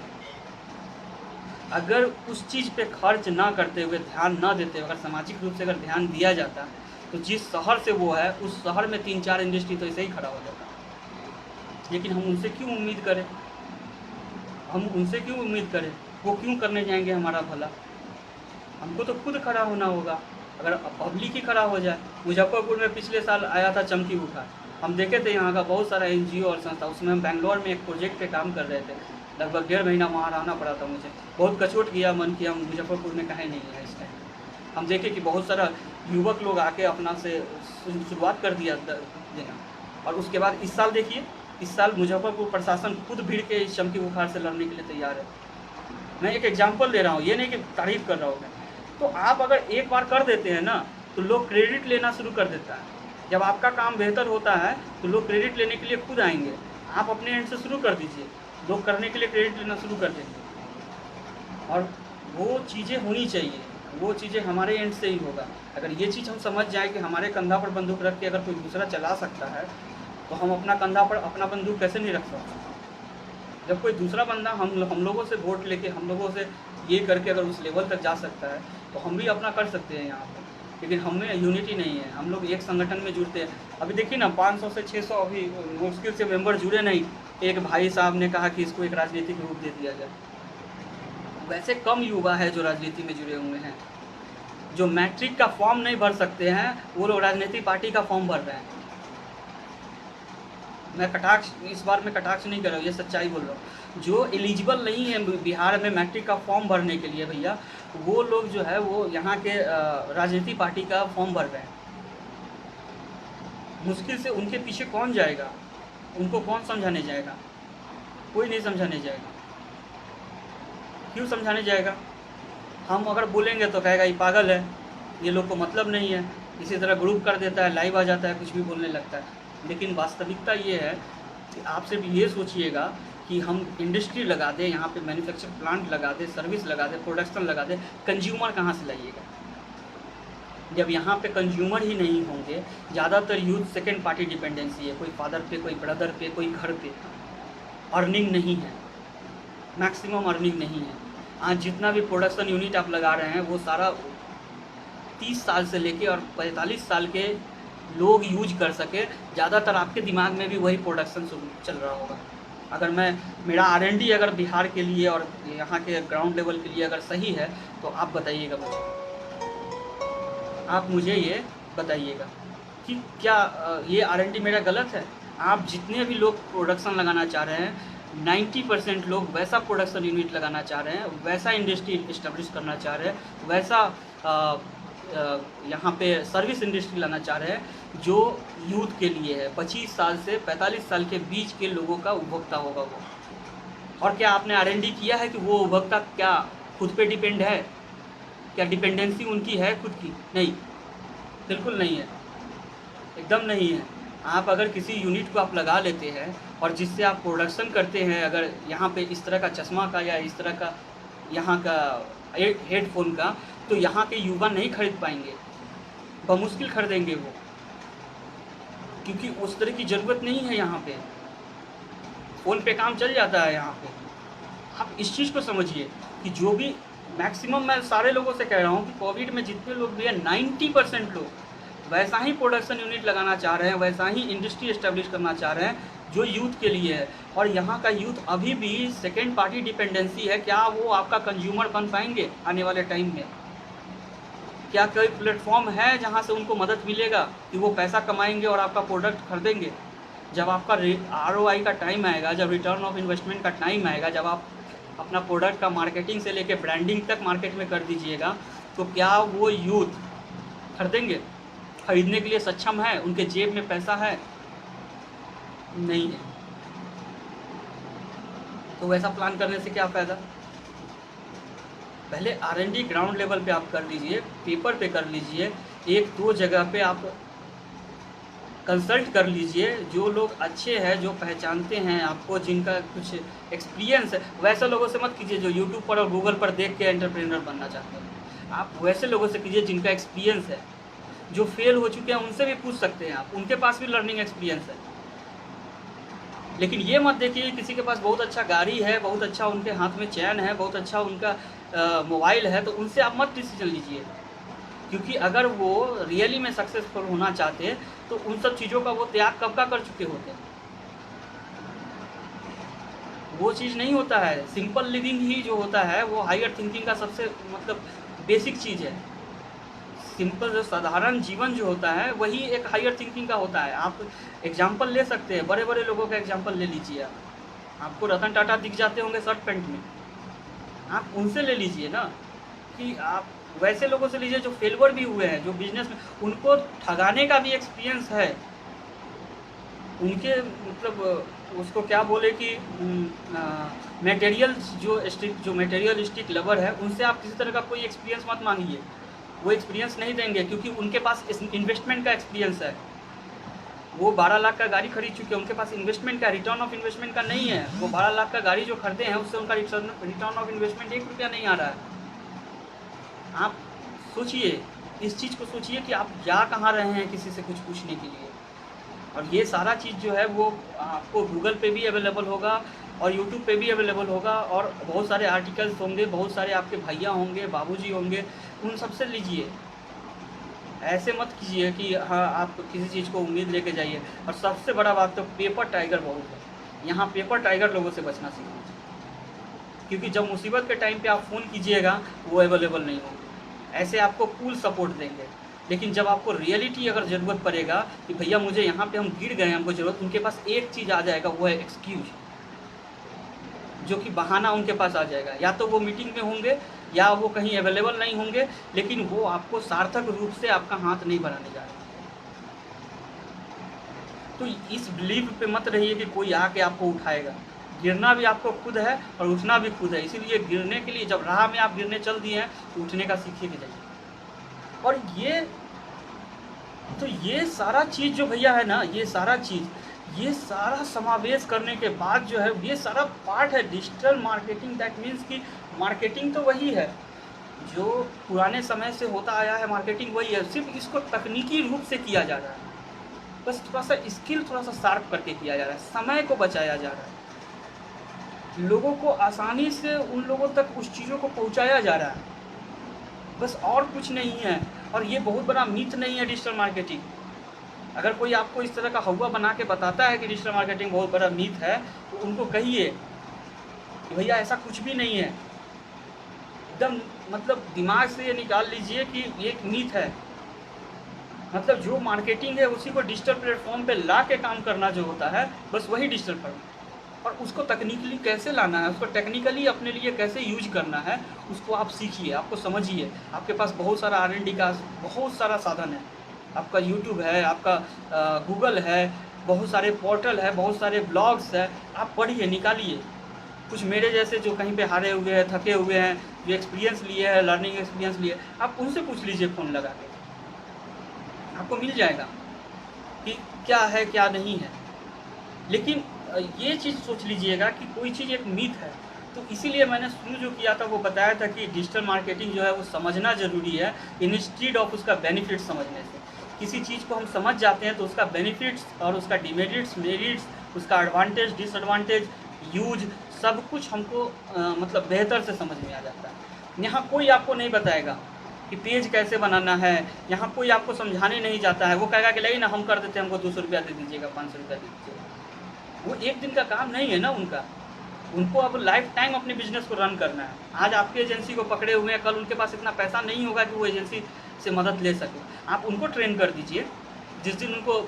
अगर उस चीज़ पे खर्च ना करते हुए, ध्यान ना देते हुए, अगर सामाजिक रूप से अगर ध्यान दिया जाता, तो जिस शहर से वो है उस शहर में 3-4 इंडस्ट्री तो ऐसे ही खड़ा हो जाता। लेकिन हम उनसे क्यों उम्मीद करें? वो क्यों करने जाएंगे हमारा भला? हमको तो खुद खड़ा होना होगा। अगर पब्लिक ही खड़ा हो जाए। मुजफ्फरपुर में पिछले साल आया था चमकी बुखार, हम देखे थे यहाँ का बहुत सारा NGO और संस्था, उसमें हम बैंगलोर में एक प्रोजेक्ट पे काम कर रहे थे, लगभग 1.5 महीना वहाँ रहना पड़ा था मुझे। बहुत कचोट किया मन कि हम मुजफ्फरपुर में कहीं नहीं है इस टाइम। हम देखे कि बहुत सारा युवक लोग आके अपना से शुरुआत कर दिया देना, और उसके बाद इस साल देखिए, इस साल मुजफ्फरपुर प्रशासन खुद भीड़ के इस चमकी बुखार से लड़ने के लिए तैयार है। मैं एक एग्जाम्पल दे रहा हूँ, ये नहीं कि तारीफ कर रहा हूँ मैं। तो आप अगर एक बार कर देते हैं ना, तो लोग क्रेडिट लेना शुरू कर देता है। जब आपका काम बेहतर होता है तो लोग क्रेडिट लेने के लिए खुद आएंगे। आप अपने एंड से शुरू कर दीजिए, लोग करने के लिए क्रेडिट लेना शुरू कर देंगे। और वो चीज़ें होनी चाहिए। वो चीज़ें हमारे एंड से ही होगा। अगर ये चीज़ हम समझ जाए कि हमारे कंधा पर बंदूक रख के अगर कोई दूसरा चला सकता है, तो हम अपना कंधा पर अपना बंदूक कैसे नहीं रख सकते? जब कोई दूसरा बंदा हम लोगों से वोट लेके, हम लोगों से ये करके अगर उस लेवल तक जा सकता है, तो हम भी अपना कर सकते हैं यहाँ पर। लेकिन हम में यूनिटी नहीं है, हम लोग एक संगठन में जुड़ते हैं। अभी देखिए ना, 500 से 600 अभी मुश्किल से मेंबर जुड़े नहीं। एक भाई साहब ने कहा कि इसको एक राजनीतिक रूप दे दिया जाए। वैसे कम युवा है जो राजनीति में जुड़े हुए हैं। जो मैट्रिक का फॉर्म नहीं भर सकते हैं, वो लोग राजनीतिक पार्टी का फॉर्म भर रहे हैं। मैं कटाक्ष, इस बार मैं कटाक्ष नहीं कर रहा हूँ, ये सच्चाई बोल रहा हूँ। जो एलिजिबल नहीं है बिहार में मैट्रिक का फॉर्म भरने के लिए भैया, वो लोग जो है वो यहाँ के राजनीतिक पार्टी का फॉर्म भर रहे हैं। मुश्किल से उनके पीछे कौन जाएगा? उनको कौन समझाने जाएगा? कोई नहीं समझाने जाएगा। क्यों समझाने जाएगा? हम अगर बोलेंगे तो कहेगा ये पागल है, ये लोग को मतलब नहीं है। इसी तरह ग्रुप कर देता है, लाइव आ जाता है, कुछ भी बोलने लगता है। लेकिन वास्तविकता ये है कि आप सिर्फ ये सोचिएगा कि हम इंडस्ट्री लगा दें, यहाँ पे मैन्युफैक्चर प्लांट लगा दें, सर्विस लगा दें, प्रोडक्शन लगा दें, कंज्यूमर कहाँ से लाइएगा? जब यहाँ पे कंज्यूमर ही नहीं होंगे, ज़्यादातर यूथ सेकेंड पार्टी डिपेंडेंसी है, कोई फादर पे, कोई ब्रदर पे, कोई घर पे। अर्निंग नहीं है, मैक्सिमम अर्निंग नहीं है। आज जितना भी प्रोडक्शन यूनिट आप लगा रहे हैं, वो सारा 30 साल से लेके और 45 साल के लोग यूज कर सके। ज़्यादातर आपके दिमाग में भी वही प्रोडक्शन चल रहा होगा। अगर मेरा R&D अगर बिहार के लिए और यहाँ के ग्राउंड लेवल के लिए अगर सही है, तो आप बताइएगा मुझे, आप मुझे ये बताइएगा कि क्या ये R&D मेरा गलत है? आप जितने भी लोग प्रोडक्शन लगाना चाह रहे हैं, 90% लोग वैसा प्रोडक्शन यूनिट लगाना चाह रहे हैं, वैसा इंडस्ट्री इस्टेब्लिश करना चाह रहे हैं, वैसा यहाँ पे सर्विस इंडस्ट्री लाना चाह रहे हैं जो यूथ के लिए है। 25 साल से 45 साल के बीच के लोगों का उपभोक्ता होगा वो। और क्या आपने R&D किया है कि वो उपभोक्ता क्या खुद पे डिपेंड है? क्या डिपेंडेंसी उनकी है खुद की? नहीं, बिल्कुल नहीं है, एकदम नहीं है। आप अगर किसी यूनिट को आप लगा लेते हैं और जिससे आप प्रोडक्शन करते हैं, अगर यहाँ पे इस तरह का चश्मा का या इस तरह का यहाँ का हेडफोन का, तो यहाँ के युवा नहीं खरीद पाएंगे, बमुश्किल खरीदेंगे वो, क्योंकि उस तरह की ज़रूरत नहीं है। यहाँ पे फ़ोन पे काम चल जाता है। यहाँ पे आप इस चीज़ को समझिए कि जो भी मैक्सिमम, मैं सारे लोगों से कह रहा हूँ कि कोविड में जितने लोग भी हैं, 90% लोग वैसा ही प्रोडक्शन यूनिट लगाना चाह रहे हैं, वैसा ही इंडस्ट्री इस्टेब्लिश करना चाह रहे हैं जो यूथ के लिए है। और यहाँ का यूथ अभी भी सेकेंड पार्टी डिपेंडेंसी है। क्या वो आपका कंज्यूमर बन पाएंगे आने वाले टाइम में? क्या कोई प्लेटफॉर्म है जहाँ से उनको मदद मिलेगा कि वो पैसा कमाएंगे और आपका प्रोडक्ट खरीदेंगे? जब आपका ROI का टाइम आएगा, जब रिटर्न ऑफ इन्वेस्टमेंट का टाइम आएगा, जब आप अपना प्रोडक्ट का मार्केटिंग से लेकर ब्रांडिंग तक मार्केट में कर दीजिएगा, तो क्या वो यूथ खरीदेंगे? खरीदने के लिए सक्षम है? उनके जेब में पैसा है? नहीं है। तो वैसा प्लान करने से क्या फ़ायदा? पहले R&D ग्राउंड लेवल पे आप कर लीजिए, पेपर पे कर लीजिए, 1-2 जगह पे आप कंसल्ट कर लीजिए। जो लोग अच्छे हैं, जो पहचानते हैं आपको, जिनका कुछ एक्सपीरियंस है, वैसे लोगों से मत कीजिए जो यूट्यूब पर और गूगल पर देख के एंटरप्रेन्योर बनना चाहते हैं। आप वैसे लोगों से कीजिए जिनका एक्सपीरियंस है, जो फेल हो चुके हैं उनसे भी पूछ सकते हैं आप, उनके पास भी लर्निंग एक्सपीरियंस है। लेकिन ये मत देखिए किसी के पास बहुत अच्छा गाड़ी है, बहुत अच्छा उनके हाथ में चैन है, बहुत अच्छा उनका मोबाइल है, तो उनसे आप मत डिसीजन लीजिए। क्योंकि अगर वो रियली में सक्सेसफुल होना चाहते तो उन सब चीज़ों का वो त्याग कब का कर चुके होते। वो चीज़ नहीं होता है। सिंपल लिविंग ही जो होता है वो हायर थिंकिंग का सबसे मतलब बेसिक चीज़ है। सिंपल जो साधारण जीवन जो होता है वही एक हायर थिंकिंग का होता है। आप एग्जाम्पल ले सकते हैं, बड़े बड़े लोगों का एग्जाम्पल ले लीजिए। आपको रतन टाटा दिख जाते होंगे शर्ट पैंट में, आप उनसे ले लीजिए ना। कि आप वैसे लोगों से लीजिए जो फेलवर भी हुए हैं, जो बिजनेस में उनको ठगाने का भी एक्सपीरियंस है। उनके मतलब उसको क्या बोले कि मटेरियल्स जो मटेरियलिस्टिक लवर है, उनसे आप किसी तरह का कोई एक्सपीरियंस मत मांगिए। वो एक्सपीरियंस नहीं देंगे क्योंकि उनके पास इन्वेस्टमेंट का एक्सपीरियंस है। वो 12 लाख का गाड़ी खरीद चुके हैं, उनके पास इन्वेस्टमेंट का, रिटर्न ऑफ इन्वेस्टमेंट का नहीं है। वो 12 लाख का गाड़ी जो खरीदे हैं उससे उनका रिटर्न ऑफ इन्वेस्टमेंट 1 रुपया नहीं आ रहा है। आप सोचिए, इस चीज़ को सोचिए कि आप जा कहाँ रहे हैं किसी से कुछ पूछने के लिए। और ये सारा चीज़ जो है वो आपको गूगल पे भी अवेलेबल होगा और यूट्यूब पे भी अवेलेबल होगा, और बहुत सारे आर्टिकल्स होंगे, बहुत सारे आपके भैया होंगे, बाबूजी होंगे, उन सबसे लीजिए। ऐसे मत कीजिए कि हाँ आप किसी चीज़ को उम्मीद लेके जाइए। और सबसे बड़ा बात तो पेपर टाइगर बहुत है, यहाँ पेपर टाइगर लोगों से बचना सीखना चाहिए, क्योंकि जब मुसीबत के टाइम पे आप फ़ोन कीजिएगा वो अवेलेबल नहीं होंगे। ऐसे आपको फुल सपोर्ट देंगे, लेकिन जब आपको रियलिटी अगर ज़रूरत पड़ेगा कि भैया मुझे यहाँ पे हम गिर गए, हमको ज़रूरत, उनके पास एक चीज़ आ जाएगा, वो है एक्सक्यूज़, जो कि बहाना उनके पास आ जाएगा। या तो वो मीटिंग में होंगे या वो कहीं अवेलेबल नहीं होंगे, लेकिन वो आपको सार्थक रूप से आपका हाथ नहीं बढ़ाने जा रहे। तो इस बिलीव पे मत रहिए कि कोई आके आपको उठाएगा। गिरना भी आपको खुद है और उठना भी खुद है, इसीलिए गिरने के लिए जब राह में आप गिरने चल दिए हैं तो उठने का सीखिए के जाइए। और ये सारा चीज़ जो भैया है ना, ये सारा समावेश करने के बाद जो है, ये सारा पार्ट है डिजिटल मार्केटिंग। दैट मीन्स कि मार्केटिंग तो वही है जो पुराने समय से होता आया है, मार्केटिंग वही है, सिर्फ इसको तकनीकी रूप से किया जा रहा है। बस थोड़ा सा स्किल थोड़ा सा शार्प करके किया जा रहा है, समय को बचाया जा रहा है, लोगों को आसानी से उन लोगों तक उस चीज़ों को पहुंचाया जा रहा है, बस और कुछ नहीं है। और ये बहुत बड़ा मीथ नहीं है डिजिटल मार्केटिंग। अगर कोई आपको इस तरह का हवा बना के बताता है कि डिजिटल मार्केटिंग बहुत बड़ा मीथ है, तो उनको कहिए कि भैया ऐसा कुछ भी नहीं है। एकदम मतलब दिमाग से ये निकाल लीजिए कि ये एक मीथ है। मतलब जो मार्केटिंग है उसी को डिजिटल प्लेटफॉर्म पे ला के काम करना जो होता है, बस वही डिजिटल पर। और उसको तकनीकली कैसे लाना है, उसको टेक्निकली अपने लिए कैसे यूज करना है, उसको आप सीखिए, आपको समझिए। आपके पास बहुत सारा R&D का बहुत सारा साधन है, आपका यूट्यूब है, आपका गूगल है, बहुत सारे पोर्टल है, बहुत सारे ब्लॉग्स है, आप पढ़िए, निकालिए। कुछ मेरे जैसे जो कहीं पे हारे हुए हैं, थके हुए हैं, जो एक्सपीरियंस लिए हैं, लर्निंग एक्सपीरियंस लिए, आप उनसे पूछ लीजिए फ़ोन लगा के, आपको मिल जाएगा कि क्या है क्या नहीं है। लेकिन ये चीज़ सोच लीजिएगा कि कोई चीज़ एक मीथ है। तो इसीलिए मैंने शुरू जो किया था वो बताया था कि डिजिटल मार्केटिंग जो है वो समझना ज़रूरी है, इंस्टीड ऑफ उसका बेनिफिट समझने से। किसी चीज़ को हम समझ जाते हैं तो उसका बेनिफिट्स और उसका डिमेरिट्स, मेरिट्स, उसका एडवांटेज, डिसएडवांटेज, यूज, सब कुछ हमको मतलब बेहतर से समझ में आ जाता है। यहाँ कोई आपको नहीं बताएगा कि पेज कैसे बनाना है, यहाँ कोई आपको समझाने नहीं जाता है। वो कहेगा कि नहीं ना, हम कर देते हैं, हमको 200 रुपया दे दीजिएगा, 500 रुपया दे दीजिएगा। वो एक दिन का काम नहीं है ना उनका, उनको अब लाइफ टाइम अपने बिजनेस को रन करना है। आज आपकी एजेंसी को पकड़े हुए हैं, कल उनके पास इतना पैसा नहीं होगा कि वो एजेंसी से मदद ले सके। आप उनको ट्रेन कर दीजिए, जिस दिन उनको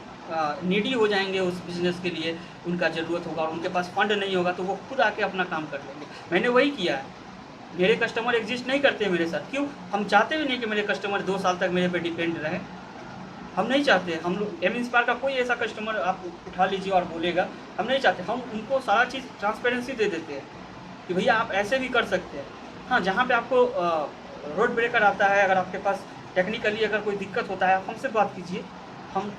नीडी हो जाएंगे उस बिज़नेस के लिए, उनका ज़रूरत होगा और उनके पास फंड नहीं होगा, तो वो खुद आके अपना काम कर लेंगे। मैंने वही किया है। मेरे कस्टमर एग्जिस्ट नहीं करते मेरे साथ, क्यों? हम चाहते भी नहीं कि मेरे कस्टमर 2 साल तक मेरे पे डिपेंड रहे। हम नहीं चाहते। हम लोग एम इंस्पायर का कोई ऐसा कस्टमर आप उठा लीजिए और बोलेगा, हम नहीं चाहते। हम उनको सारा चीज़ ट्रांसपेरेंसी दे देते हैं कि भैया आप ऐसे भी कर सकते हैं। हाँ, जहाँ पे आपको रोड ब्रेकर आता है, अगर आपके पास टेक्निकली अगर कोई दिक्कत होता है, आप हमसे बात कीजिए, हम